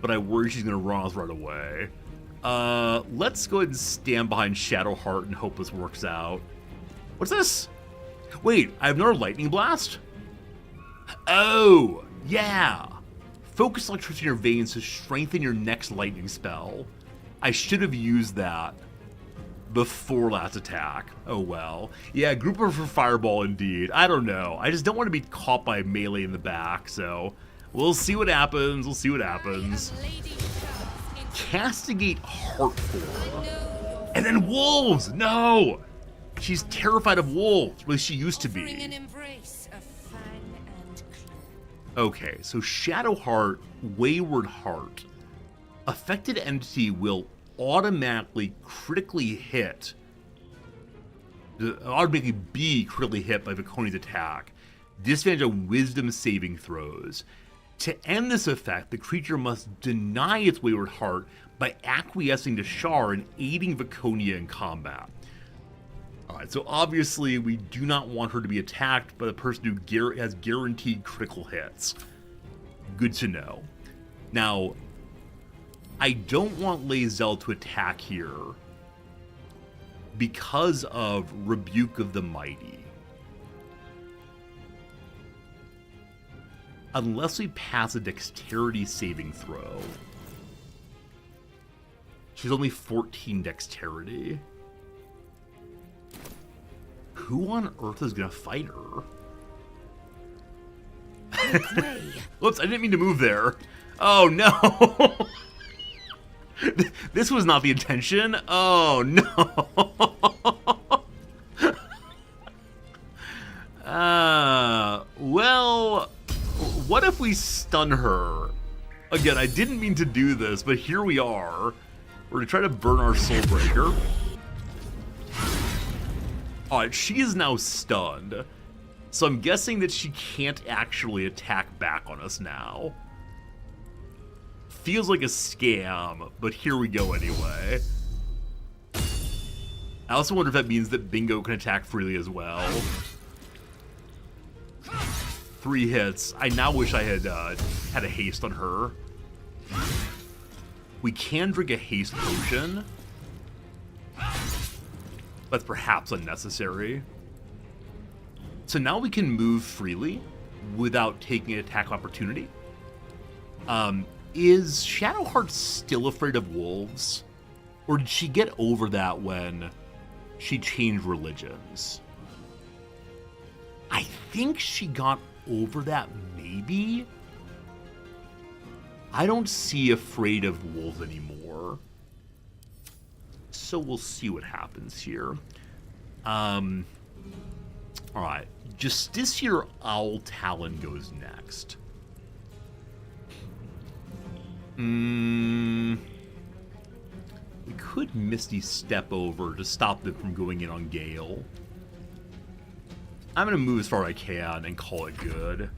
But I worry she's going to run us right away. Let's go ahead and stand behind Shadowheart and hope this works out. What's this? Wait, I have another Lightning Blast? Oh, yeah. Focus electricity in your veins to strengthen your next lightning spell. I should have used that before last attack. Oh well. Yeah, group her for Fireball indeed. I don't know. I just don't want to be caught by melee in the back, so we'll see what happens. We'll see what happens. Castigate Heartform. And then wolves! No! She's terrified of wolves. At least she used to be. Okay, so Shadowheart, Wayward Heart. Affected entity will automatically critically hit. Automatically be critically hit by Viconia's attack. Disadvantage on Wisdom saving throws. To end this effect, the creature must deny its Wayward Heart by acquiescing to Shar and aiding Viconia in combat. Alright, so obviously we do not want her to be attacked by the person who has guaranteed critical hits. Good to know. Now, I don't want Lae'zel to attack here because of Rebuke of the Mighty. Unless we pass a dexterity saving throw. She's only 14 dexterity. Who on earth is gonna fight her? Whoops, I didn't mean to move there. Oh no! This was not the intention. Oh no! Well, what if we stun her? Again, I didn't mean to do this, but here we are. We're gonna try to burn our Soulbreaker. Alright, she is now stunned. So I'm guessing that she can't actually attack back on us now. Feels like a scam, but here we go anyway. I also wonder if that means that Bingo can attack freely as well. 3 hits. I now wish I had had a haste on her. We can drink a haste potion. That's perhaps unnecessary. So now we can move freely without taking an attack opportunity. Is Shadowheart still afraid of wolves? Or did she get over that when she changed religions. I think she got over that, maybe? I don't see Afraid of Wolves anymore. So we'll see what happens here. Alright. Justiciar Owl Talon goes next. We could Misty Step over to stop them from going in on Gale. I'm gonna move as far as I can and call it good.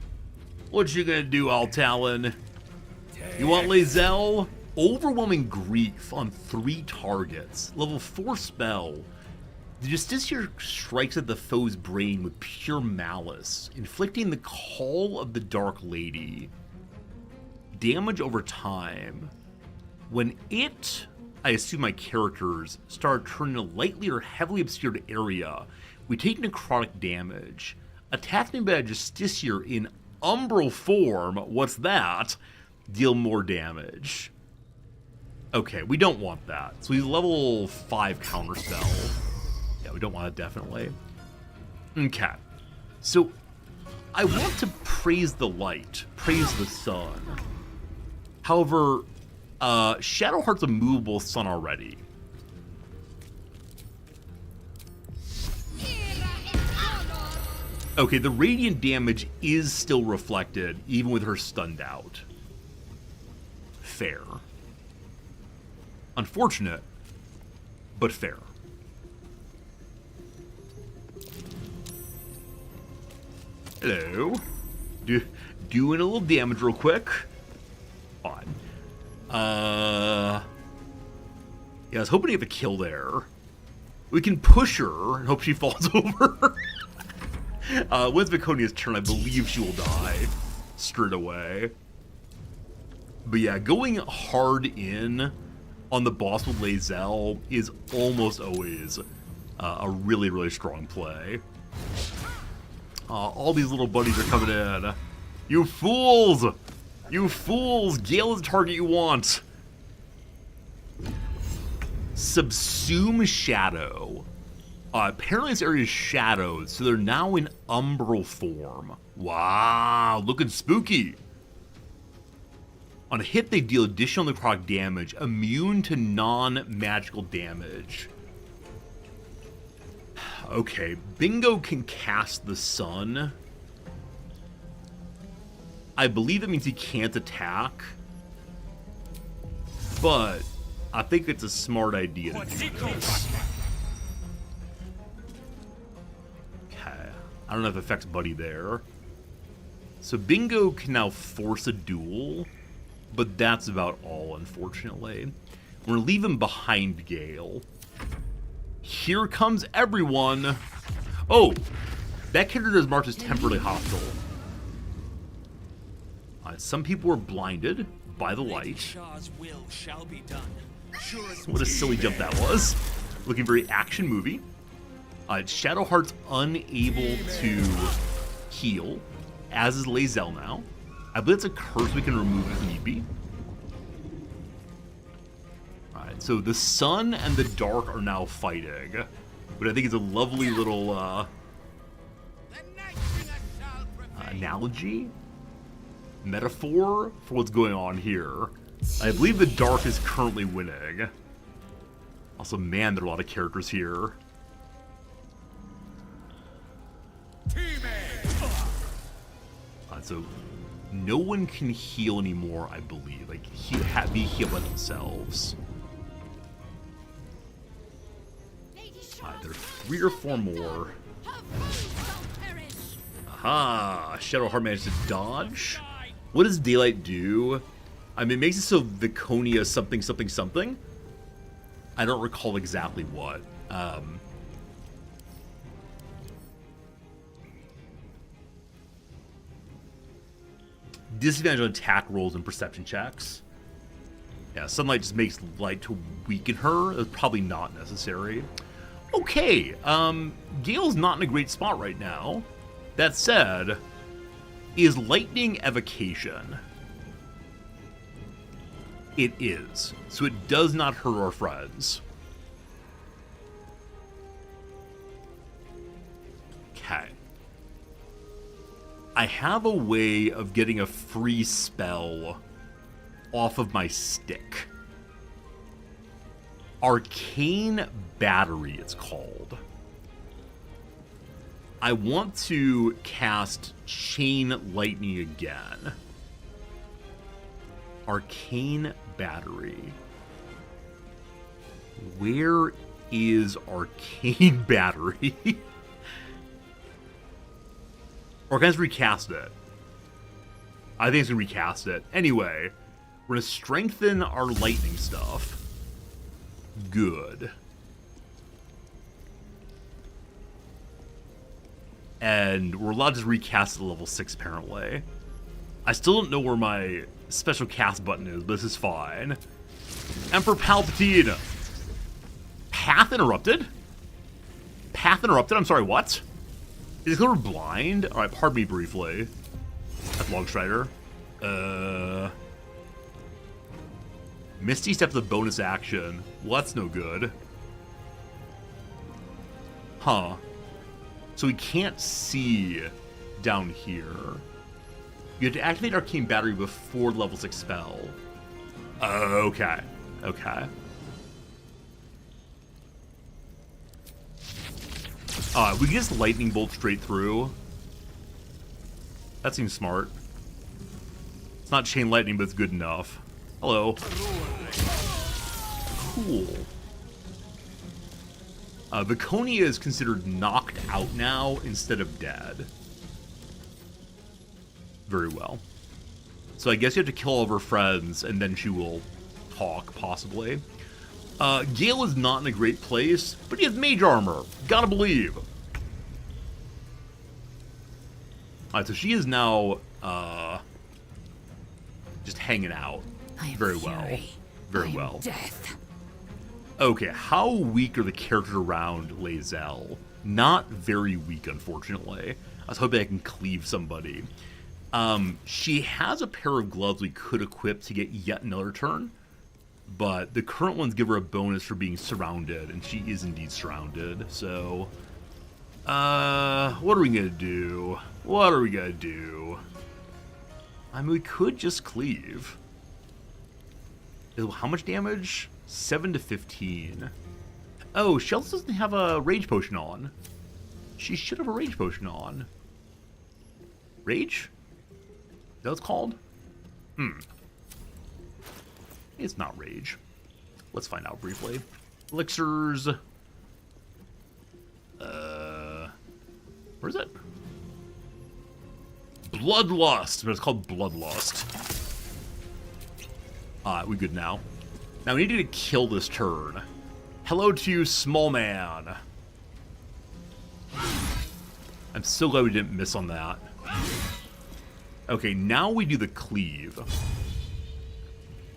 What you gonna do, Owl Talon? You want Lae'zel? Overwhelming Grief on 3 targets. Level 4 spell. The Justiciar strikes at the foe's brain with pure malice, inflicting the Call of the Dark Lady. Damage over time. When it, I assume my characters, start turning a lightly or heavily obscured area, we take necrotic damage. Attacking by a Justiciar in umbral form, what's that? Deal more damage. Okay, we don't want that. So we level 5 counterspell. Yeah, we don't want it, definitely. Okay. So, I want to praise the light, praise the sun. However, Shadowheart's a movable sun already. Okay, the radiant damage is still reflected, even with her stunned out. Fair. Unfortunate, but fair. Hello. Doing a little damage real quick. Fine. Yeah, I was hoping to get the kill there. We can push her and hope she falls over. When's Viconia's turn? I believe she will die straight away. But yeah, going hard in on the boss with Lae'zel is almost always a really, really strong play. All these little buddies are coming in. You fools! You fools! Gale is the target you want. Subsume Shadow. Apparently this area is shadowed, so they're now in umbral form. Wow, looking spooky. On a hit, they deal additional necrotic damage, immune to non-magical damage. Okay, Bingo can cast the sun. I believe it means he can't attack. But I think it's a smart idea to do this. Okay, I don't know if it affects Buddy there. So Bingo can now force a duel, but that's about all, unfortunately. We're gonna leave him behind Gale. Here comes everyone. Oh, that character is marked as temporarily hostile. Some people were blinded by the light. What a silly jump that was. Looking very action movie. Shadowheart's unable to heal, as is Lae'zel now. I believe it's a curse we can remove if need be. Alright, so the sun and the dark are now fighting. But I think it's a lovely little analogy? Metaphor for what's going on here. I believe the dark is currently winning. Also, man, there are a lot of characters here. So no one can heal anymore, I believe. Like, be healed by themselves. There are 3 or 4 more. Aha! Shadowheart managed to dodge. What does Daylight do? I mean, it makes it so Viconia something, something, something. I don't recall exactly what. Disadvantage on attack rolls and perception checks. Yeah, sunlight just makes light to weaken her. That's probably not necessary. Okay, Gale's not in a great spot right now. That said, is lightning evocation? It is. So it does not hurt our friends. Okay. I have a way of getting a free spell off of my stick. Arcane Battery, it's called. I want to cast Chain Lightning again. Arcane Battery. Where is Arcane Battery? Or can I just recast it? I think it's gonna recast it. Anyway, we're gonna strengthen our lightning stuff. Good. And we're allowed to just recast it to level 6, apparently. I still don't know where my special cast button is, but this is fine. Emperor Palpatine! Path interrupted? Path interrupted? I'm sorry, what? Is it blind? Alright, pardon me briefly. That's Longstrider. Misty Step is a bonus action. Well, that's no good. Huh. So we can't see down here. You have to activate Arcane Battery before level 6 spell. Okay. Okay. We can just lightning bolt straight through. That seems smart. It's not chain lightning, but it's good enough. Hello. Cool. Viconia is considered knocked out now instead of dead. Very well. So I guess you have to kill all of her friends, and then she will talk, possibly. Gale is not in a great place, but he has mage armor. Gotta believe. Alright, so she is now, just hanging out. Very well. Very well. Death. Okay, how weak are the characters around Lae'zel? Not very weak, unfortunately. I was hoping I can cleave somebody. She has a pair of gloves we could equip to get yet another turn. But the current ones give her a bonus for being surrounded, and she is indeed surrounded, so... what are we gonna do? What are we gonna do? I mean, we could just cleave. How much damage? 7 to 15. Oh, Shells doesn't have a rage potion on. She should have a rage potion on. Rage? Is that what it's called? It's not rage. Let's find out briefly. Elixirs. Where is it? Bloodlust. But it's called Bloodlust. We good now. Now we need to kill this turn. Hello to you, small man. I'm so glad we didn't miss on that. Okay, now we do the cleave.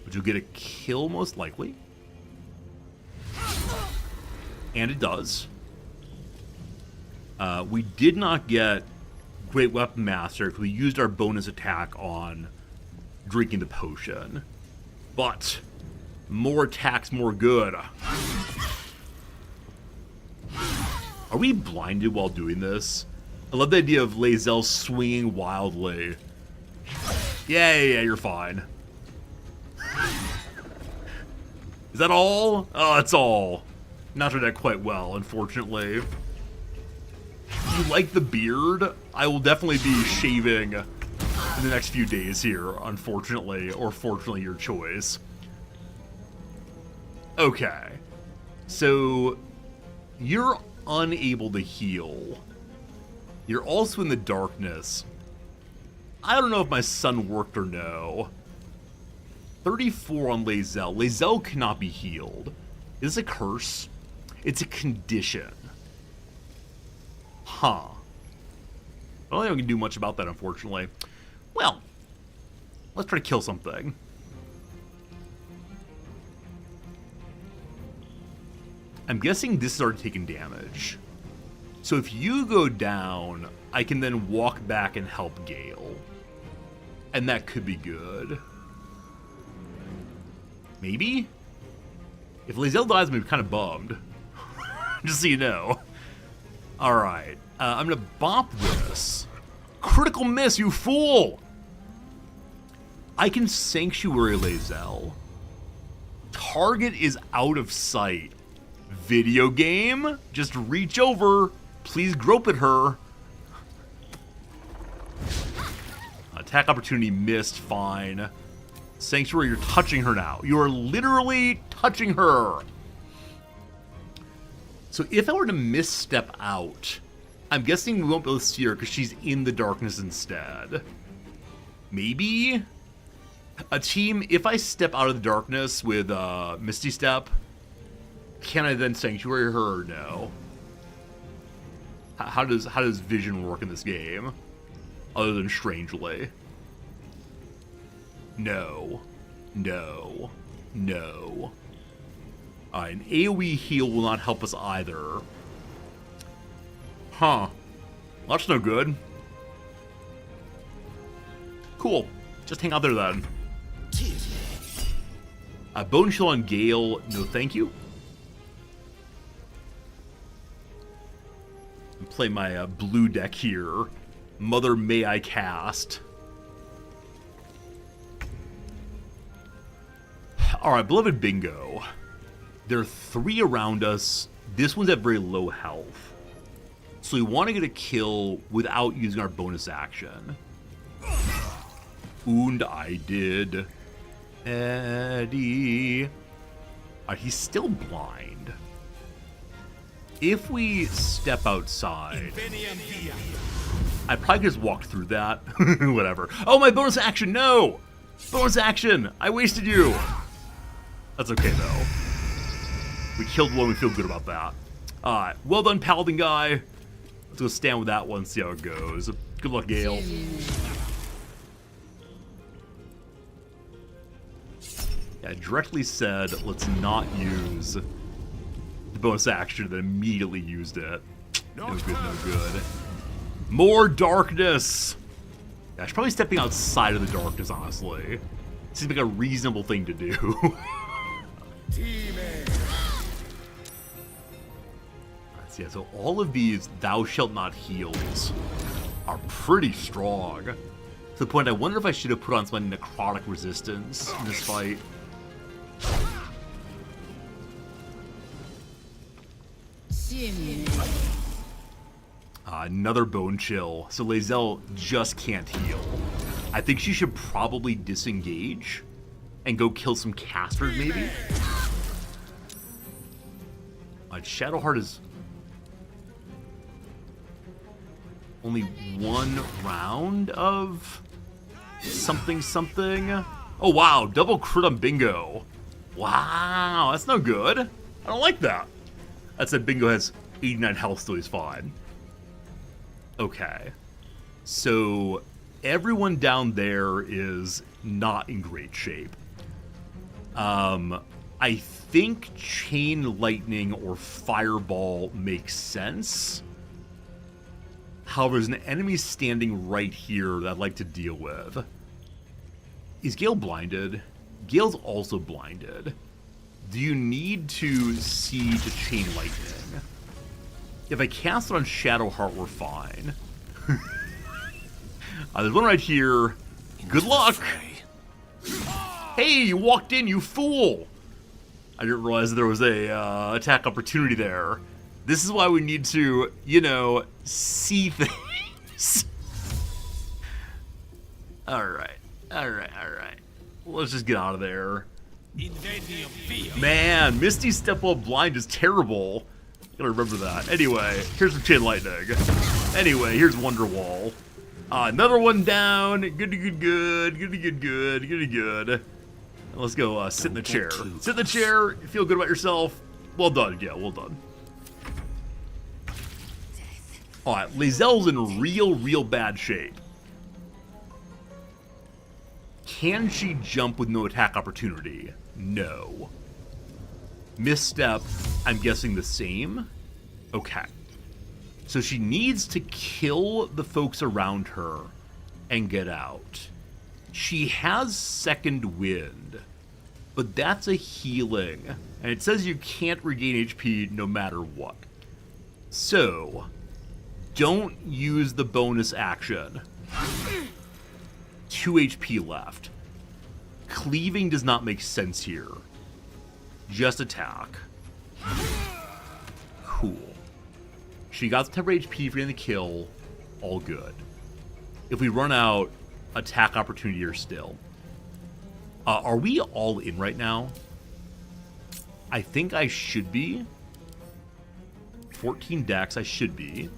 Which will get a kill, most likely. And it does. We did not get Great Weapon Master because we used our bonus attack on drinking the potion. But more attacks, more good. Are we blinded while doing this? I love the idea of Lae'zel swinging wildly. Yeah, you're fine. Is that all? Oh, that's all. Not doing that quite well, unfortunately. You like the beard? I will definitely be shaving in the next few days here, unfortunately, or fortunately, your choice. Okay. So, you're unable to heal. You're also in the darkness. I don't know if my sun worked or no. 34 on Lae'zel. Lae'zel cannot be healed. Is this a curse? It's a condition. Huh. I don't think we can do much about that, unfortunately. Well, let's try to kill something. I'm guessing this is already taking damage. So if you go down, I can then walk back and help Gale. And that could be good. Maybe? If Lae'zel dies, I'm kind of bummed. Just so you know. Alright. I'm gonna bop this. Critical miss, you fool! I can Sanctuary Lae'zel. Target is out of sight. Video game? Just reach over. Please grope at her. Attack opportunity missed, fine. Sanctuary, you're touching her now. You are literally touching her. So if I were to misstep out, I'm guessing we won't be able to see her because she's in the darkness instead. Maybe? A team, if I step out of the darkness with Misty Step, can I then Sanctuary her or no? How does vision work in this game? Other than strangely. No. No. No. An AoE heal will not help us either. Huh. That's no good. Cool. Just hang out there then. Bone Chill on Gale, no thank you. Play my blue deck here. Mother May I Cast. Alright, Beloved Bingo. There are 3 around us. This one's at very low health. So we want to get a kill without using our bonus action. And I did. Eddie. Alright, he's still blind. If we step outside, I probably could just walk through that. Whatever. Oh, my bonus action, no! Bonus action! I wasted you! That's okay, though. We killed one, we feel good about that. Alright, well done, Paladin guy. Let's go stand with that one, see how it goes. Good luck, Gale. Yeah, directly said, let's not use the bonus action, that immediately used it. No good, no good. More darkness! Yeah, I should probably stepping outside of the darkness, honestly. Seems like a reasonable thing to do. Yeah, so all of these Thou Shalt Not heals are pretty strong. To the point, I wonder if I should have put on some necrotic resistance in this fight. Another Bone Chill. So Lae'zel just can't heal. I think she should probably disengage and go kill some casters, maybe? Shadowheart is only 1 round of something something. Oh wow, double crit on Bingo. Wow, that's no good. I don't like that. That said, Bingo has 89 health, so he's fine. Okay. So everyone down there is not in great shape. I think Chain Lightning or Fireball makes sense. However, there's an enemy standing right here that I'd like to deal with. Is Gale blinded? Gale's also blinded. Do you need to see to Chain Lightning? If I cast it on Shadowheart, we're fine. There's one right here. Good luck! Hey, you walked in, you fool! I didn't realize there was a attack opportunity there. This is why we need to, you know, see things. Alright. Let's just get out of there. Man, Misty Step while blind is terrible. Gotta remember that. Anyway, here's some Chain Lightning. Anyway, here's Wonderwall. Another one down. Good. Let's go sit in the chair. Sit in the chair. Feel good about yourself. Well done. Yeah, well done. Alright, Lae'zel's in real bad shape. Can she jump with no attack opportunity? No. Misstep, I'm guessing the same? Okay. So she needs to kill the folks around her and get out. She has Second Wind, but that's a healing, and it says you can't regain HP no matter what. So, don't use the bonus action. 2 HP left. Cleaving does not make sense here. Just attack. Cool. She got the temporary HP for getting the kill. All good. If we run out, attack opportunity here still. Are we all in right now? I think I should be. 14 dex, I should be.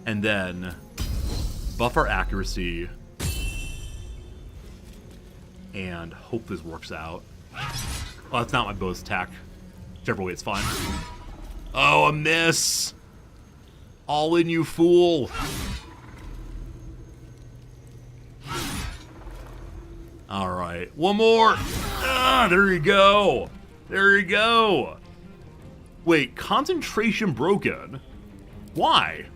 And then buff our accuracy. And hope this works out. Oh, that's not my bonus attack. Whichever way, it's fine. Oh, a miss! All in, you fool! Alright, one more! Ah, there you go! There you go! Wait, concentration broken? Why?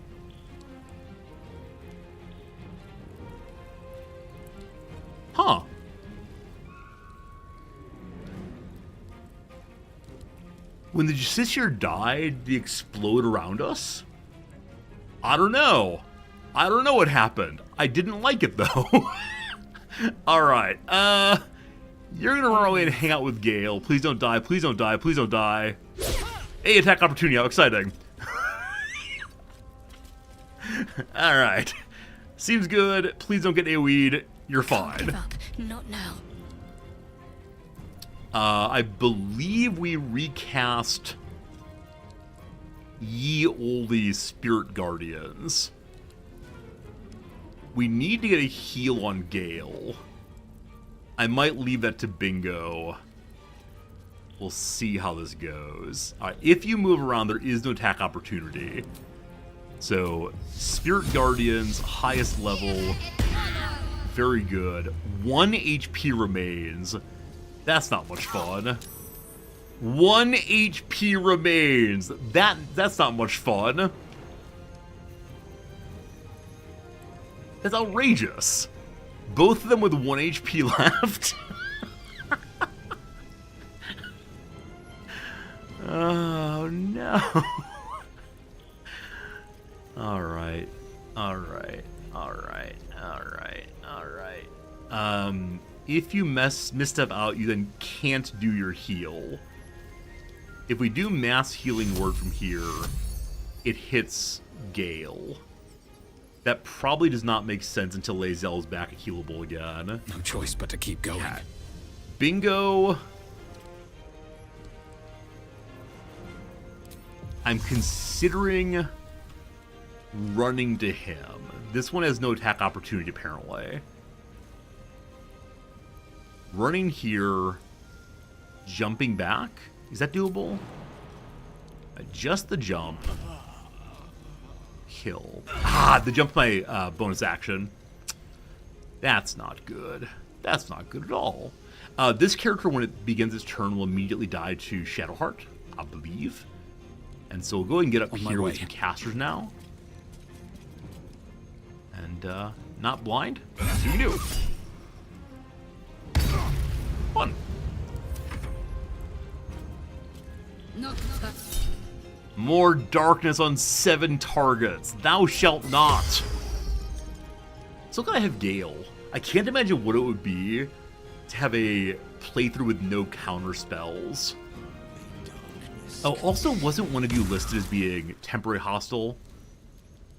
Huh. When the Justiciar died, did he explode around us? I don't know. I don't know what happened. I didn't like it, though. Alright, you're gonna run away and hang out with Gale. Please don't die, please don't die, please don't die. Hey, attack opportunity, how exciting. Alright. Seems good. Please don't get AoE'd. You're fine. Give up. Not now. I believe we recast Ye Olde Spirit Guardians. We need to get a heal on Gale. I might leave that to Bingo. We'll see how this goes. If you move around, there is no attack opportunity. So, Spirit Guardians, highest level. Very good. 1 HP remains. That's not much fun. 1 HP remains. That's not much fun. That's outrageous. Both of them with 1 HP left. Oh no. Alright. Alright. Alright. Alright. Alright. If you misstep out, you then can't do your heal. If we do mass healing word from here, it hits Gale. That probably does not make sense until Lae'zel is back at healable again. No choice but to keep going. Yeah. Bingo. I'm considering running to him. This one has no attack opportunity, apparently. Running here, jumping back. Is that doable? Just the jump. Kill. Ah, the jump's my bonus action. That's not good. That's not good at all. This character, when it begins its turn, will immediately die to Shadowheart, I believe. And so we'll go ahead and get up here with some casters now. And, not blind. Let's see what we can do. Fun. More darkness on 7 targets. Thou shalt not. Still gotta have Gale. I can't imagine what it would be to have a playthrough with no counter spells. Oh, also, wasn't one of you listed as being temporary hostile?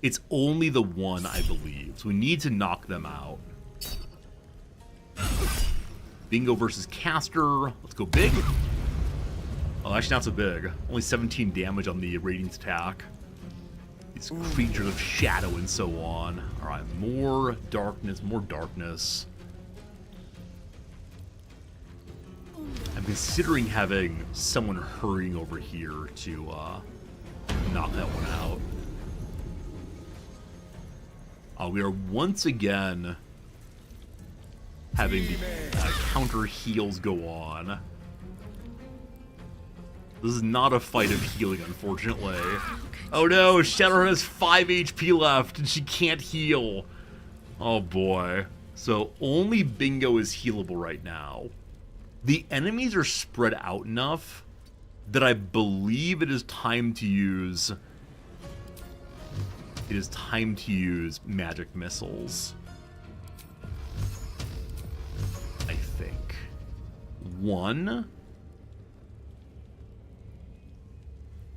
It's only the one, I believe. So we need to knock them out. Bingo versus Caster. Let's go big. Oh, actually not so big. Only 17 damage on the Radiance attack. These creatures of shadow and so on. Alright, more darkness, more darkness. I'm considering having someone hurrying over here to knock that one out. We are once again having the counter heals go on. This is not a fight of healing, unfortunately. Oh no, Shadow has 5 HP left and she can't heal. Oh boy. So only Bingo is healable right now. The enemies are spread out enough that I believe it is time to use it is time to use magic missiles. I think. 1.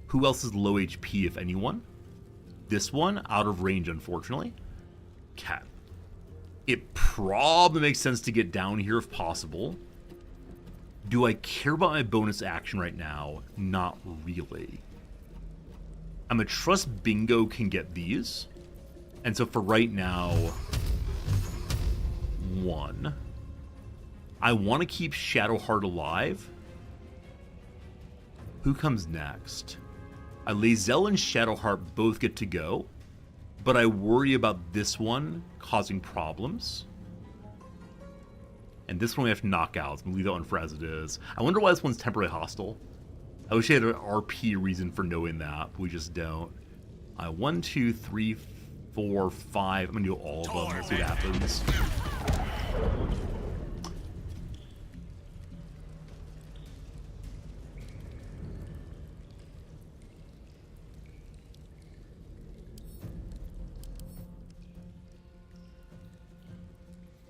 Who else is low HP, if anyone? This one, out of range, unfortunately. Cat. It probably makes sense to get down here if possible. Do I care about my bonus action right now? Not really. I'm gonna trust Bingo can get these. And so for right now, 1. I want to keep Shadowheart alive. Who comes next? Lae'zel and Shadowheart both get to go, but I worry about this one causing problems. And this one we have to knock out. So I'm gonna leave that one for as it is. I wonder why this one's temporarily hostile. I wish I had an RP reason for knowing that, but we just don't. 1, 2, 3, 4, 5. I'm gonna do all of them. Let's see what happens.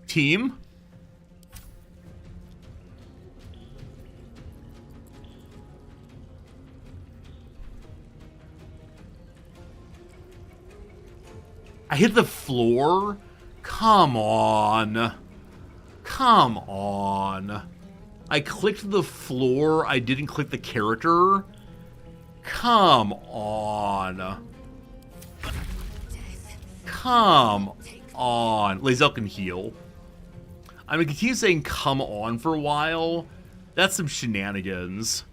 Team. I hit the floor? Come on. Come on. I clicked the floor. I didn't click the character. Come on. Come on. Lae'zel can heal. I'm going to continue saying come on for a while. That's some shenanigans.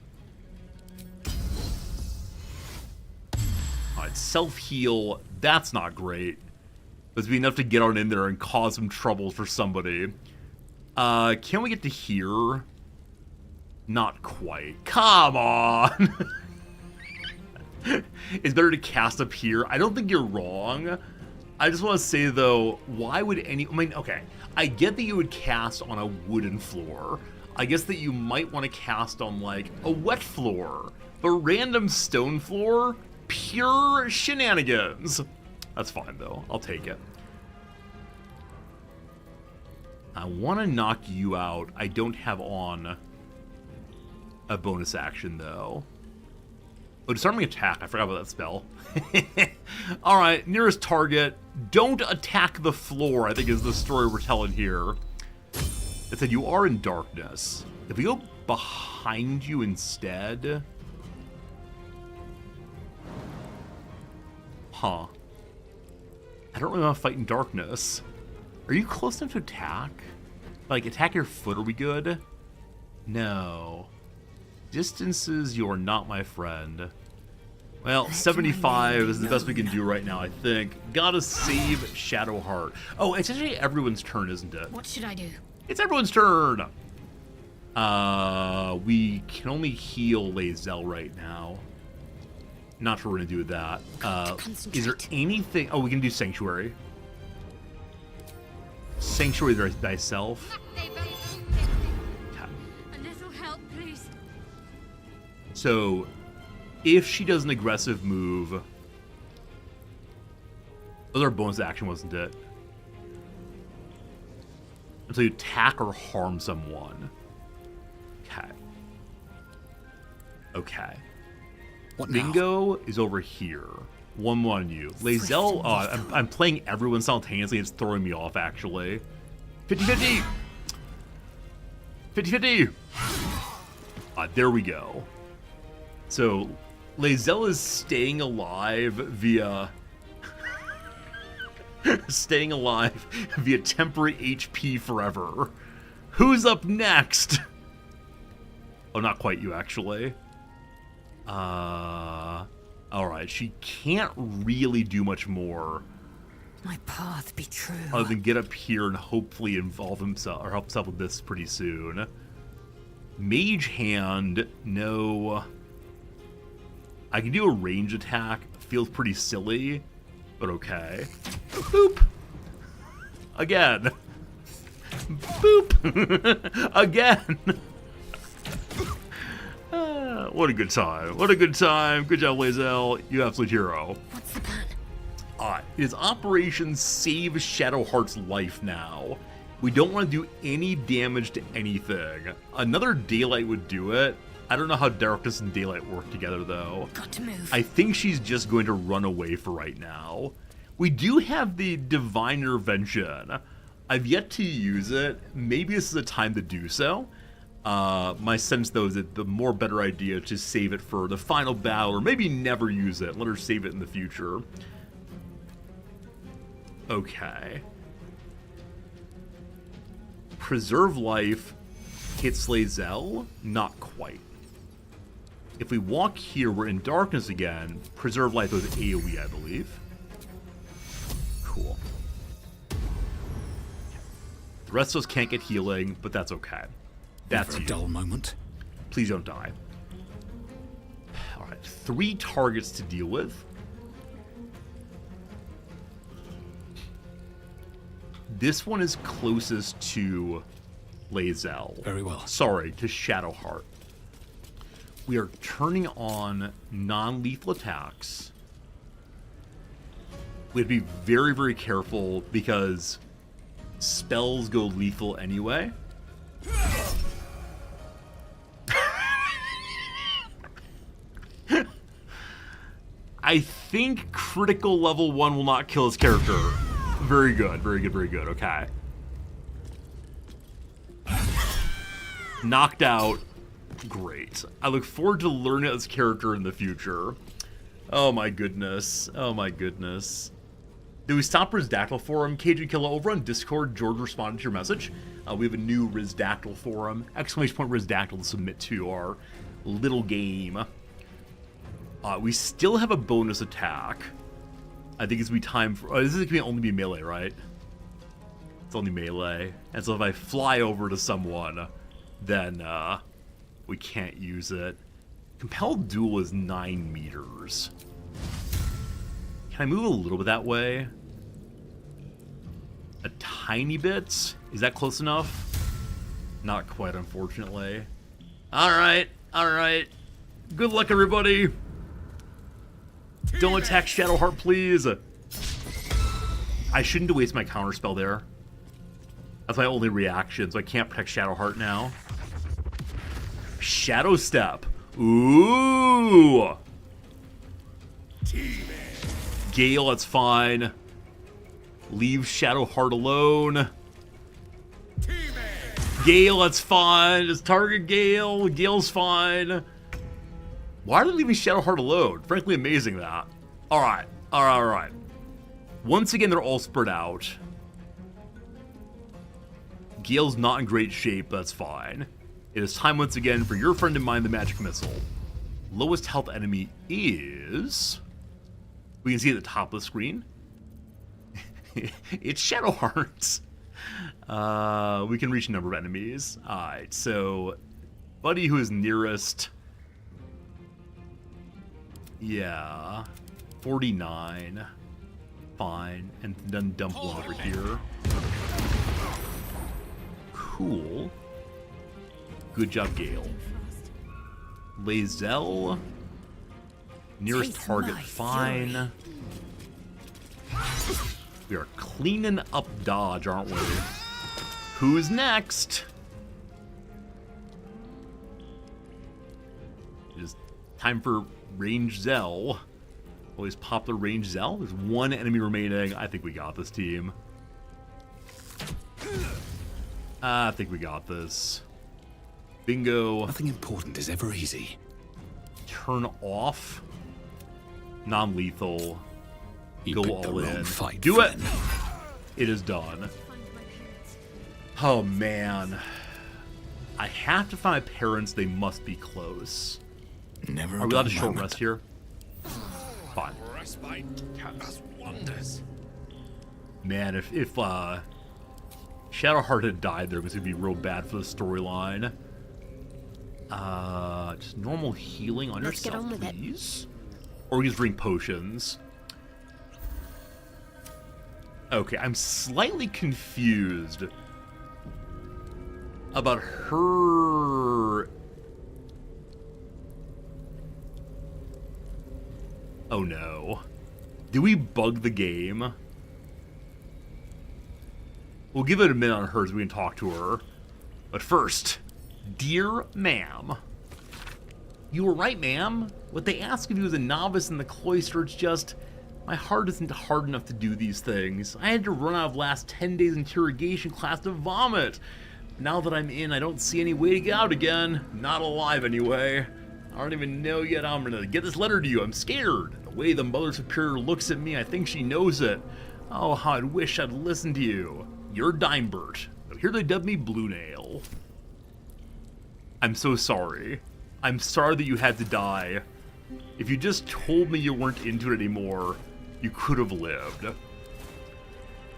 Alright, self-heal. That's not great. This would be enough to get on in there and cause some trouble for somebody. Can we get to here? Not quite. Come on! It's better to cast up here. I don't think you're wrong. I just want to say, though, why would I mean, okay. I get that you would cast on a wooden floor. I guess that you might want to cast on, like, a wet floor. But random stone floor? Pure shenanigans. That's fine, though. I'll take it. I want to knock you out. I don't have on a bonus action, though. Oh, disarming attack. I forgot about that spell. Alright, nearest target. Don't attack the floor, I think is the story we're telling here. It said you are in darkness. If we go behind you instead... Huh. I don't really want to fight in darkness. Are you close enough to attack? Like, attack your foot, are we good? No. Distances, you're not my friend. Well, 75 is the best we can do right now, I think. Gotta save Shadowheart. Oh, it's actually everyone's turn, isn't it? What should I do? It's everyone's turn! We can only heal Lae'zel right now. Not sure what we're gonna do with that. Is there anything... Oh, we can do Sanctuary. Sanctuary thyself. A little help, please. So, if she does an aggressive move... That was our bonus action, wasn't it? Until you attack or harm someone. Okay. Okay. What now? Bingo is over here. 1-1 on you. Lae'zel, I'm playing everyone simultaneously. It's throwing me off, actually. 50-50! 50-50! There we go. So, Lae'zel is staying alive via... staying alive via temporary HP forever. Who's up next? Oh, not quite you, actually. Alright, she can't really do much more. My path be true. Other than get up here and hopefully involve himself, or help himself with this pretty soon. Mage Hand, no. I can do a range attack. Feels pretty silly, but okay. Boop! Again. Boop! Again! What a good time. What a good time. Good job, Lae'zel. You absolute hero. What's the plan? It is Operation Save Shadowheart's life now. We don't want to do any damage to anything. Another daylight would do it. I don't know how darkness and daylight work together, though. Got to move. I think she's just going to run away for right now. We do have the Divine Intervention. I've yet to use it. Maybe this is a time to do so. My sense, though, is that the more better idea to save it for the final battle, or maybe never use it. Let her save it in the future. Okay. Preserve life hits Lae'zel? Not quite. If we walk here, we're in darkness again. Preserve life with AoE, I believe. Cool. The rest of us can't get healing, but that's okay. That's Never a you. dull moment. Please don't die. Alright, 3 targets to deal with. This one is closest to Lae'zel. Very well. Sorry, to Shadowheart. We are turning on non-lethal attacks. We have to be very, very careful because spells go lethal anyway. I think critical level 1 will not kill his character. Very good, very good, very good. Okay. Knocked out. Great. I look forward to learning this character in the future. Oh my goodness. Oh my goodness. Did we stop Rizdactyl Forum? KG Killa over on Discord. George responded to your message. We have a new Rizdactyl Forum. Exclamation point Rizdactyl to submit to our little game. We still have a bonus attack. I think it's gonna be time for... Oh, this is gonna only be melee, right? It's only melee. And so if I fly over to someone, then we can't use it. Compelled Duel is 9 meters. Can I move a little bit that way? A tiny bit? Is that close enough? Not quite, unfortunately. Alright, alright. Good luck, everybody. Don't attack Shadowheart, please. I shouldn't waste my counterspell there. That's my only reaction, so I can't protect Shadowheart now. Shadow Step. Ooh. Gale, that's fine. Leave Shadowheart alone. Gale, that's fine. Just target Gale. Gale's fine. Why are they leaving Shadowheart alone? Frankly, amazing that. Alright. Alright, alright. Once again, they're all spread out. Gale's not in great shape, but that's fine. It is time once again for your friend and mine, the Magic Missile. Lowest health enemy is... We can see at the top of the screen. It's Shadowheart. We can reach a number of enemies. Alright, so... Buddy who is nearest... Yeah... 49. Fine. And then dump one over here. Cool. Good job, Gale. Lae'zel. Nearest Taste target, my fine. We are cleaning up dodge, aren't we? Who's next? It is time for Range Zell. Always pop the Range Zell. There's one enemy remaining. I think we got this, team. I think we got this. Bingo. Nothing important is ever easy. Turn off. Non-lethal. You Go picked the all wrong in. fight, Do it. friend. It is done. Find my parents. Oh, man. I have to find my parents. They must be close. Never Are we a allowed to dull short moment. rest here? Fine. Respite does wonders. Man, if Shadowheart had died there, it was going to be real bad for the storyline. Just normal healing on Let's get yourself, on with it. please. Or we just drink potions. Okay, I'm slightly confused about her... Oh no. Do we bug the game? We'll give it a minute on her so we can talk to her. But first, dear ma'am. You were right, ma'am. What they ask of you as a novice in the cloister, it's just... My heart isn't hard enough to do these things. I had to run out of last 10 days interrogation class to vomit. Now that I'm in, I don't see any way to get out again. Not alive, anyway. I don't even know yet how I'm gonna get this letter to you. I'm scared. The way the Mother Superior looks at me, I think she knows it. Oh, how I'd wish I'd listened to you. You're Dimebert. Here they dub me Blue Nail. I'm so sorry. I'm sorry that you had to die. If you just told me you weren't into it anymore, you could have lived.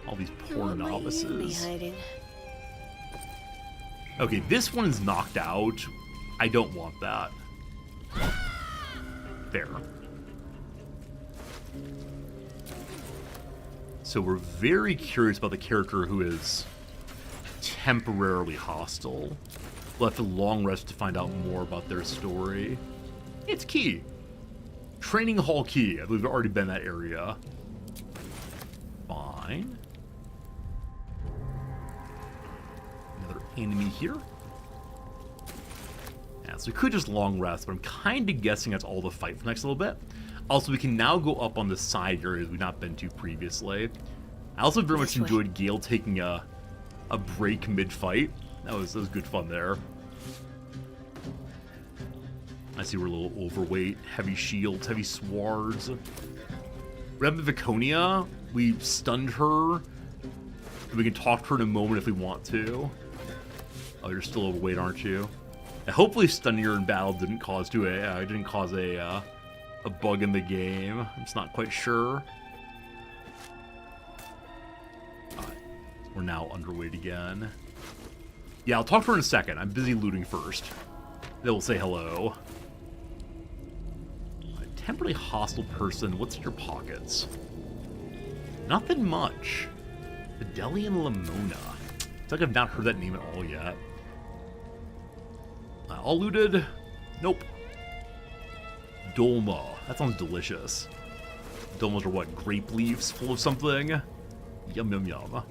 All these poor novices. Okay, this one is knocked out. I don't want that. There. So we're very curious about the character who is temporarily hostile. We'll have to long rest to find out more about their story. It's Key. Training Hall Key. I believe we've already been in that area. Fine. Another enemy here. Yeah, so we could just long rest, but I'm kind of guessing that's all the fight for the next little bit. Also, we can now go up on the side areas we've not been to previously. I also very much enjoyed Gale taking a break mid-fight. That was good fun there. I see we're a little overweight. Heavy shields, heavy swords. Rebbe Viconia, we stunned her. We can talk to her in a moment if we want to. Oh, you're still overweight, aren't you? And hopefully stunning her in battle didn't cause a bug in the game. I'm just not quite sure. We're now underweight again. Yeah, I'll talk to her in a second. I'm busy looting first. Then we'll say hello. Temporarily hostile person. What's in your pockets? Nothing much. Fidelian Lamona. It's like I've not heard that name at all yet. All looted? Nope. Dolma. That sounds delicious. Dolmas are what? Grape leaves full of something? Yum, yum, yum.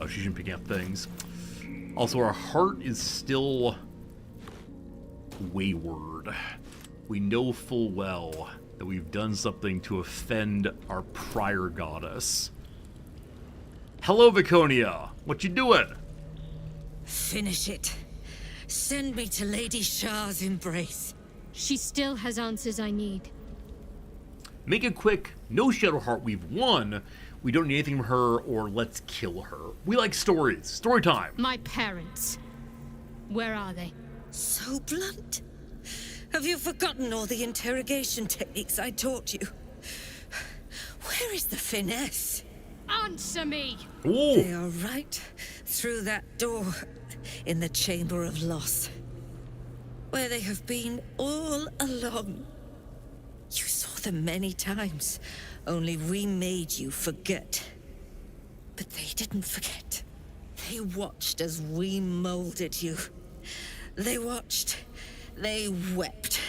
Oh, she's been picking up things. Also, our heart is still wayward. We know full well that we've done something to offend our prior goddess. Hello, Viconia. What you doing? Finish it. Send me to Lady Shah's embrace. She still has answers I need. Make it quick. No Shadowheart, we've won. We don't need anything from her, or let's kill her. We like stories. Story time. My parents. Where are they? So blunt. Have you forgotten all the interrogation techniques I taught you? Where is the finesse? Answer me! Ooh. They are right through that door in the Chamber of Loss, where they have been all along. You saw them many times, only we made you forget. But they didn't forget. They watched as we molded you. They watched. They wept.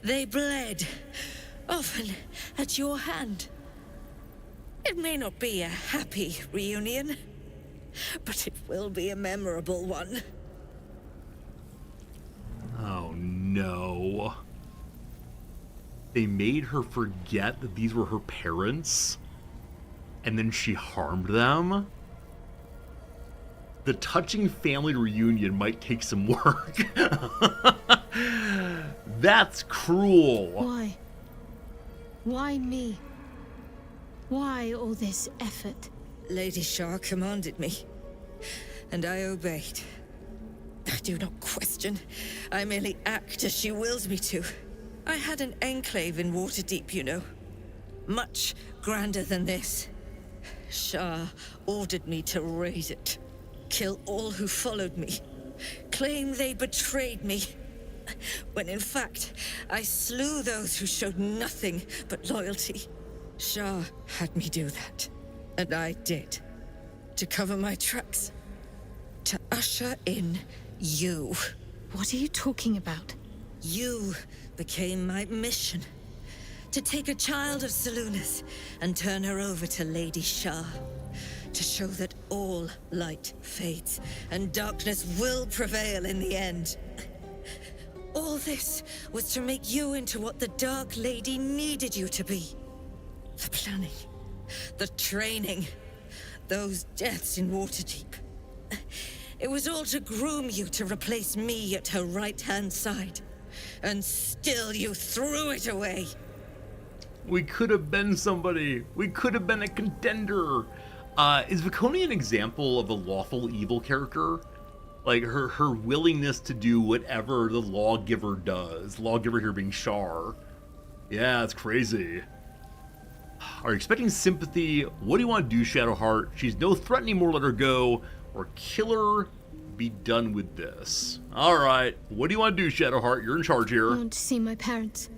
They bled. Often at your hand. It may not be a happy reunion, but it will be a memorable one. Oh no. They made her forget that these were her parents, and then she harmed them? The touching family reunion might take some work. That's cruel. Why? Why me? Why all this effort? Lady Shah commanded me, and I obeyed. I do not question. I merely act as she wills me to. I had an enclave in Waterdeep, you know. Much grander than this. Shah ordered me to raise it. Kill all who followed me. Claim they betrayed me. When in fact, I slew those who showed nothing but loyalty. Shah had me do that. And I did. To cover my tracks. To usher in you. What are you talking about? You became my mission. to take a child of Seluna's and turn her over to Lady Shah. To show that all light fades and darkness will prevail in the end. All this was to make you into what the Dark Lady needed you to be. The planning, the training, those deaths in Waterdeep. It was all to groom you to replace me at her right-hand side. And still you threw it away. We could have been somebody. We could have been a contender. Is Viconia an example of a lawful evil character? Like, her willingness to do whatever the lawgiver does. Lawgiver here being Shar. Yeah, it's crazy. Are you expecting sympathy? What do you want to do, Shadowheart? She's no threat anymore, let her go. Or kill her, be done with this. Alright, what do you want to do, Shadowheart? You're in charge I here. want to see my parents.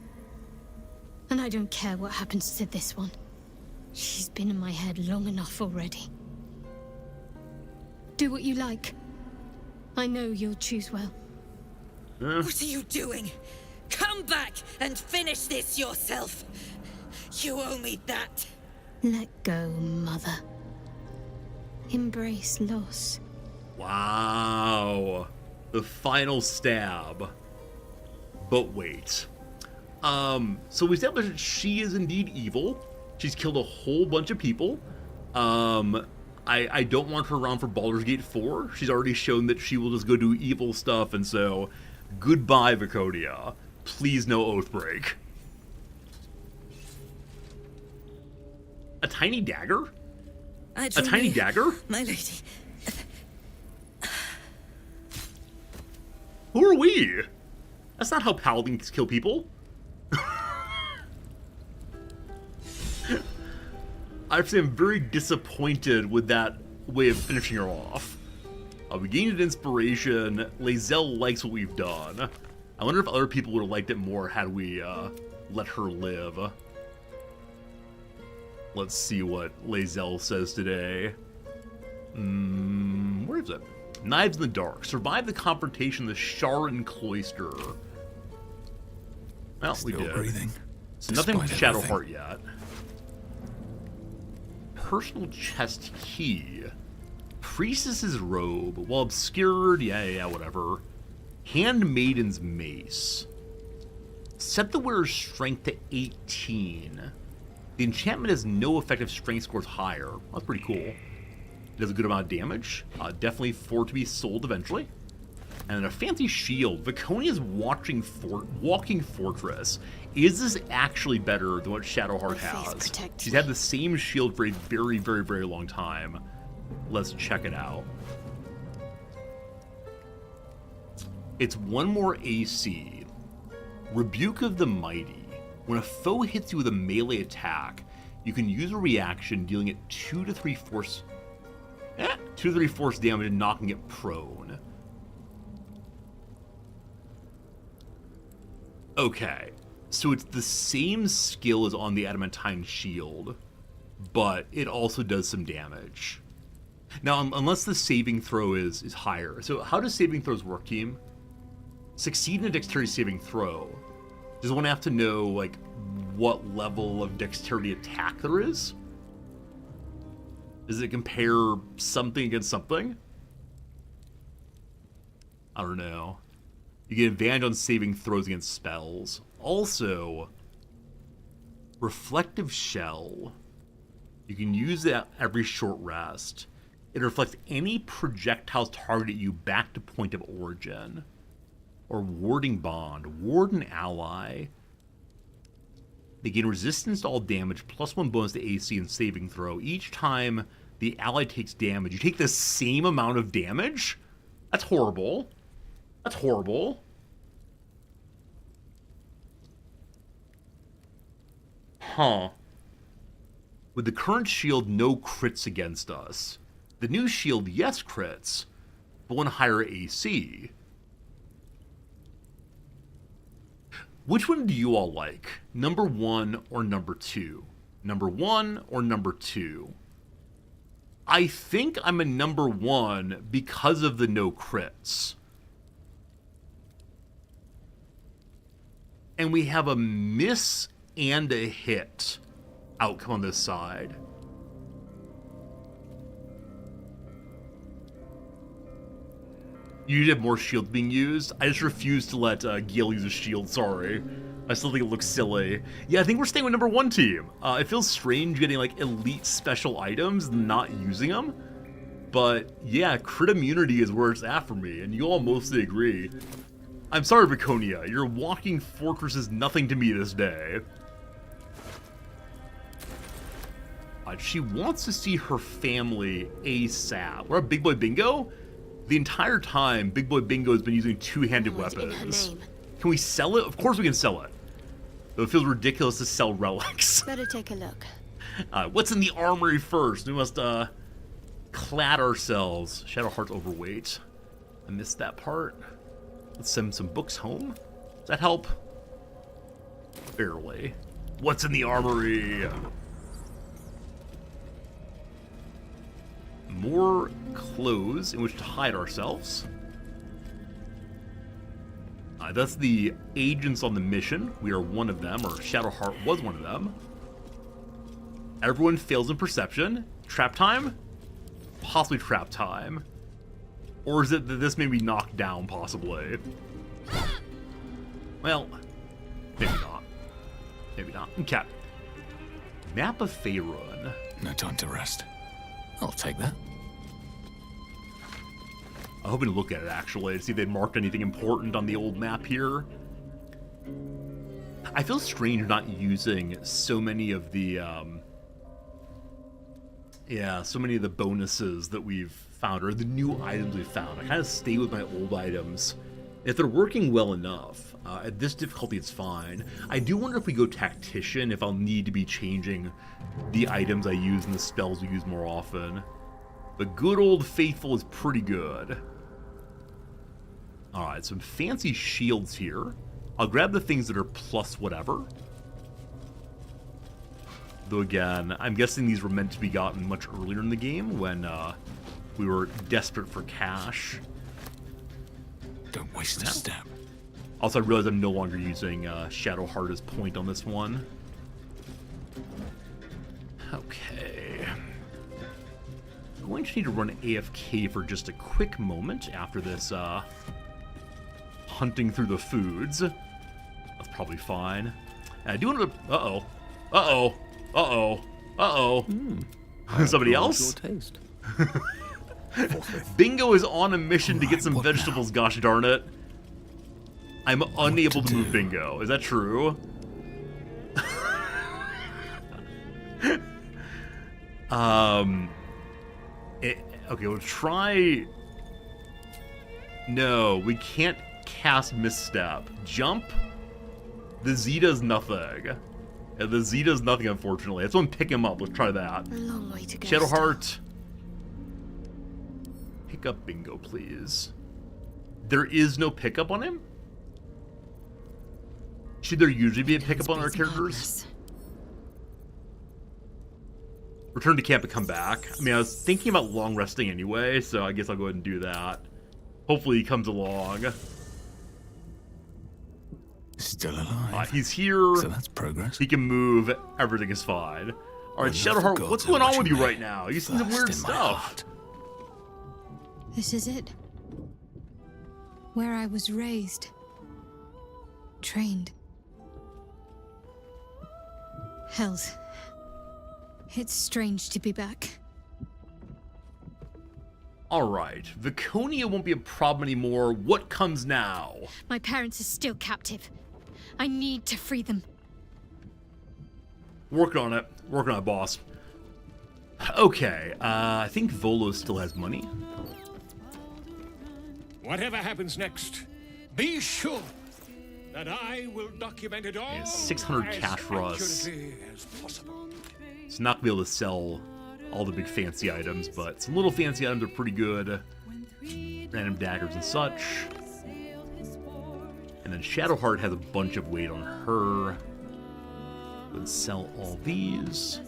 And I don't care what happens to this one. She's been in my head long enough already. Do what you like. I know you'll choose well. What are you doing? Come back and finish this yourself. You owe me that. Let go, Mother. Embrace loss. Wow. The final stab. But wait. So we established that she is indeed evil. She's killed a whole bunch of people. I don't want her around for Baldur's Gate 4. She's already shown that she will just go do evil stuff, and so goodbye, Viconia. Please no Oathbreak. A tiny dagger? A tiny dagger? My lady. Who are we? That's not how paladins kill people. I have to say I'm very disappointed with that way of finishing her off. We gained an inspiration. Lae'zel likes what we've done. I wonder if other people would have liked it more had we let her live. Let's see what Lae'zel says today. Where is it? Knives in the Dark. Survive the confrontation of the Sharan Cloister. Well, we Still did. breathing. So nothing with despite Shadowheart yet. Personal chest key. Priestess's robe. Well, obscured. Yeah, whatever. Handmaiden's mace. Set the wearer's strength to 18. The enchantment has no effective strength scores higher. That's pretty cool. It does a good amount of damage. Definitely for to be sold eventually. And a fancy shield. Viconia's walking fortress. Is this actually better than what Shadowheart has? She's had the same shield for a very, very, very long time. Let's check it out. It's one more AC. Rebuke of the Mighty. When a foe hits you with a melee attack, you can use a reaction dealing it 2 to 3 force damage and knocking it prone. Okay, so it's the same skill as on the Adamantine Shield, but it also does some damage. Now, unless the saving throw is higher. So how does saving throws work, team? Succeed in a dexterity saving throw. Does one have to know, like, what level of dexterity attack there is? Does it compare something against something? I don't know. You get advantage on saving throws against spells. Also, Reflective Shell. You can use that every short rest. It reflects any projectiles target you back to point of origin. Or Warding Bond. Ward an ally. They gain resistance to all damage, +1 bonus to AC and saving throw. Each time the ally takes damage, you take the same amount of damage? That's horrible. That's horrible. Huh. With the current shield, no crits against us. The new shield, yes crits, but one higher AC. Which one do you all like? Number 1 or number 2? Number 1 or number 2? I think I'm a number 1 because of the no crits. And we have a miss and a hit outcome on this side. You need to have more shields being used. I just refuse to let Gil use a shield, sorry. I still think it looks silly. Yeah, I think we're staying with number 1 team. It feels strange getting like elite special items and not using them. But yeah, crit immunity is where it's at for me, and you all mostly agree. I'm sorry, Viconia, your walking fortress is nothing to me this day. She wants to see her family ASAP. We're at Big Boy Bingo? The entire time, Big Boy Bingo has been using two-handed weapons. Can we sell it? Of course we can sell it. Though it feels ridiculous to sell relics. Better take a look. What's in the armory first? We must, clad ourselves. Shadowheart's overweight. I missed that part. Let's send some books home. Does that help? Barely. What's in the armory? More clothes in which to hide ourselves. That's the agents on the mission. We are one of them, or Shadowheart was one of them. Everyone fails in perception. Trap time? Possibly trap time. Or is it that this may be knocked down, possibly? Well, maybe not. Maybe not. Okay. Map of Faerun. No time to rest. I'll take that. I'm hoping to look at it, actually, to see if they marked anything important on the old map here. I feel strange not using so many of the, so many of the bonuses that we've found, or the new items we've found. I kind of stay with my old items. If they're working well enough, at this difficulty it's fine. I do wonder if we go Tactician, if I'll need to be changing the items I use and the spells we use more often. But good old Faithful is pretty good. Alright, some fancy shields here. I'll grab the things that are plus whatever. Though again, I'm guessing these were meant to be gotten much earlier in the game when we were desperate for cash. Don't waste a step. Also, I realize I'm no longer using Shadowheart as point on this one. Okay. Going to need to run AFK for just a quick moment after this hunting through the foods. That's probably fine. I do want to... Uh-oh. Uh-oh. Uh-oh. Uh-oh. Somebody else? Taste. Bingo is on a mission to get some vegetables, gosh darn it. I'm unable to move Bingo. Is that true? Okay, we'll try... No, we can't cast Misstep. Jump? The Z does nothing. Yeah, the Z does nothing, unfortunately. That's one pick him up. Let's try that. A long way to go. Shadowheart. Pick up Bingo, please. There is no pickup on him? Should there usually be a pickup on our characters? Return to camp and come back. I mean, I was thinking about long resting anyway, so I guess I'll go ahead and do that. Hopefully he comes along. Still alive. He's here. So that's progress. He can move. Everything is fine. Alright, Shadowheart, what's going on with you right now? You see some weird stuff. This is it. Where I was raised. Trained. Hells. It's strange to be back. Alright, Viconia won't be a problem anymore. What comes now? My parents are still captive. I need to free them. Working on it. Working on it, boss. Okay, I think Volo still has money. Whatever happens next, be sure that I will document it all 600 cash for us. accurately as possible. It's not gonna be able to sell all the big fancy items, but some little fancy items are pretty good. Random daggers and such. And then Shadowheart has a bunch of weight on her. Let's sell all these.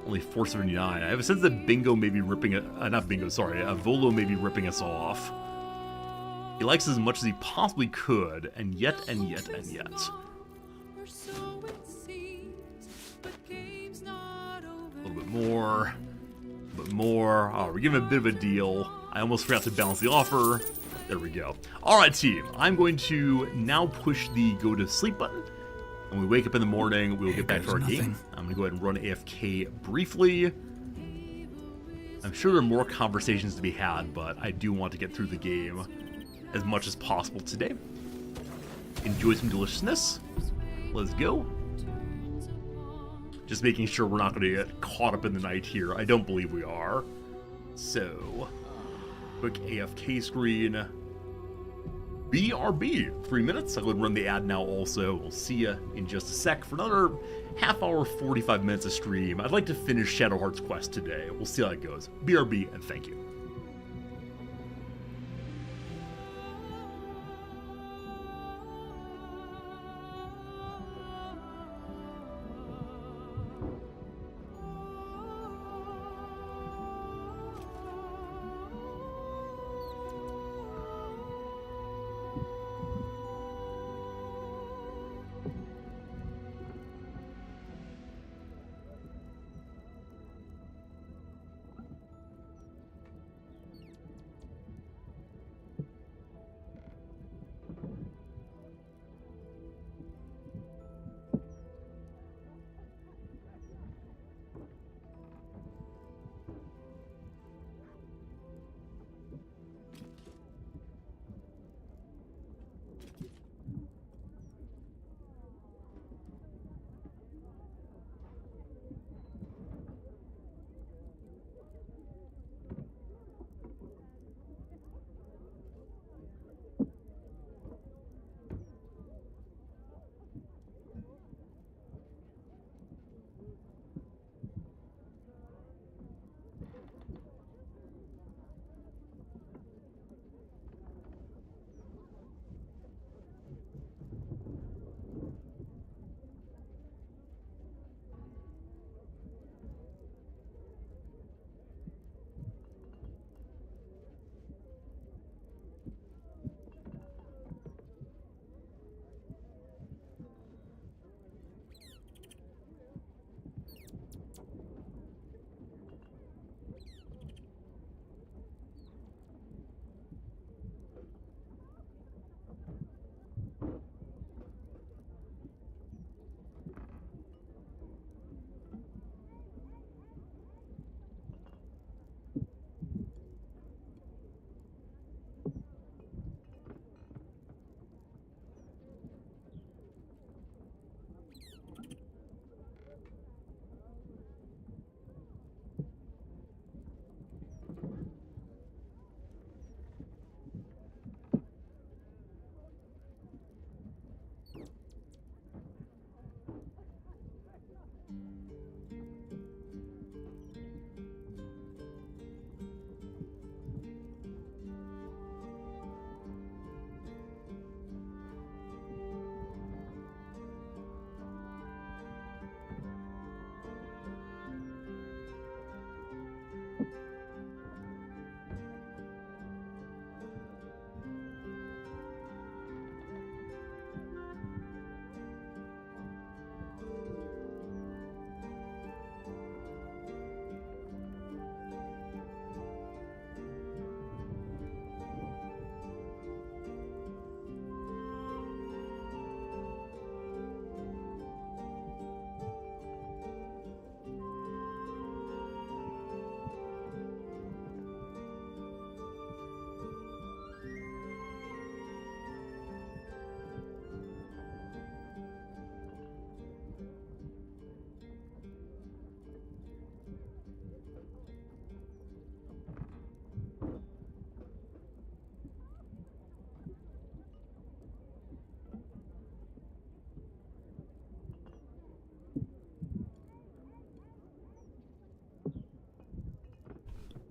Only 479. I have a sense that Bingo may be ripping it. Not Bingo, sorry. Volo may be ripping us off. He likes us as much as he possibly could, and yet, and yet, and yet. are. Oh, we're giving a bit of a deal. I almost forgot to balance the offer. There we go. All right, team. I'm going to now push the go to sleep button. When we wake up in the morning, we'll get back to our game. I'm going to go ahead and run AFK briefly. I'm sure there are more conversations to be had, but I do want to get through the game as much as possible today. Enjoy some deliciousness. Let's go. Just making sure we're not going to get caught up in the night here. I don't believe we are. So, quick AFK screen. BRB, 3 minutes. I'll go ahead and run the ad now also. We'll see you in just a sec for another half hour, 45 minutes of stream. I'd like to finish Shadowheart's quest today. We'll see how it goes. BRB, and thank you.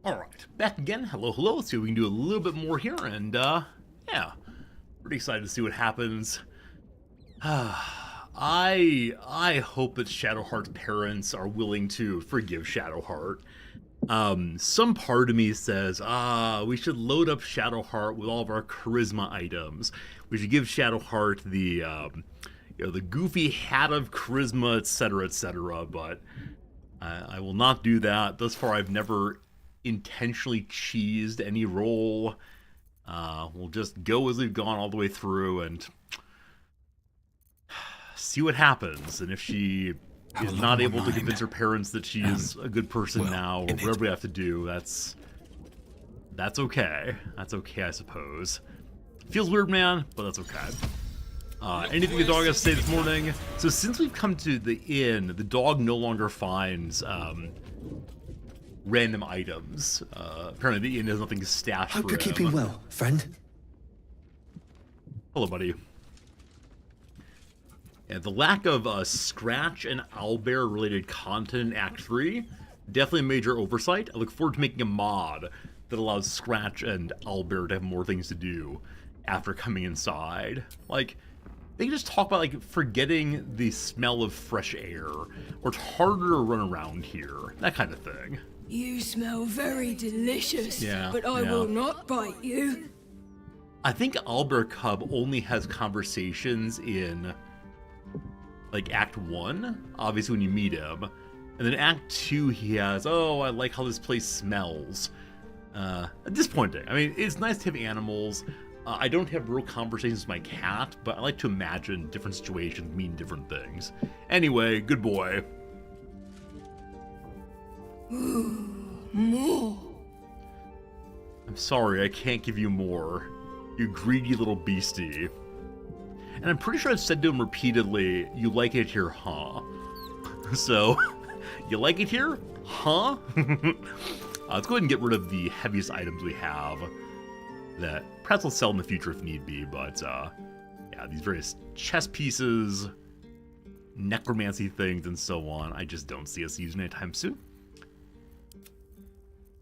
All right, back again. Hello, hello. Let's see if we can do a little bit more here, and yeah, pretty excited to see what happens. I hope that Shadowheart's parents are willing to forgive Shadowheart. Some part of me says, we should load up Shadowheart with all of our charisma items. We should give Shadowheart the, the goofy hat of charisma, etc., etc. But I will not do that. Thus far, I've never intentionally cheesed any roll. We'll just go as we've gone all the way through and see what happens. And if she is not able to convince her parents that she is a good person now, or whatever we have to do, that's okay. That's okay, I suppose. Feels weird, man, but that's okay. Anything the dog has to say this morning? So since we've come to the inn, the dog no longer finds random items. Apparently the inn has nothing stashed for him. Hope you're keeping well, friend. Hello, buddy. Yeah, the lack of Scratch and Owlbear related content in Act 3, definitely a major oversight. I look forward to making a mod that allows Scratch and Owlbear to have more things to do after coming inside. Like, they can just talk about, like, forgetting the smell of fresh air, or it's harder to run around here, that kind of thing. You smell very delicious, Yeah, but I yeah. will not bite you. I think Owlbear Cub only has conversations in, like, Act 1, obviously when you meet him. And then Act 2, he has, oh, I like how this place smells. Disappointing. I mean, it's nice to have animals. I don't have real conversations with my cat, but I like to imagine different situations mean different things. Anyway, good boy. More. I'm sorry, I can't give you more. You greedy little beastie. And I'm pretty sure I've said to him repeatedly, you like it here, huh? So, you like it here? Huh? Let's go ahead and get rid of the heaviest items we have that perhaps we'll sell in the future if need be, but yeah, these various chess pieces, necromancy things, and so on, I just don't see us using anytime soon.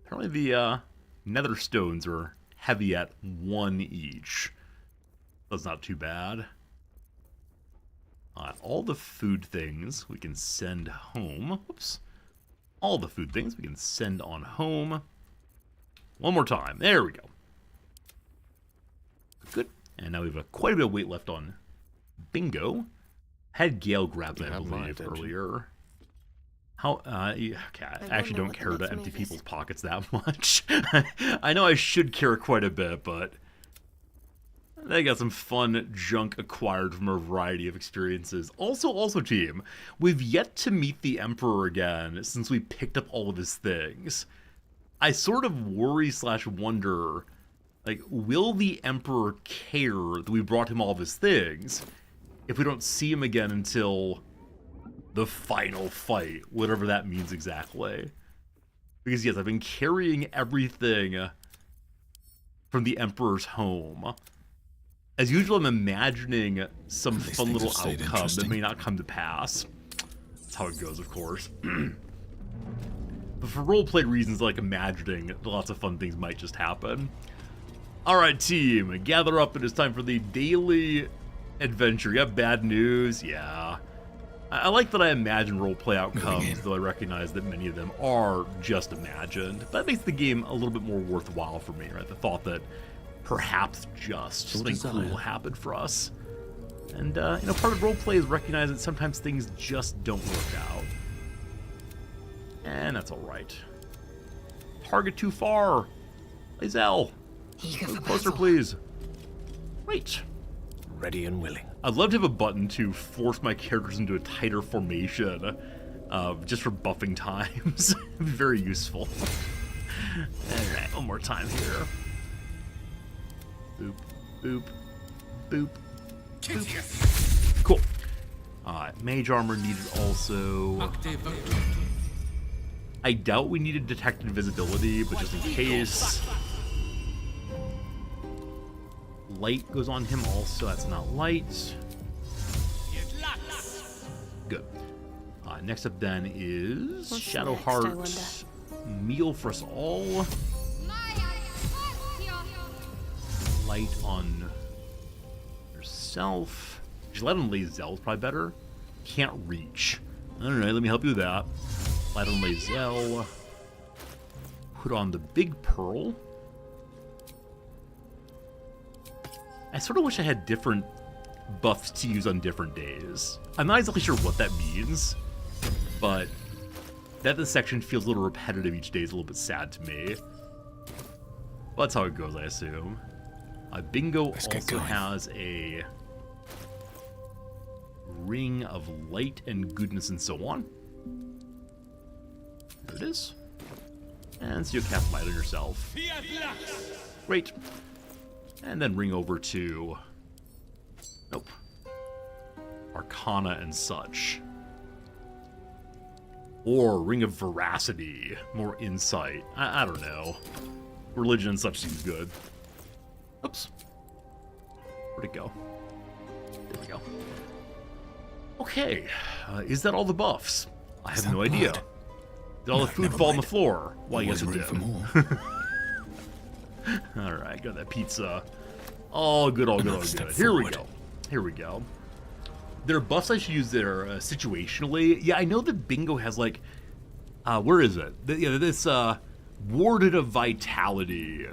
Apparently the nether stones are heavy at 1 each. That's not too bad. All the food things we can send home. Whoops. All the food things we can send on home. One more time. There we go. Good. And now we have quite a bit of weight left on Bingo. Had Gale grab that, I believe, earlier. How, okay, I actually don't care to empty people's pockets that much. I know I should care quite a bit, but they got some fun junk acquired from a variety of experiences. Also, team, we've yet to meet the Emperor again since we picked up all of his things. I sort of worry/wonder, like, will the Emperor care that we brought him all of his things if we don't see him again until the final fight, whatever that means exactly? Because yes, I've been carrying everything from the Emperor's home. As usual, I'm imagining some fun little outcome that may not come to pass. That's how it goes, of course. But for roleplay reasons, like imagining lots of fun things might just happen. Alright, team, gather up. It is time for the daily adventure. You have bad news? Yeah. I like that I imagine roleplay outcomes, though I recognize that many of them are just imagined. But that makes the game a little bit more worthwhile for me, right? The thought that perhaps just something cool will happen for us. And, you know, part of roleplay is recognizing that sometimes things just don't work out. And that's alright. Target too far. Lazelle. Closer, please. Wait. Ready and willing. I'd love to have a button to force my characters into a tighter formation, just for buffing times. Very useful. Alright, one more time here. Boop, boop, boop, boop. Cool. Mage armor needed also. I doubt we needed detect invisibility, but just in case. Light goes on him also. That's not light. Good. Next up then is Shadowheart. Meal for us all. Light on yourself. Actually, light on Lazelle is probably better. Can't reach. Alright, let me help you with that. Light on Lazelle. Put on the big pearl. I sort of wish I had different buffs to use on different days. I'm not exactly sure what that means, but That this section feels a little repetitive each day is a little bit sad to me. Well, that's how it goes, I assume. Bingo also has a ring of light and goodness and so on. There it is. And so you cast light on yourself. Great. And then ring over to... Nope. Arcana and such. Or Ring of Veracity. More insight. I don't know. Religion and such seems good. Oops. Where'd it go? There we go. Okay. Is that all the buffs? I have no idea. Did all the food fall on the floor? Well, yes, it did. Alright, got that pizza. All good, all good, all good. Here we go. Here we go. There are buffs I should use there situationally. Yeah, I know that Bingo has like... where is it? This Warded of Vitality.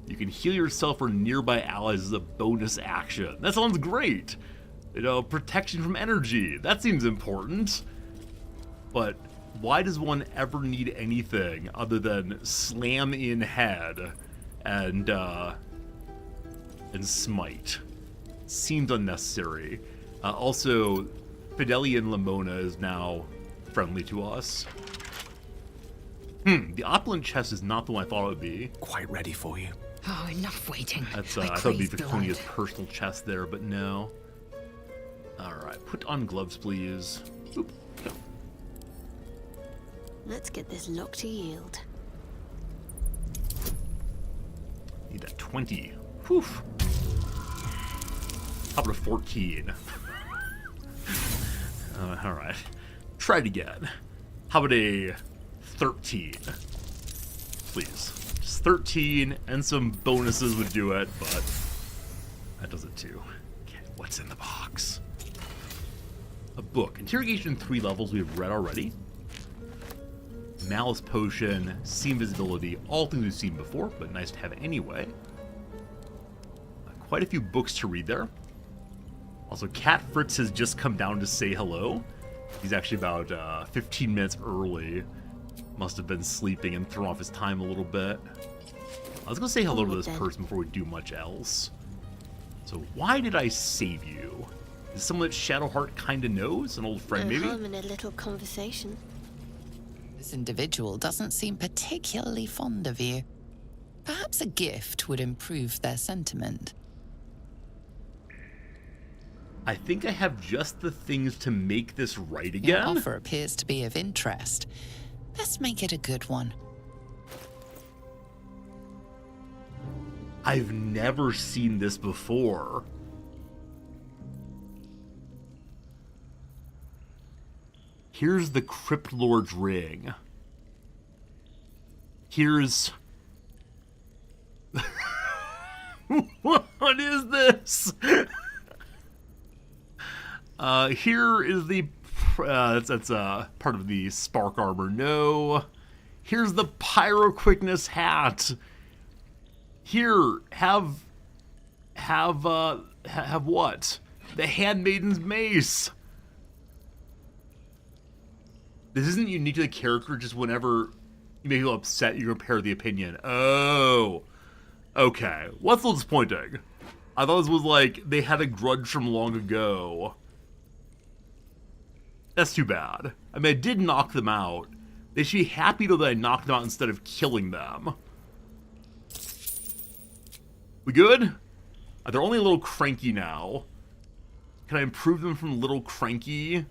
You can heal yourself or nearby allies as a bonus action. That sounds great. You know, protection from energy. That seems important. But why does one ever need anything other than slam in head and smite? Seems unnecessary. Also, Fidelia and Lamona is now friendly to us. The opulent chest is not the one I thought it would be. Quite ready for you. Oh, enough waiting. That's, I thought it would be Viconia's personal chest there, but no. Alright, put on gloves, please. Oop. Go. Let's get this lock to yield. Need that 20. Whew. How about a 14? Alright. Try it again. How about a 13? Please. Just 13 and some bonuses would do it, but that does it too. Okay, what's in the box? A book. Interrogation 3 levels we've read already. Malice Potion, See Invisibility, all things we've seen before, but nice to have anyway. Quite a few books to read there. Also, Cat Fritz has just come down to say hello. He's actually about 15 minutes early. Must have been sleeping and thrown off his time a little bit. I was going to say hello to this person before we do much else. So why did I save you? Is someone that Shadowheart kind of knows? An old friend, maybe? Harm in a little conversation. This individual doesn't seem particularly fond of you. Perhaps a gift would improve their sentiment. I think I have just the things to make this right again. Your offer appears to be of interest. Let's make it a good one. I've never seen this before. Here's the Crypt Lord's ring. Here's... What is this? Here is the... that's part of the Spark Armor. No. Here's the Pyro Quickness hat. Here, have what? The Handmaiden's Mace. This isn't unique to the character, just whenever you make people upset, you repair the opinion. Oh. Okay. What's so disappointing? I thought this was like, they had a grudge from long ago. That's too bad. I mean, I did knock them out. They should be happy though that I knocked them out instead of killing them. We good? They're only a little cranky now. Can I improve them from little cranky?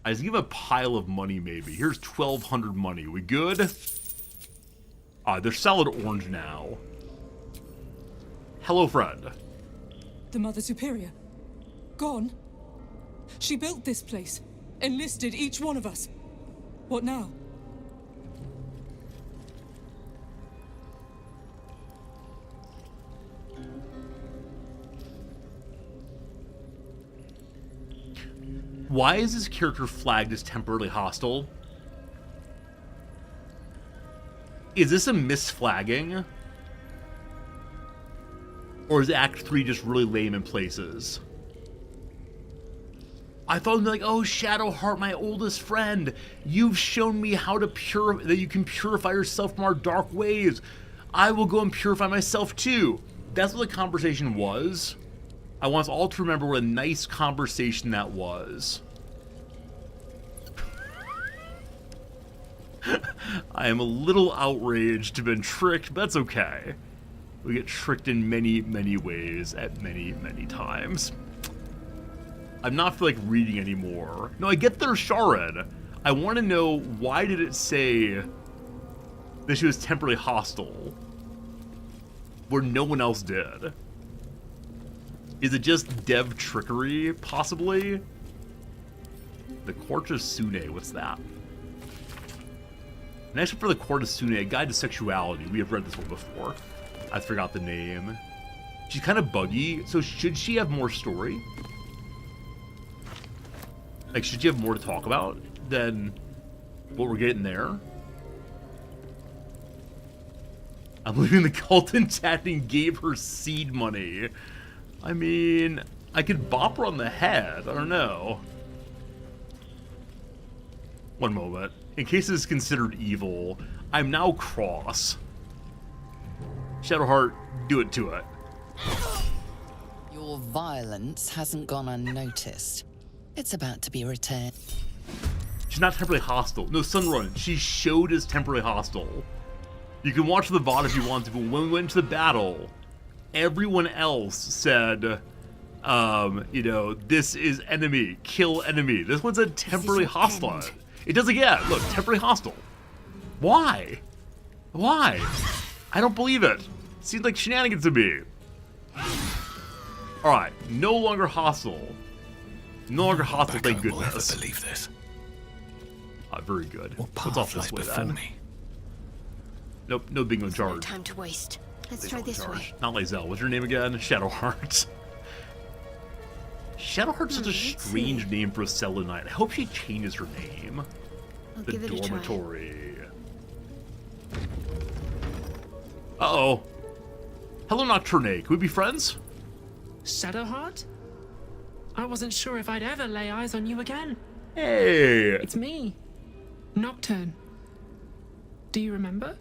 I just give a pile of money maybe. Here's 1,200 money. We good? They're solid orange now. Hello, friend. The Mother Superior. Gone? She built this place. Enlisted each one of us. What now? Why is this character flagged as temporarily hostile? Is this a misflagging? Or is Act 3 just really lame in places? I thought it'd be like, oh, Shadowheart, my oldest friend, you've shown me how to that you can purify yourself from our dark ways. I will go and purify myself too. That's what the conversation was. I want us all to remember what a nice conversation that was. I am a little outraged to have been tricked, but that's okay. We get tricked in many, many ways at many, many times. I'm not feel like reading anymore. No, I get their Sharon. I want to know, why did it say that she was temporarily hostile where no one else did? Is it just dev trickery, possibly? The Court of Sune, what's that? Next up for the Court of Sune, A Guide to Sexuality. We have read this one before. I forgot the name. She's kind of buggy, so should she have more story? Like, should you have more to talk about than what we're getting there? I'm leaving the cult intact and gave her seed money. I mean, I could bop her on the head. I don't know. One moment. In case it is considered evil, I'm now cross. Shadowheart, do it to it. Your violence hasn't gone unnoticed. It's about to be returned. She's not temporarily hostile. No, Sunrun, she showed as temporarily hostile. You can watch the VOD if you want to, but when we went into the battle, everyone else said, you know, this is enemy, kill enemy. This one's a temporarily hostile. It does again. Look, temporarily hostile. Why? Why? I don't believe it. Seems like shenanigans to me. Alright, no longer hostile. No longer hostile, thank goodness. Will ever believe this. Very good. What What's off path lies this way before then? me? Nope, no bingo charge. No time to waste. Let's try this way. Not Lae'zel. What's your name again? Shadowheart. Shadowheart's such a strange name for a Selenite. I hope she changes her name. I'll The give it a try. dormitory. Uh-oh. Hello, Nocturne. Can we be friends? Shadowheart? I wasn't sure if I'd ever lay eyes on you again. Hey! It's me, Nocturne. Do you remember?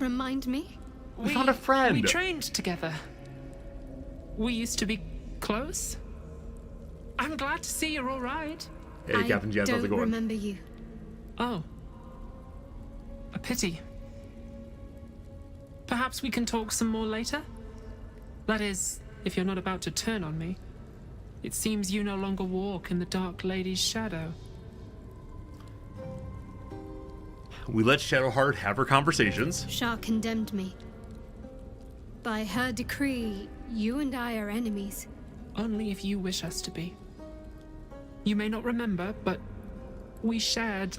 Remind me? We found a friend. We trained together. We used to be close. I'm glad to see you're all right. Hey, Captain Jens, how's it I don't going? remember you. Oh. A pity. Perhaps we can talk some more later? That is, if you're not about to turn on me. It seems you no longer walk in the Dark Lady's shadow. We let Shadowheart have her conversations. Shah condemned me. By her decree, you and I are enemies. Only if you wish us to be. You may not remember, but we shared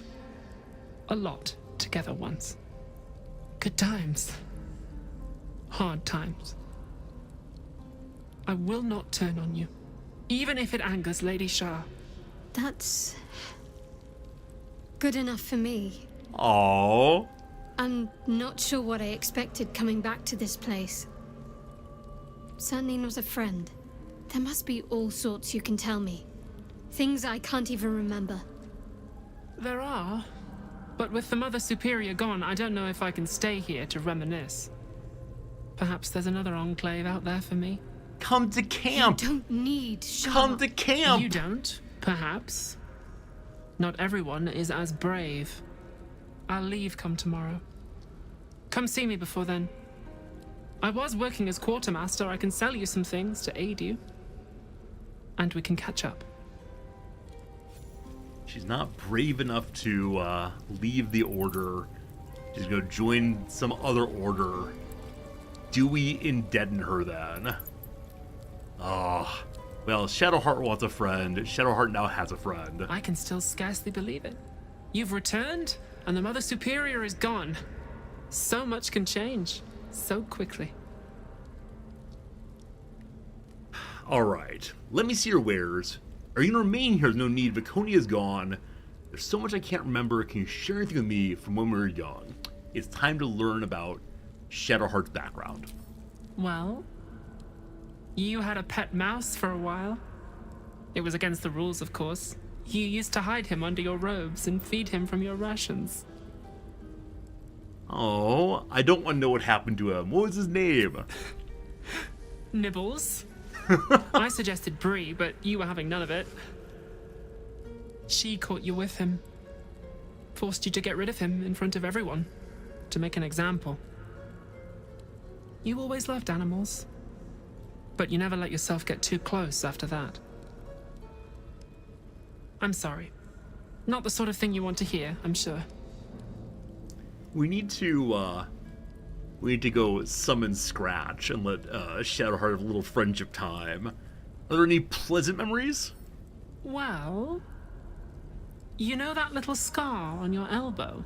a lot together once. Good times. Hard times. I will not turn on you, even if it angers Lady Shah. That's good enough for me. Aww. I'm not sure what I expected coming back to this place. Certainly not a friend. There must be all sorts you can tell me. Things I can't even remember. There are, but with the Mother Superior gone, I don't know if I can stay here to reminisce. Perhaps there's another enclave out there for me. Come to camp. You don't need Shah. Come to camp. You don't, perhaps. Not everyone is as brave. I'll leave come tomorrow. Come see me before then. I was working as quartermaster. I can sell you some things to aid you. And we can catch up. She's not brave enough to leave the order. She's gonna join some other order. Do we indebten her then? Oh, well, Shadowheart wants a friend. Shadowheart now has a friend. I can still scarcely believe it. You've returned, and the Mother Superior is gone. So much can change, so quickly. Alright, let me see your wares. Are you gonna remain here? There's no need. Viconia is gone. There's so much I can't remember. Can you share anything with me from when we were young? It's time to learn about Shadowheart's background. Well, you had a pet mouse for a while. It was against the rules, of course. You used to hide him under your robes and feed him from your rations. Oh, I don't want to know what happened to him. What was his name? Nibbles. I suggested Bree, but you were having none of it. She caught you with him. Forced you to get rid of him in front of everyone. To make an example. You always loved animals. But you never let yourself get too close after that. I'm sorry. Not the sort of thing you want to hear, I'm sure. We need to go summon Scratch and let Shadowheart have a little friendship time. Are there any pleasant memories? Well, you know that little scar on your elbow?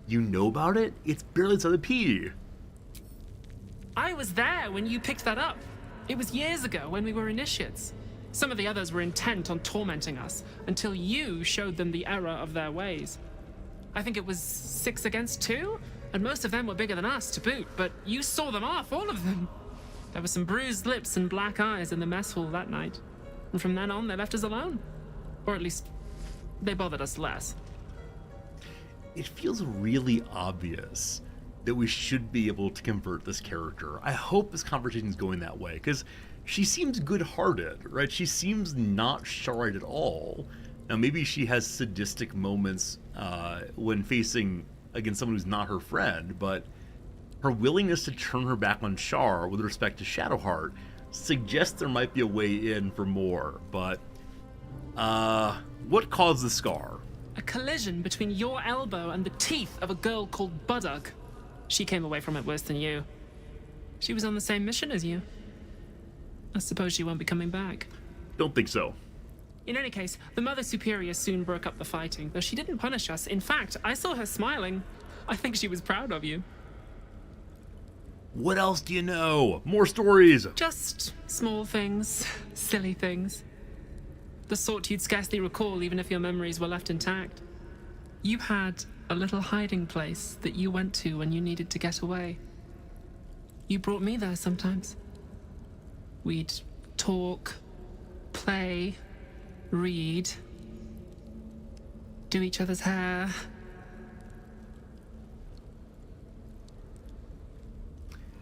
You know about it? It's barely inside the P. I was there when you picked that up. It was years ago when we were initiates. Some of the others were intent on tormenting us until you showed them the error of their ways. I think it was 6 against 2, and most of them were bigger than us to boot, but you saw them off, all of them. There were some bruised lips and black eyes in the mess hall that night, and from then on they left us alone. Or at least, they bothered us less. It feels really obvious that we should be able to convert this character. I hope this conversation is going that way, because she seems good-hearted, right? She seems not Sharite at all. Now, maybe she has sadistic moments when facing against someone who's not her friend, but her willingness to turn her back on Shar with respect to Shadowheart suggests there might be a way in for more. But, what caused the scar? A collision between your elbow and the teeth of a girl called Baldur. She came away from it worse than you. She was on the same mission as you. I suppose she won't be coming back. Don't think so. In any case, the Mother Superior soon broke up the fighting, though she didn't punish us. In fact, I saw her smiling. I think she was proud of you. What else do you know? More stories! Just small things, silly things. The sort you'd scarcely recall even if your memories were left intact. You had a little hiding place that you went to when you needed to get away. You brought me there sometimes. We'd talk, play, read, do each other's hair.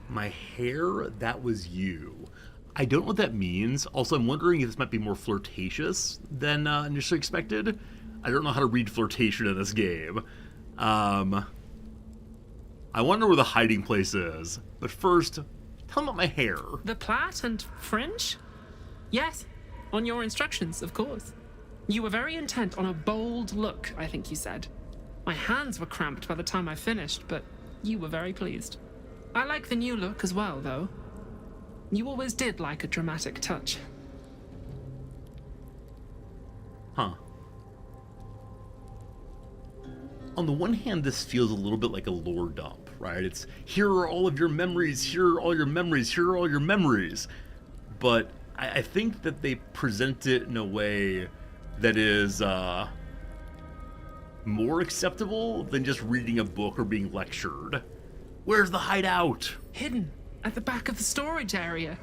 My hair, that was you. I don't know what that means. Also, I'm wondering if this might be more flirtatious than initially expected. I don't know how to read flirtation in this game. I wonder where the hiding place is. But first, tell me about my hair. The plait and fringe? Yes, on your instructions, of course. You were very intent on a bold look, I think you said. My hands were cramped by the time I finished, but you were very pleased. I like the new look as well, though. You always did like a dramatic touch. Huh. On the one hand, this feels a little bit like a lore dump, right? It's, here are all of your memories, here are all your memories, here are all your memories. But I think that they present it in a way that is more acceptable than just reading a book or being lectured. Where's the hideout? Hidden at the back of the storage area.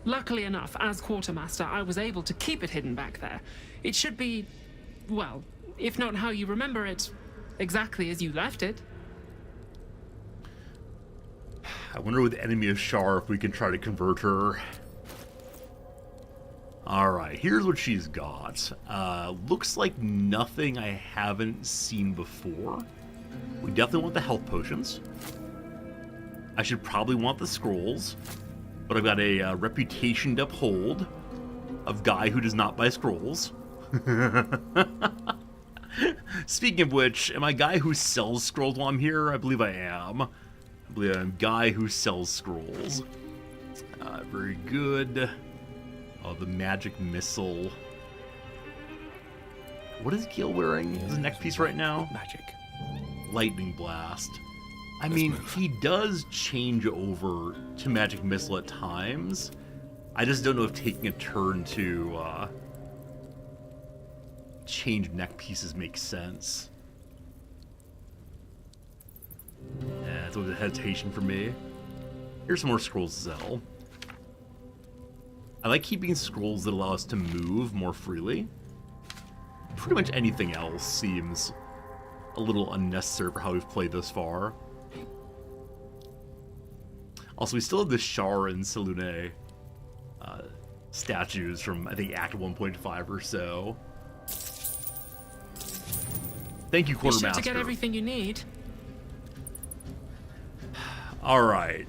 Luckily enough, as quartermaster, I was able to keep it hidden back there. It should be, well, if not how you remember it, exactly as you left it. I wonder with the enemy of Shar if we can try to convert her. Alright, here's what she's got. Looks like nothing I haven't seen before. We definitely want the health potions. I should probably want the scrolls. But I've got a reputation to uphold of guy who does not buy scrolls. Speaking of which, am I a guy who sells scrolls while I'm here? I believe I am. I believe I'm a guy who sells scrolls. Very good. Oh, the magic missile. What is Gil wearing? His neck piece right now? Magic. Lightning blast. I mean, he does change over to magic missile at times. I just don't know if taking a turn to change neck pieces makes sense. Yeah, it's a little hesitation for me. Here's some more scrolls to sell. I like keeping scrolls that allow us to move more freely. Pretty much anything else seems a little unnecessary for how we've played thus far. Also, we still have the Shar and Selune statues from, I think, Act 1.5 or so. Thank you, Quartermaster. Be sure to get everything you need. All right.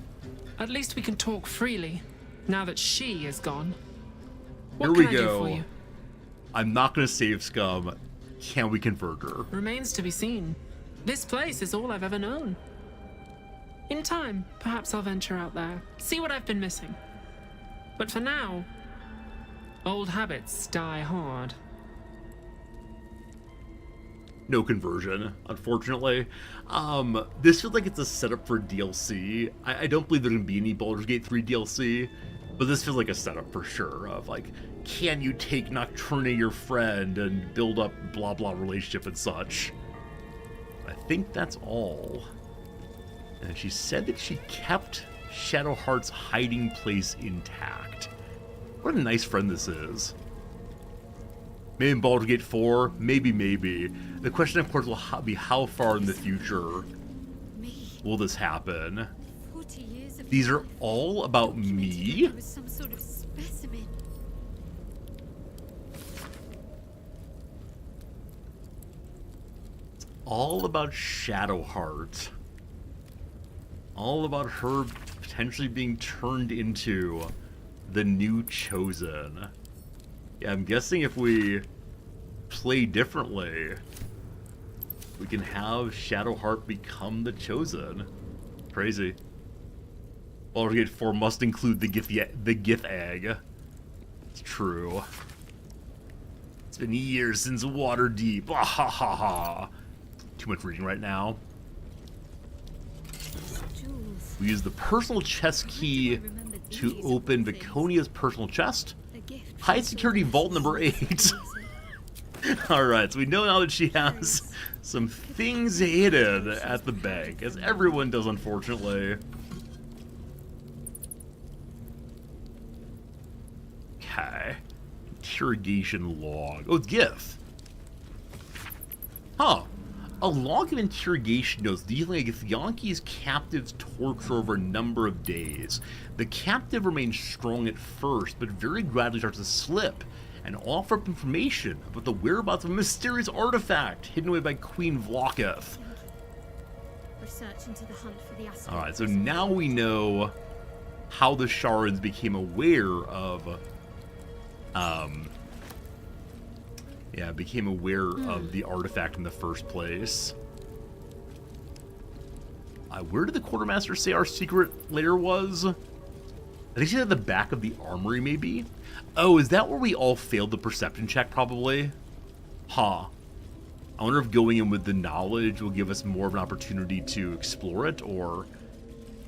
At least we can talk freely, now that she is gone. What Here we can I do go. for you? I'm not going to save Scum. Can we convert her? Remains to be seen. This place is all I've ever known. In time, perhaps I'll venture out there, see what I've been missing. But for now, old habits die hard. No conversion, unfortunately. This feels like it's a setup for DLC. I don't believe there's going to be any Baldur's Gate 3 DLC, but this feels like a setup for sure of, like, can you take Nocturne, your friend, and build up blah blah relationship and such. I think that's all. And she said that she kept Shadowheart's hiding place intact. What a nice friend this is. Maybe in Baldur's Gate 4, maybe. The question, of course, will be how far in the future will this happen? 40 years of These are all about me? I was some sort of specimen. All about Shadowheart. All about her potentially being turned into the new Chosen. Yeah, I'm guessing if we play differently, we can have Shadowheart become the Chosen. Crazy. Baldur's Gate 4 must include the Gith egg. It's true. It's been years since Waterdeep. Ah, ha ha ha. Too much reading right now. We use the personal chest key to open Viconia's personal chest. High security vault number 8. Alright, so we know now that she has some things hidden at the bank, as everyone does, unfortunately. Okay. Interrogation log. Oh, it's GIF. Huh. A log of interrogation notes dealing with Yankee's captive's torture over a number of days. The captive remains strong at first, but very gradually starts to slip and offer up information about the whereabouts of a mysterious artifact hidden away by Queen Vloketh. Research into the hunt for the asteroid. Alright, so now we know how the Shards became aware of of the artifact in the first place. Where did the Quartermaster say our secret lair was? I think she said at the back of the armory, maybe? Oh, is that where we all failed the perception check, probably? Huh. I wonder if going in with the knowledge will give us more of an opportunity to explore it, or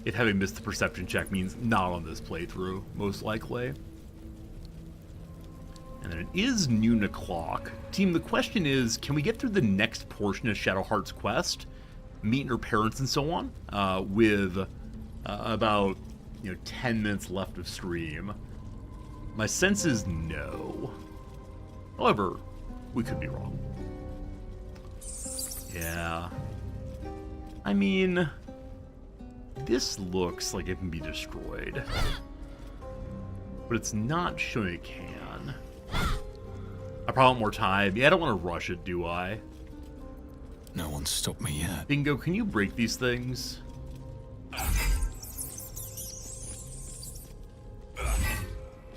if having missed the perception check means not on this playthrough, most likely. And then it is noon o'clock. Team, the question is, can we get through the next portion of Shadowheart's quest, meeting her parents and so on, with about 10 minutes left of stream? My sense is no. However, we could be wrong. Yeah. I mean, this looks like it can be destroyed. But it's not showing it can. I probably want more time. Yeah, I don't want to rush it, do I? No one's stopped me yet. Bingo, can you break these things?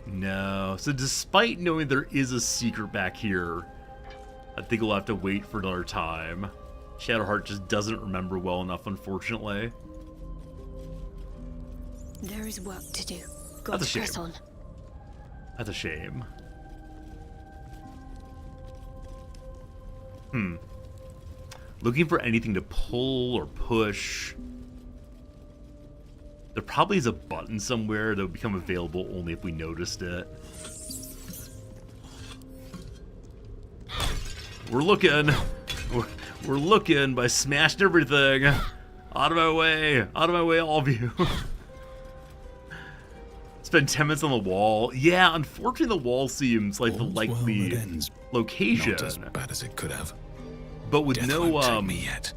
No. So despite knowing there is a secret back here, I think we'll have to wait for another time. Shadowheart just doesn't remember well enough, unfortunately. There is work to do. That's a shame. Press on. That's a shame. Looking for anything to pull or push. There probably is a button somewhere that would become available only if we noticed it. We're looking. We're looking, but I smashed everything. Out of my way, all of you. Spend 10 minutes on the wall. Yeah, unfortunately the wall seems like the likely location. Not as bad as it could have. But with Death no won't take me yet.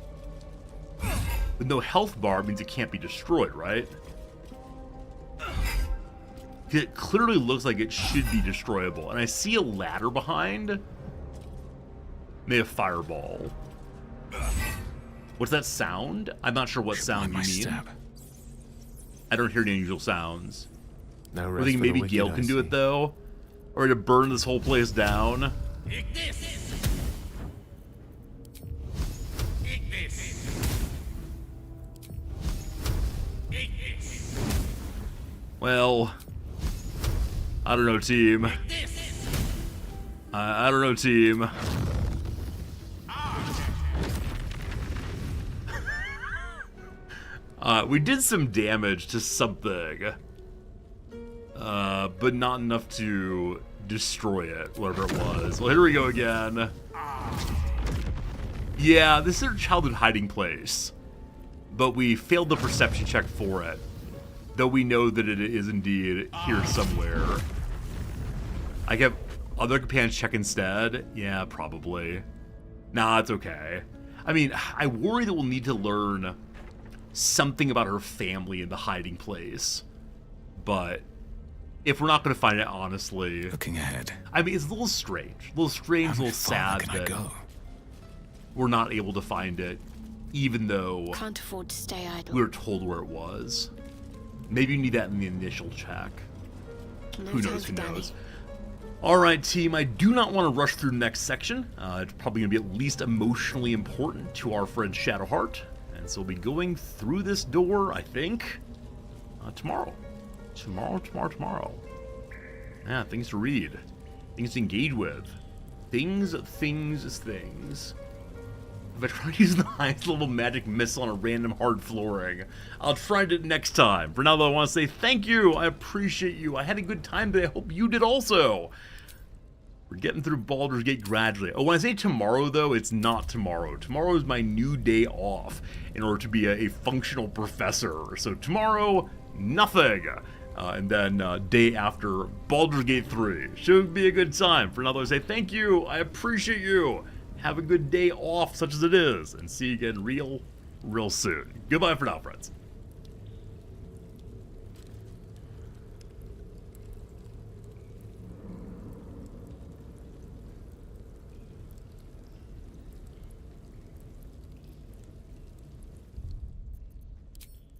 with no health bar means it can't be destroyed, right? It clearly looks like it should be destroyable. And I see a ladder behind. Maybe a fireball. What's that sound? I'm not sure what sound you mean. Stab. I don't hear any unusual sounds. No I rest think for the maybe wicked, Gale I can do see. it though. Or to burn this whole place down. Well, I don't know, team. I don't know, team. We did some damage to something, but not enough to destroy it, whatever it was. Well, here we go again. Yeah, this is our childhood hiding place, but we failed the perception check for it, though we know that it is indeed here somewhere. I get other companions check instead? Yeah, probably. Nah, it's okay. I mean, I worry that we'll need to learn something about her family in the hiding place, but if we're not going to find it, honestly, looking ahead, I mean, it's a little strange, a little sad that we're not able to find it, even though Can't afford to stay idle. we were told where it was. Maybe you need that in the initial check. Who knows? Who knows? All right, team. I do not want to rush through the next section. It's probably going to be at least emotionally important to our friend Shadowheart. And so we'll be going through this door, I think, tomorrow. Tomorrow. Yeah, things to read. Things to engage with. Things. If I try to use the highest level magic missile on a random hard flooring, I'll try it next time. For now, though, I want to say thank you. I appreciate you. I had a good time today. I hope you did also. We're getting through Baldur's Gate gradually. Oh, when I say tomorrow, though, it's not tomorrow. Tomorrow is my new day off in order to be a functional professor. So tomorrow, nothing. And then day after, Baldur's Gate 3. Should be a good time. For now, though, I say thank you. I appreciate you. Have a good day off, such as it is. And see you again real soon. Goodbye for now, friends.